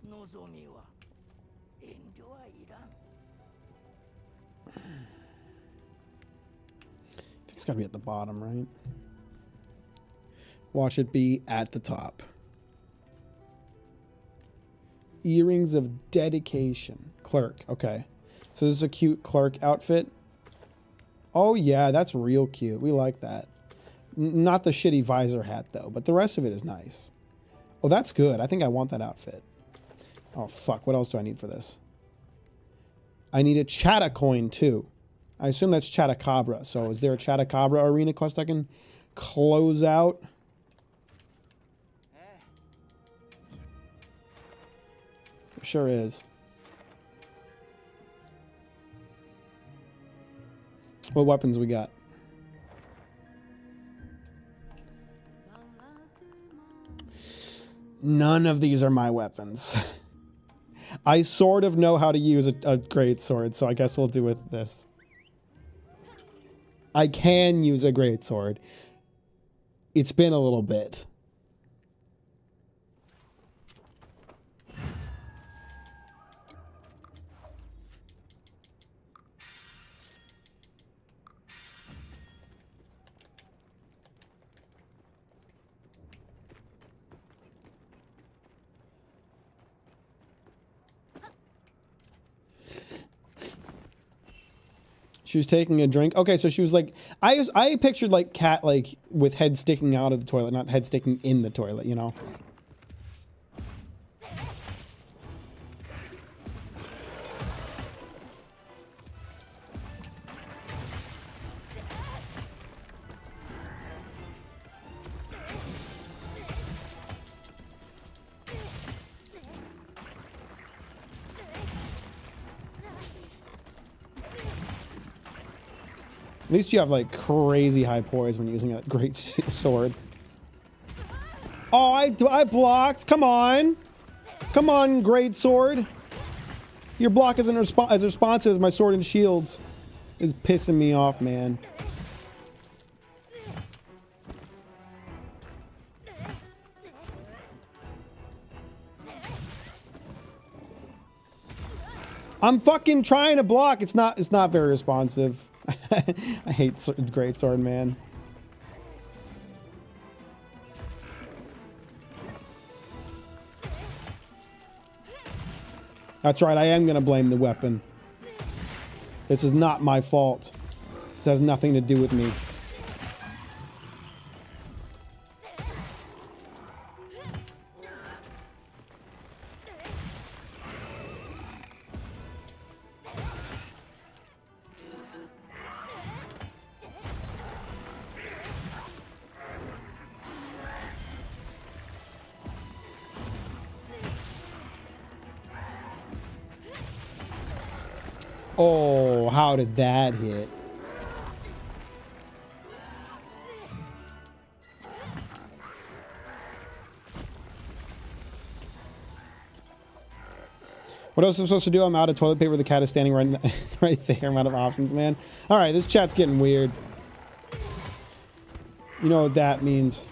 I think it's gotta be at the bottom, right? Watch it be at the top. Earrings of dedication. Clerk. Okay. So this is a cute clerk outfit. Oh yeah, that's real cute. We like that. Not the shitty visor hat though, but the rest of it is nice. Oh, that's good. I think I want that outfit. Oh fuck, what else do I need for this? I need a Chatta coin too. I assume that's Chatacabra. So is there a Chatacabra arena quest I can close out? There sure is. What weapons we got? None of these are my weapons. I sort of know how to use a great sword, so I guess we'll do with this. I can use a great sword. It's been a little bit. She was taking a drink. Okay, so she was like, I pictured like cat like with head sticking out of the toilet, not head sticking in the toilet, you know? At least you have like crazy high poise when using a great sword. Oh, I blocked. Come on. Come on, great sword. Your block isn't as responsive as my sword and shields. Is pissing me off, man. I'm fucking trying to block. It's not very responsive. I hate great sword, man. That's right, I am gonna blame the weapon. This is not my fault. This has nothing to do with me. Oh, how did that hit? What else am I supposed to do? I'm out of toilet paper. The cat is standing right there. I'm out of options, man. All right, this chat's getting weird. You know what that means.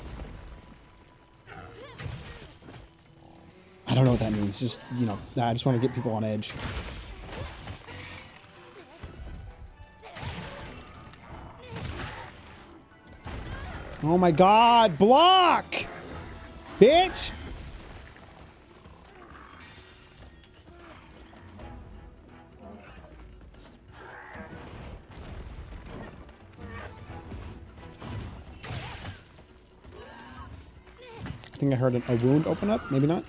I don't know what that means. Just, you know, I just want to get people on edge. Oh my god, block! Bitch! I think I heard a wound open up, maybe not.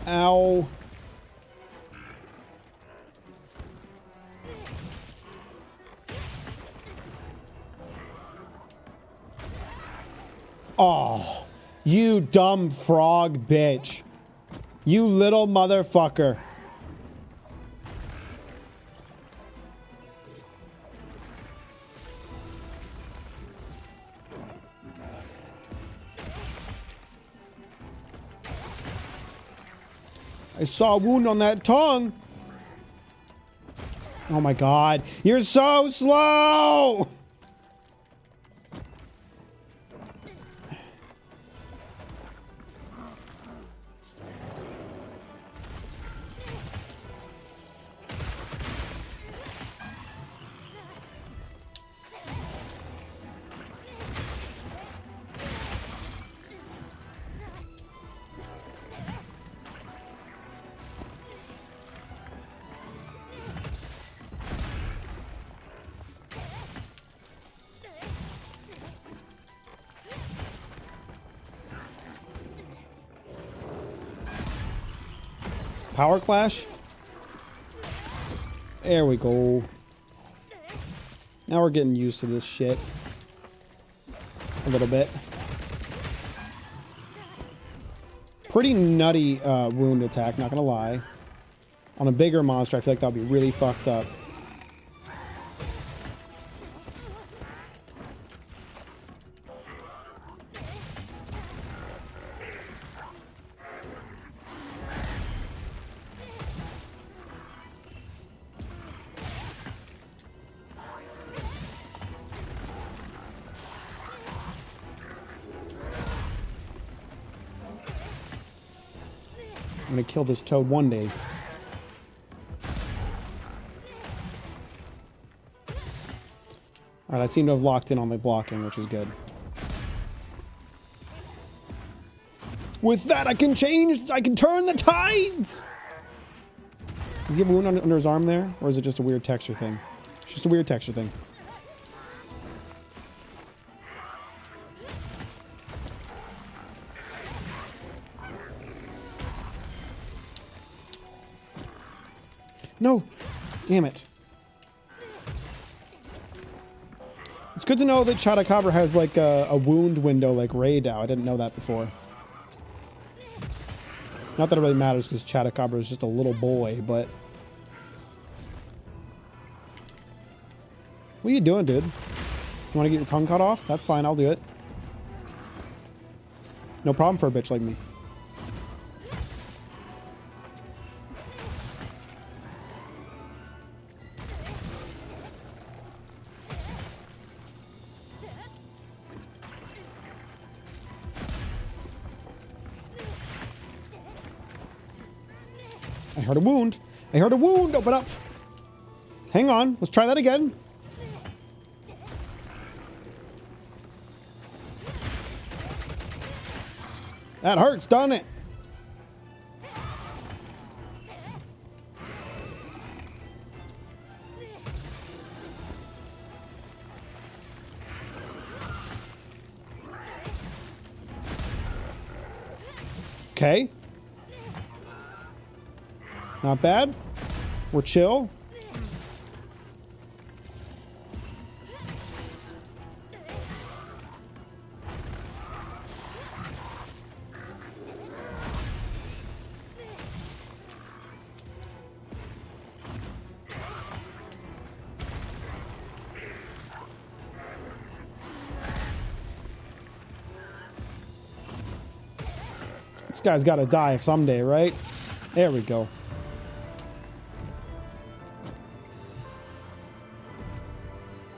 Ow. Oh, you dumb frog bitch. You little motherfucker. I saw a wound on that tongue. Oh my god. You're so slow! Power clash? There we go. Now we're getting used to this shit. A little bit. Pretty nutty wound attack, not gonna lie. On a bigger monster, I feel like that would be really fucked up. I'm gonna kill this toad one day. Alright, I seem to have locked in on my blocking, which is good. With that, I can turn the tides! Does he have a wound under his arm there? Or is it just a weird texture thing? It's just a weird texture thing. No! Damn it. It's good to know that Chadacabra has like a wound window like Raydao. I didn't know that before. Not that it really matters because Chadacabra is just a little boy, but... What are you doing, dude? You want to get your tongue cut off? That's fine, I'll do it. No problem for a bitch like me. I heard a wound. I heard a wound. Open up. Hang on. Let's try that again. That hurts, doesn't it? Okay. Not bad. We're chill. This guy's got to die someday, right? There we go.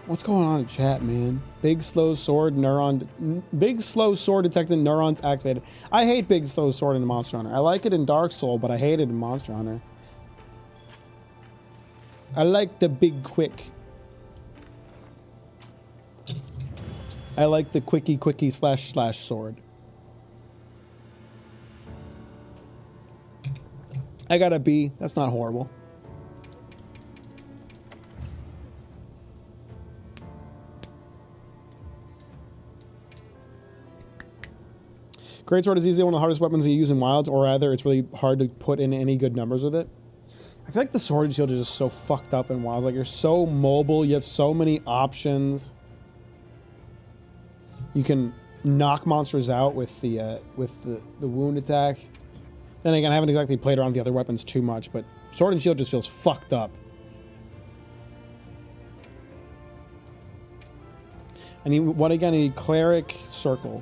What's going on in chat, man? Big slow sword detected neurons activated. I hate big slow sword in Monster Hunter. I like it in Dark Soul, but I hate it in Monster Hunter. I like the big quick. I like the quickie slash sword. I got a B. That's not horrible. Greatsword is easily one of the hardest weapons you use in Wilds, or rather, it's really hard to put in any good numbers with it. I feel like the sword and shield is just so fucked up in Wilds. Like, you're so mobile, you have so many options. You can knock monsters out with the wound attack. Then again, I haven't exactly played around with the other weapons too much, but sword and shield just feels fucked up. I need, what again? I need cleric circle.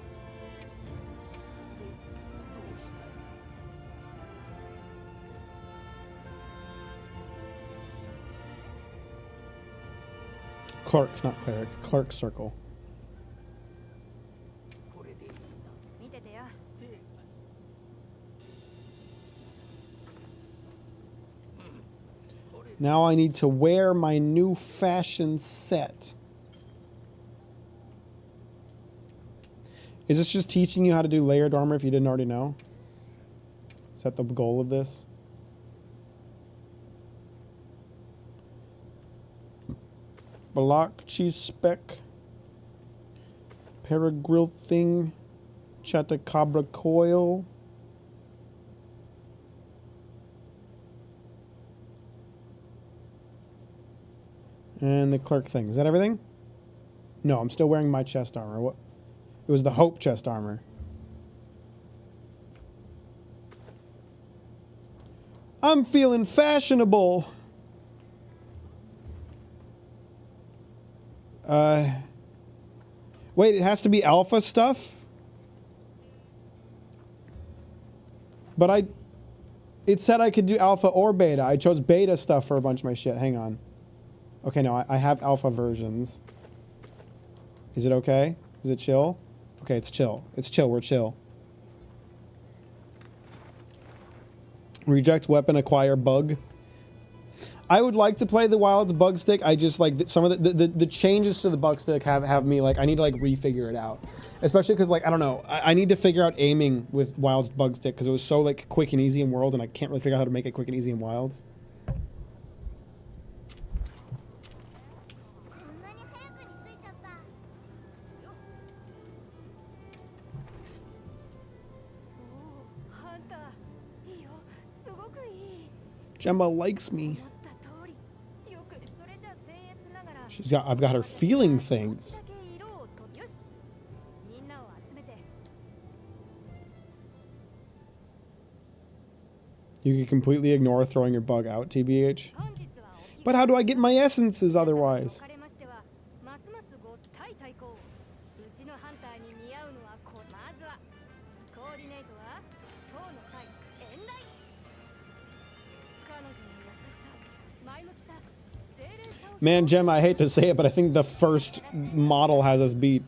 Clerk, not cleric. Clerk circle. Now I need to wear my new fashion set. Is this just teaching you how to do layered armor if you didn't already know? Is that the goal of this? Block cheese spec. Paragrill thing. Chatacabra coil. And the clerk thing. Is that everything? No, I'm still wearing my chest armor. What? It was the Hope chest armor. I'm feeling fashionable. Wait, it has to be alpha stuff? But it said I could do alpha or beta. I chose beta stuff for a bunch of my shit. Hang on. Okay, no, I have alpha versions. Is it okay? Is it chill? Okay, it's chill. It's chill. We're chill. Reject weapon, acquire bug. I would like to play the Wilds bug stick. I just like some of the changes to the bug stick have me like I need to like refigure it out, especially because like I don't know I need to figure out aiming with Wilds bug stick because it was so like quick and easy in World and I can't really figure out how to make it quick and easy in Wilds. Gemma likes me. I've got her feeling things. You can completely ignore throwing your bug out, TBH. But how do I get my essences otherwise? Man, Gemma, I hate to say it, but I think the first model has us beat.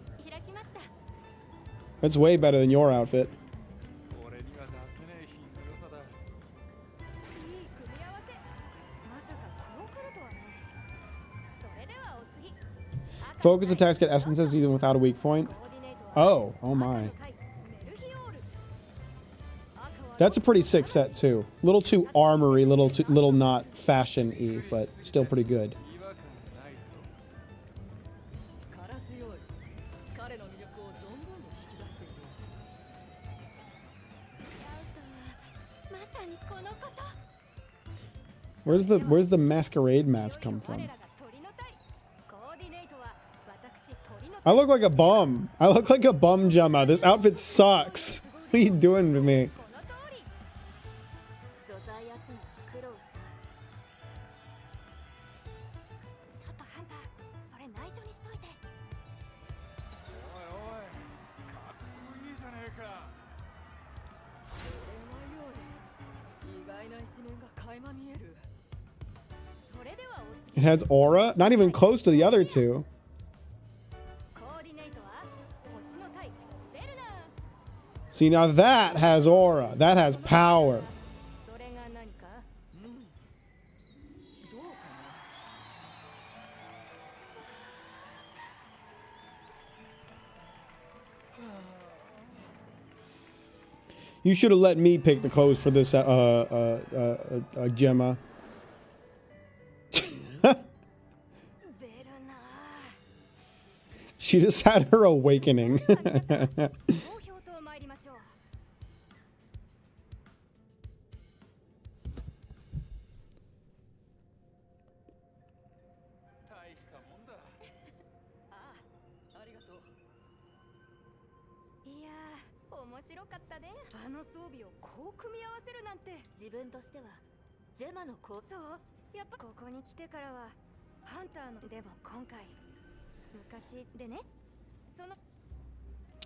That's way better than your outfit. Focus attacks get essences even without a weak point. Oh my. That's a pretty sick set too. Little too armory, little not fashion-y, but still pretty good. Where's the masquerade mask come from? I look like a bum. I look like a bum, Gemma. This outfit sucks. What are you doing to me? It has aura? Not even close to the other two. See, now that has aura. That has power. You should have let me pick the clothes for this Gemma. She just had her awakening.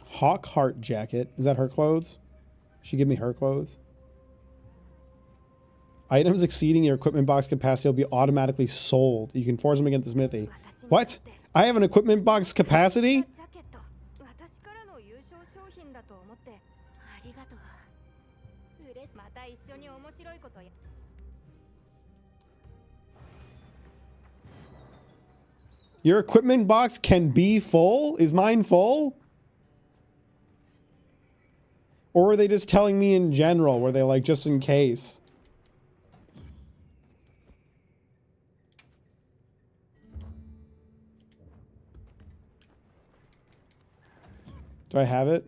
Hawk heart jacket. Is that her clothes? She give me her clothes. Items exceeding your equipment box capacity will be automatically sold. You can forge them against the smithy. What? I have an equipment box capacity? Your equipment box can be full? Is mine full? Or are they just telling me in general? Were they like, just in case? Do I have it?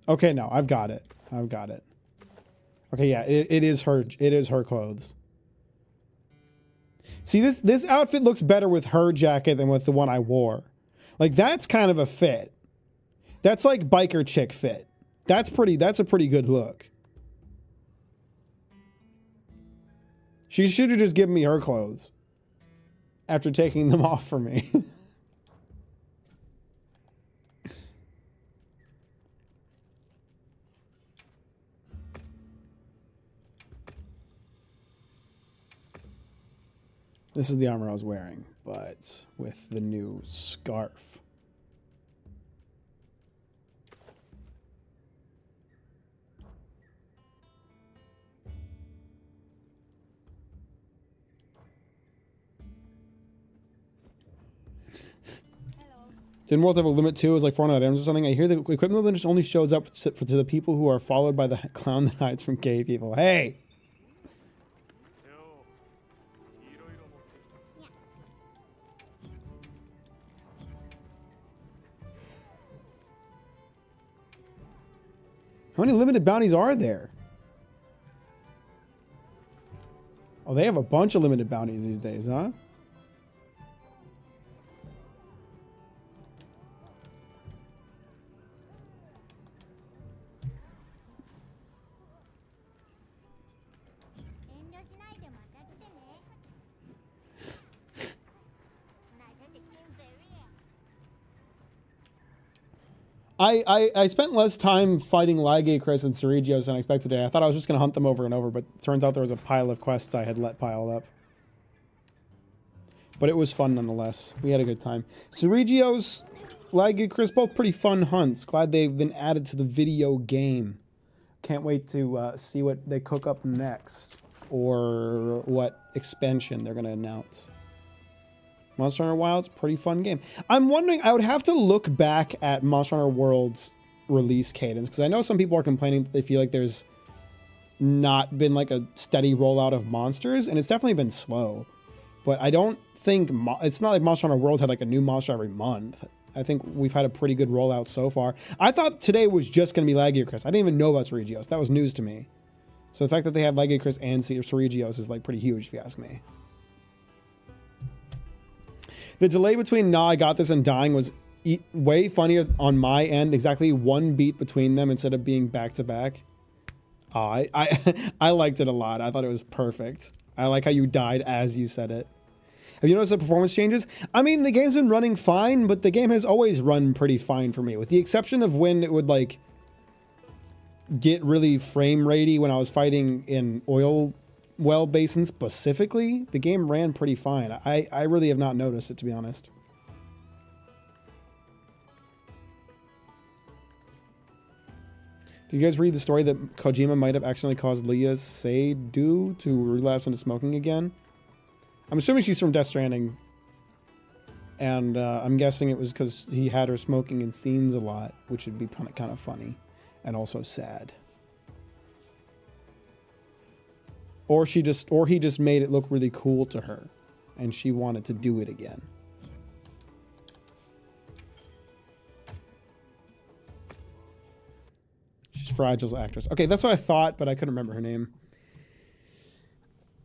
Okay, no, I've got it. I've got it. Okay, yeah, it is her. It is her clothes. See, this outfit looks better with her jacket than with the one I wore. Like, that's kind of a fit. That's like biker chick fit. That's a pretty good look. She should have just given me her clothes after taking them off for me. This is the armor I was wearing, but with the new scarf. Didn't World have a limit too? It was like 400 items or something. I hear the equipment limit just only shows up to the people who are followed by the clown that hides from cave people. Hey! How many limited bounties are there? Oh, they have a bunch of limited bounties these days, huh? I spent less time fighting Lagate, Chris, and Ceregios than I expected today. I thought I was just going to hunt them over and over, but turns out there was a pile of quests I had let pile up. But it was fun nonetheless. We had a good time. Ceregios, Lagate, Chris, both pretty fun hunts. Glad they've been added to the video game. Can't wait to see what they cook up next, or what expansion they're going to announce. Monster Hunter Wilds, pretty fun game. I'm wondering, I would have to look back at Monster Hunter World's release cadence, because I know some people are complaining that they feel like there's not been like a steady rollout of monsters, and it's definitely been slow. But I don't think, it's not like Monster Hunter World had like a new monster every month. I think we've had a pretty good rollout so far. I thought today was just going to be Laggy Chris. I didn't even know about Ceregios. That was news to me. So the fact that they had Laggy Chris and Ceregios is like pretty huge, if you ask me. The delay between "Nah, I got this" and dying was way funnier on my end. Exactly one beat between them instead of being back to back. I liked it a lot. I thought it was perfect. I like how you died as you said it. Have you noticed the performance changes? I mean, the game's been running fine, but the game has always run pretty fine for me, with the exception of when it would like get really frame ratey when I was fighting in oil well basin specifically. The game ran pretty fine. I really have not noticed it, to be honest. Did you guys read the story that Kojima might have accidentally caused Leah Seydoux to relapse into smoking again? I'm assuming she's from Death Stranding, and I'm guessing it was because he had her smoking in scenes a lot, which would be kind of funny and also sad. Or he just made it look really cool to her, and she wanted to do it again. She's Fragile's actress. Okay, that's what I thought, but I couldn't remember her name.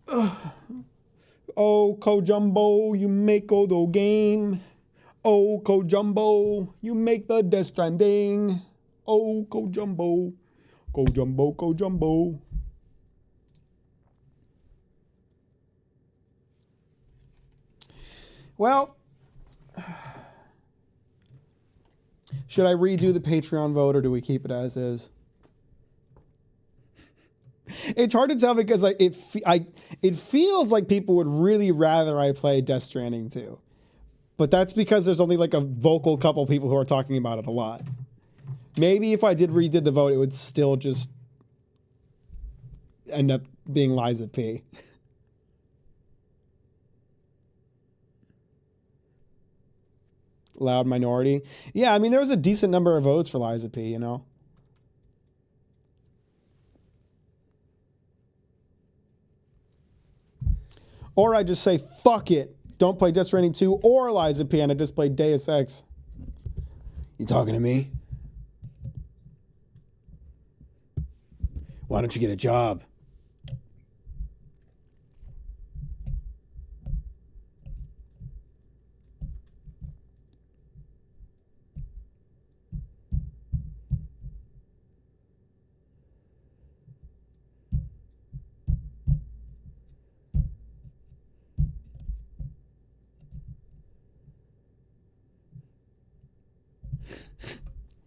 Ugh. Oh, Kojumbo, you make all the game. Oh, Kojumbo, you make the Death Stranding. Oh, Kojumbo, Kojumbo, Kojumbo. Well, should I redo the Patreon vote, or do we keep it as is? It's hard to tell because it feels like people would really rather I play Death Stranding 2. But that's because there's only like a vocal couple people who are talking about it a lot. Maybe if I redid the vote, it would still just end up being Liza P. Loud minority. Yeah, I mean, there was a decent number of votes for Liza P, you know? Or I just say, fuck it. Don't play Death Stranding 2 or Liza P, and I just play Deus Ex. You talking to me? Why don't you get a job?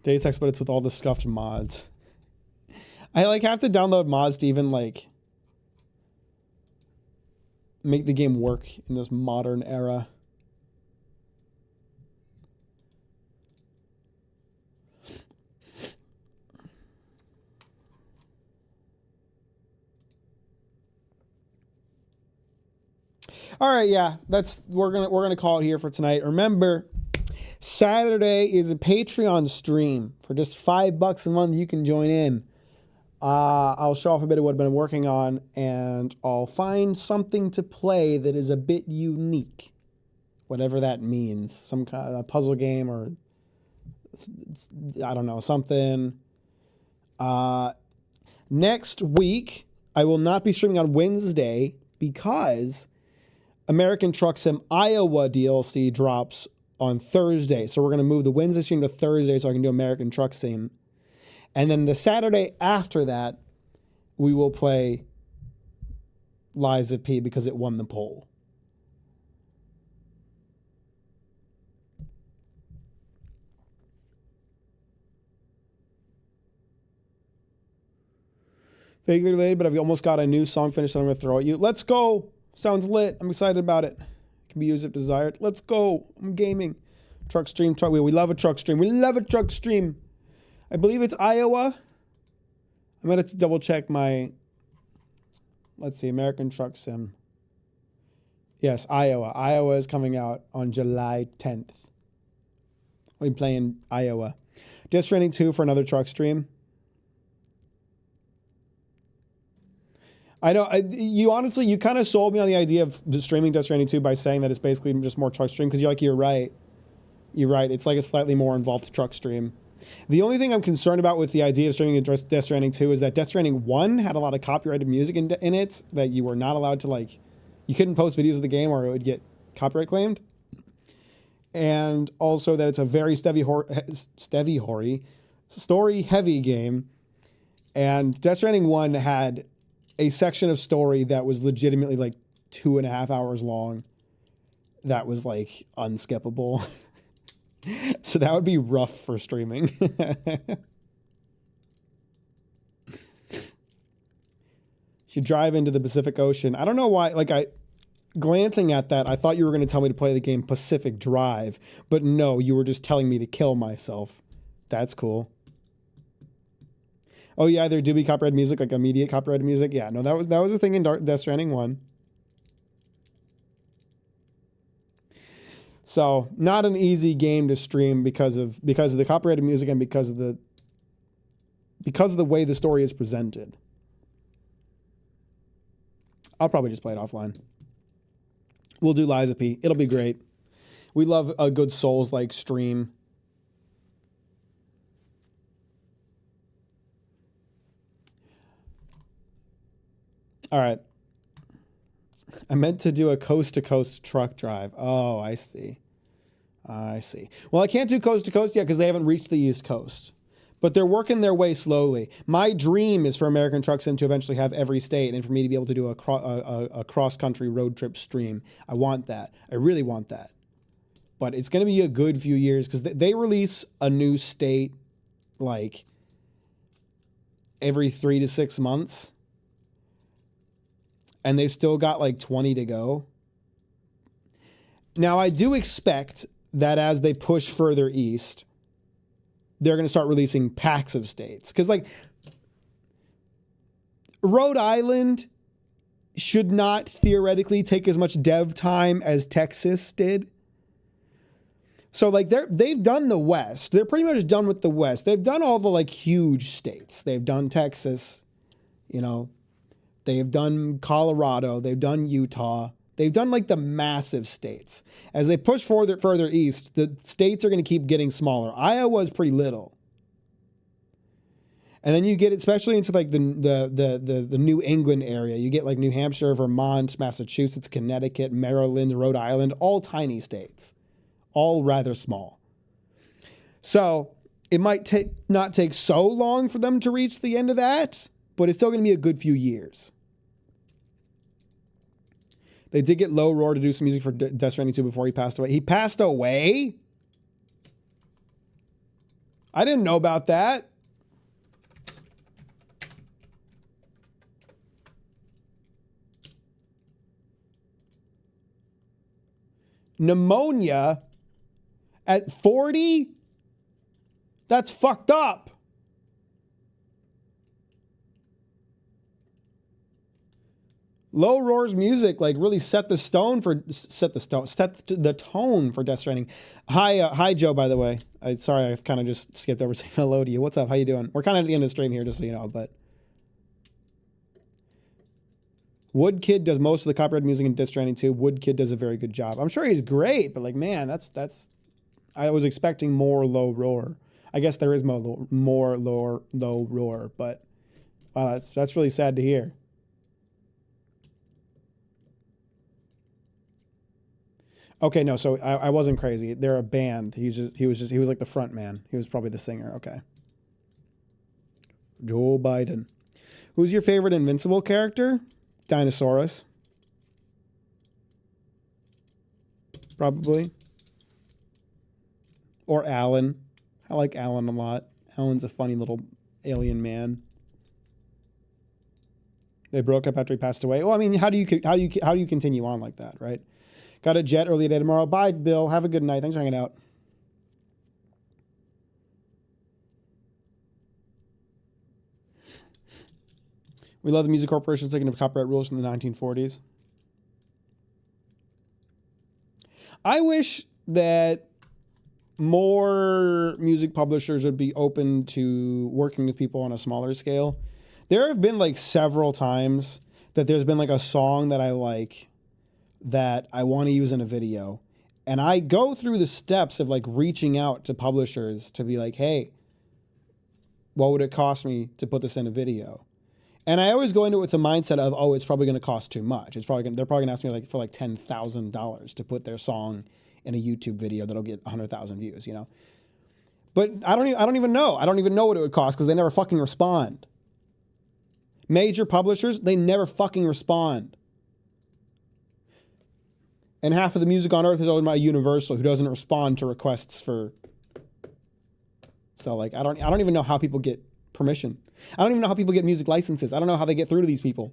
Deus Ex, but it's with all the scuffed mods. I like have to download mods to even like make the game work in this modern era. All right, yeah, we're gonna call it here for tonight. Remember, Saturday is a Patreon stream for just $5 a month. You can join in. I'll show off a bit of what I've been working on, and I'll find something to play that is a bit unique, whatever that means. Some kind of puzzle game, or I don't know, something. Next week, I will not be streaming on Wednesday because American Truck Sim Iowa DLC drops on Thursday. So we're going to move the Wednesday stream to Thursday so I can do American Truck Sim. And then the Saturday after that, we will play Lies of P because it won the poll. Vaguely related, but I've almost got a new song finished that I'm going to throw at you. Let's go. Sounds lit. I'm excited about it. Can be used if desired. Let's go. I'm gaming. Truck stream. We love a truck stream. We love a truck stream. I believe it's Iowa. I'm going to double check my, let's see, American Truck Sim. Yes, Iowa. Iowa is coming out on July 10th. We'll be playing Iowa. Death Stranding 2 for another truck stream. I know, you kind of sold me on the idea of streaming Death Stranding 2 by saying that it's basically just more truck stream, because you're right. You're right. It's like a slightly more involved truck stream. The only thing I'm concerned about with the idea of streaming Death Stranding 2 is that Death Stranding 1 had a lot of copyrighted music in it that you were not allowed to, like, you couldn't post videos of the game or it would get copyright claimed. And also that it's a very story-heavy game. And Death Stranding 1 had a section of story that was legitimately like 2.5 hours long. That was like unskippable. So that would be rough for streaming. You drive into the Pacific Ocean. I don't know why, glancing at that, I thought you were going to tell me to play the game Pacific Drive, but no, you were just telling me to kill myself. That's cool. Oh yeah, there do be copyrighted music, like immediate copyrighted music. Yeah, no, that was a thing in Death Stranding 1. So not an easy game to stream because of the copyrighted music and because of the way the story is presented. I'll probably just play it offline. We'll do Lies of P. It'll be great. We love a good Souls-like stream. All right. I meant to do a coast-to-coast truck drive. Oh, I see. I see. Well, I can't do coast-to-coast yet because they haven't reached the East Coast. But they're working their way slowly. My dream is for American Truck Sim to eventually have every state and for me to be able to do a cross-country road trip stream. I want that. I really want that. But it's going to be a good few years because they release a new state like every 3 to 6 months. And they've still got like 20 to go. Now, I do expect that as they push further east, they're going to start releasing packs of states. Because, like, Rhode Island should not theoretically take as much dev time as Texas did. So, like, they've done the West. They're pretty much done with the West. They've done all the, like, huge states. They've done Texas, you know. They've done Colorado. They've done Utah. They've done like the massive states. As they push further east, the states are going to keep getting smaller. Iowa is pretty little. And then you get, especially into like the New England area, you get like New Hampshire, Vermont, Massachusetts, Connecticut, Maryland, Rhode Island, all tiny states, all rather small. So it might not take so long for them to reach the end of that, but it's still going to be a good few years. They did get Low Roar to do some music for Death Stranding 2 before he passed away. He passed away? I didn't know about that. pneumonia at 40? That's fucked up. Low Roar's music like really set the tone for Death Stranding. Hi Joe, by the way. Sorry, I kind of just skipped over saying hello to you. What's up? How you doing? We're kind of at the end of the stream here, just so you know. But Woodkid does most of the copyrighted music in Death Stranding 2. Woodkid does a very good job. I'm sure he's great, but like, man, that's. I was expecting more Low Roar. I guess there is more Low Roar, but wow, that's really sad to hear. Okay, no, so I wasn't crazy. They're a band. He was like the front man. He was probably the singer. Okay. Joe Biden. Who's your favorite Invincible character? Dinosaurus. Probably. Or Alan. I like Alan a lot. Alan's a funny little alien man. They broke up after he passed away. Well, I mean, how do you continue on like that, right? Got a jet early day tomorrow. Bye, Bill. Have a good night. Thanks for hanging out. We love the music corporations taking up copyright rules from the 1940s. I wish that more music publishers would be open to working with people on a smaller scale. There have been like several times that there's been like a song that I like that I want to use in a video. And I go through the steps of like reaching out to publishers to be like, hey, what would it cost me to put this in a video? And I always go into it with the mindset of, oh, it's probably going to cost too much. They're probably going to ask me like for like $10,000 to put their song in a YouTube video that'll get 100,000 views, you know? But I don't even know. I don't even know what it would cost because they never fucking respond. Major publishers, they never fucking respond. And half of the music on earth is owned by Universal, who doesn't respond to requests for. So like, I don't even know how people get permission. I don't even know how people get music licenses. I don't know how they get through to these people.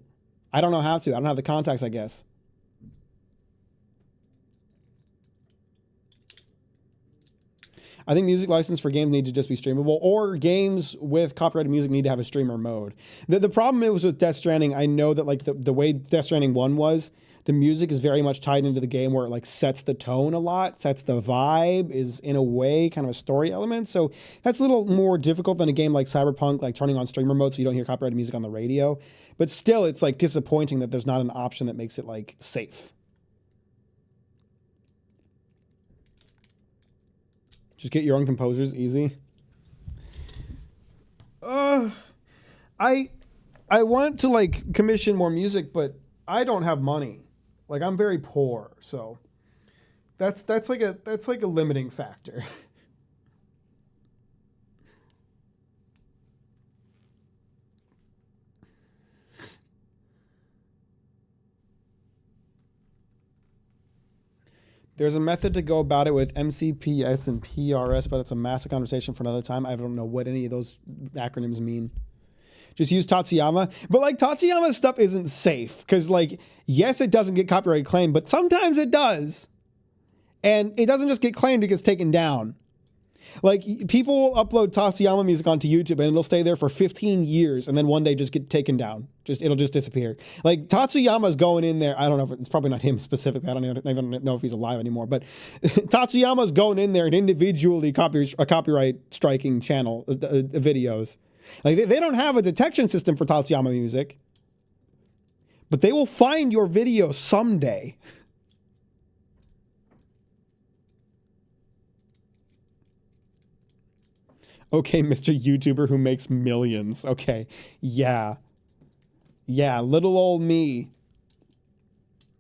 I don't know how to. I don't have the contacts, I guess. I think music license for games need to just be streamable, or games with copyrighted music need to have a streamer mode. The problem is with Death Stranding, I know that like the way Death Stranding 1 was, the music is very much tied into the game where it like sets the tone a lot, sets the vibe, is in a way kind of a story element. So that's a little more difficult than a game like Cyberpunk, like turning on streamer mode so you don't hear copyrighted music on the radio. But still, it's like disappointing that there's not an option that makes it like safe. Just get your own composers, easy. I want to like commission more music, but I don't have money. Like I'm very poor, so that's like a limiting factor. There's a method to go about it with MCPS and PRS, but that's a massive conversation for another time. I don't know what any of those acronyms mean. Just use Tatsuyama. But like Tatsuyama's stuff isn't safe because like, yes, it doesn't get copyright claim, but sometimes it does. And it doesn't just get claimed, it gets taken down. Like people will upload Tatsuyama music onto YouTube and it'll stay there for 15 years and then one day just get taken down. It'll just disappear. Like Tatsuyama's going in there. I don't know if it's probably not him specifically. I don't even know if he's alive anymore, but Tatsuyama's going in there and individually copyright striking channel videos. Like they don't have a detection system for Tatsuyama music, but they will find your video someday. Okay, Mr. YouTuber who makes millions. Okay, yeah. Yeah, little old me.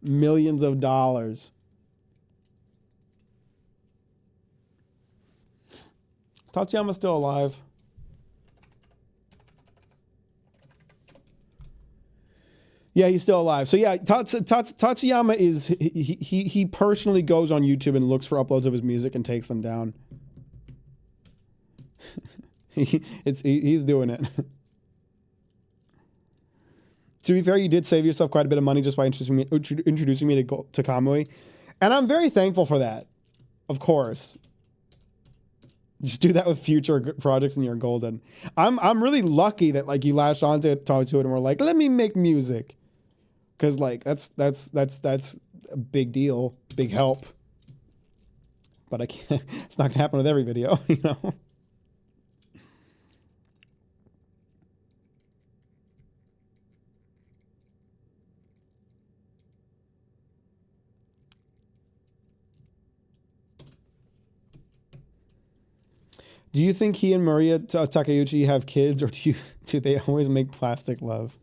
Millions of dollars. Is Tatsuyama still alive? Yeah, he's still alive. So yeah, Tatsuyama is, he personally goes on YouTube and looks for uploads of his music and takes them down. He's doing it. To be fair, you did save yourself quite a bit of money just by introducing me to Kamui. And I'm very thankful for that. Of course. Just do that with future projects and you're golden. I'm really lucky that like you latched onto it, talked to it, and we're like, let me make music. Cause like that's a big deal, big help. But I can't, it's not gonna happen with every video, you know? Do you think he and Maria Takeuchi have kids, or do they always make plastic love?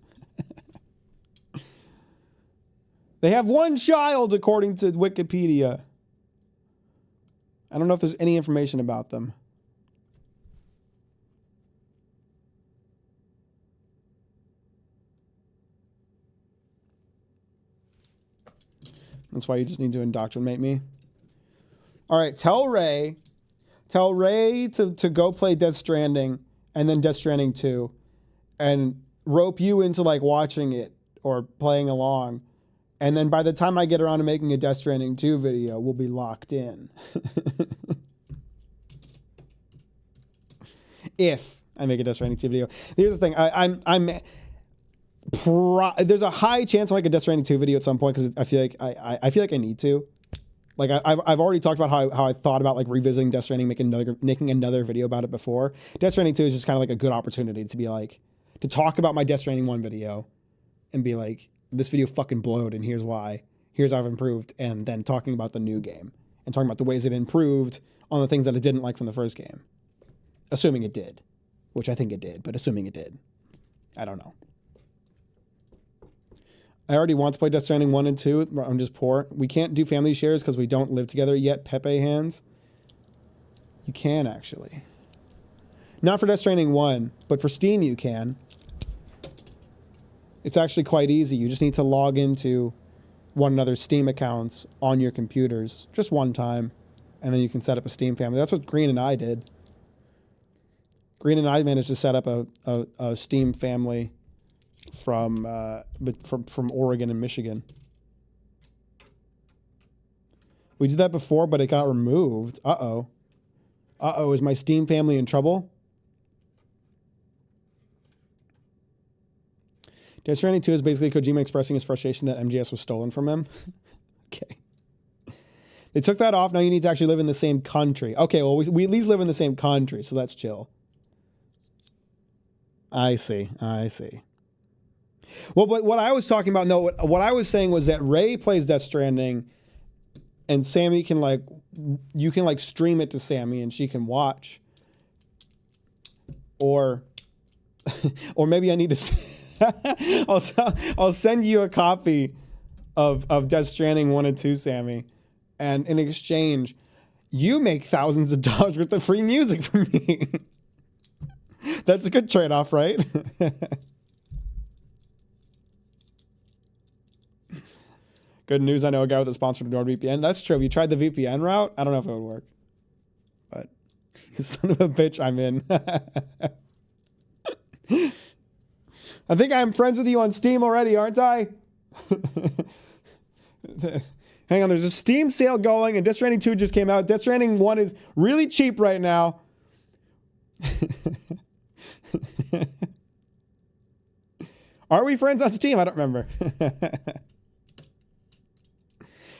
They have one child, according to Wikipedia. I don't know if there's any information about them. That's why you just need to indoctrinate me. All right, tell Ray to go play Death Stranding and then Death Stranding 2 and rope you into like watching it or playing along. And then by the time I get around to making a Death Stranding 2 video, we'll be locked in. If I make a Death Stranding 2 video. Here's the thing. There's a high chance I make a Death Stranding 2 video at some point because I feel like I need to. Like I've already talked about how I thought about like revisiting Death Stranding, making another video about it before. Death Stranding 2 is just kind of like a good opportunity to be like, to talk about my Death Stranding 1 video and be like, this video fucking blowed and here's why. Here's how I've improved. And then talking about the new game and talking about the ways it improved on the things that it didn't like from the first game. Assuming it did, which I think it did, but assuming it did. I don't know. I already want to play Death Stranding 1 and 2. I'm just poor. We can't do family shares because we don't live together yet. Pepe hands. You can, actually. Not for Death Stranding 1, but for Steam you can. It's actually quite easy. You just need to log into one another's Steam accounts on your computers just one time, and then you can set up a Steam family. That's what Green and I did. Green and I managed to set up a Steam family from Oregon and Michigan. We did that before, but it got removed. Uh-oh. Uh-oh, is my Steam family in trouble? Death Stranding 2 is basically Kojima expressing his frustration that MGS was stolen from him. Okay. They took that off. Now you need to actually live in the same country. Okay, well, we at least live in the same country, so that's chill. I see. Well, but what I was talking about, no, what I was saying was that Ray plays Death Stranding and Sammy can like, you can like stream it to Sammy and she can watch. Or maybe I need to, I'll send you a copy of Death Stranding 1 and 2, Sammy. And in exchange, you make thousands of dollars worth of free music from me. That's a good trade-off, right? Good news, I know a guy with a sponsored NordVPN. That's true. If you tried the VPN route, I don't know if it would work. But, you son of a bitch, I'm in. I think I'm friends with you on Steam already, aren't I? Hang on, there's a Steam sale going, and Death Stranding 2 just came out. Death Stranding 1 is really cheap right now. Are we friends on Steam? I don't remember.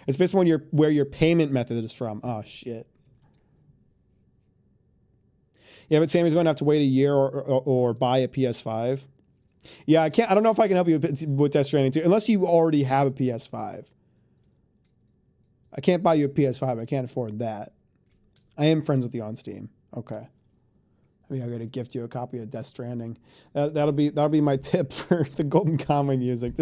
It's based on where your payment method is from. Oh, shit. Yeah, but Sammy's going to have to wait a year or buy a PS5. Yeah, I don't know if I can help you with Death Stranding 2, unless you already have a PS5. I can't buy you a PS5. I can't afford that. I am friends with you on Steam. Okay. Maybe I'm gonna gift you a copy of Death Stranding. That'll be my tip for the Golden Kamuy music.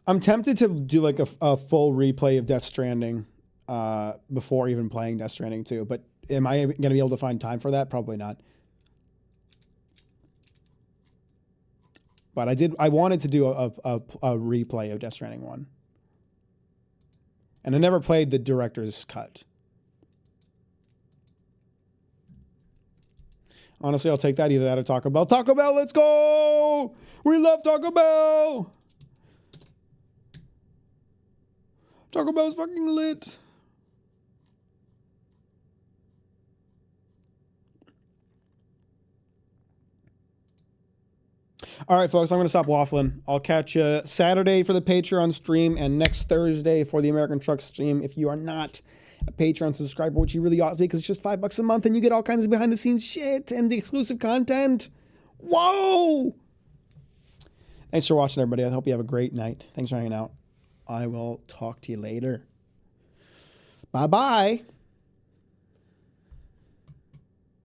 I'm tempted to do like a full replay of Death Stranding before even playing Death Stranding 2, but am I going to be able to find time for that? Probably not. But I wanted to do a replay of Death Stranding 1. And I never played the director's cut. Honestly, I'll take that. Either that or Taco Bell. Taco Bell, let's go! We love Taco Bell! Taco Bell's fucking lit. All right, folks, I'm going to stop waffling. I'll catch you Saturday for the Patreon stream and next Thursday for the American Truck stream. If you are not a Patreon subscriber, which you really ought to be, because it's just $5 a month and you get all kinds of behind-the-scenes shit and the exclusive content. Whoa! Thanks for watching, everybody. I hope you have a great night. Thanks for hanging out. I will talk to you later. Bye-bye.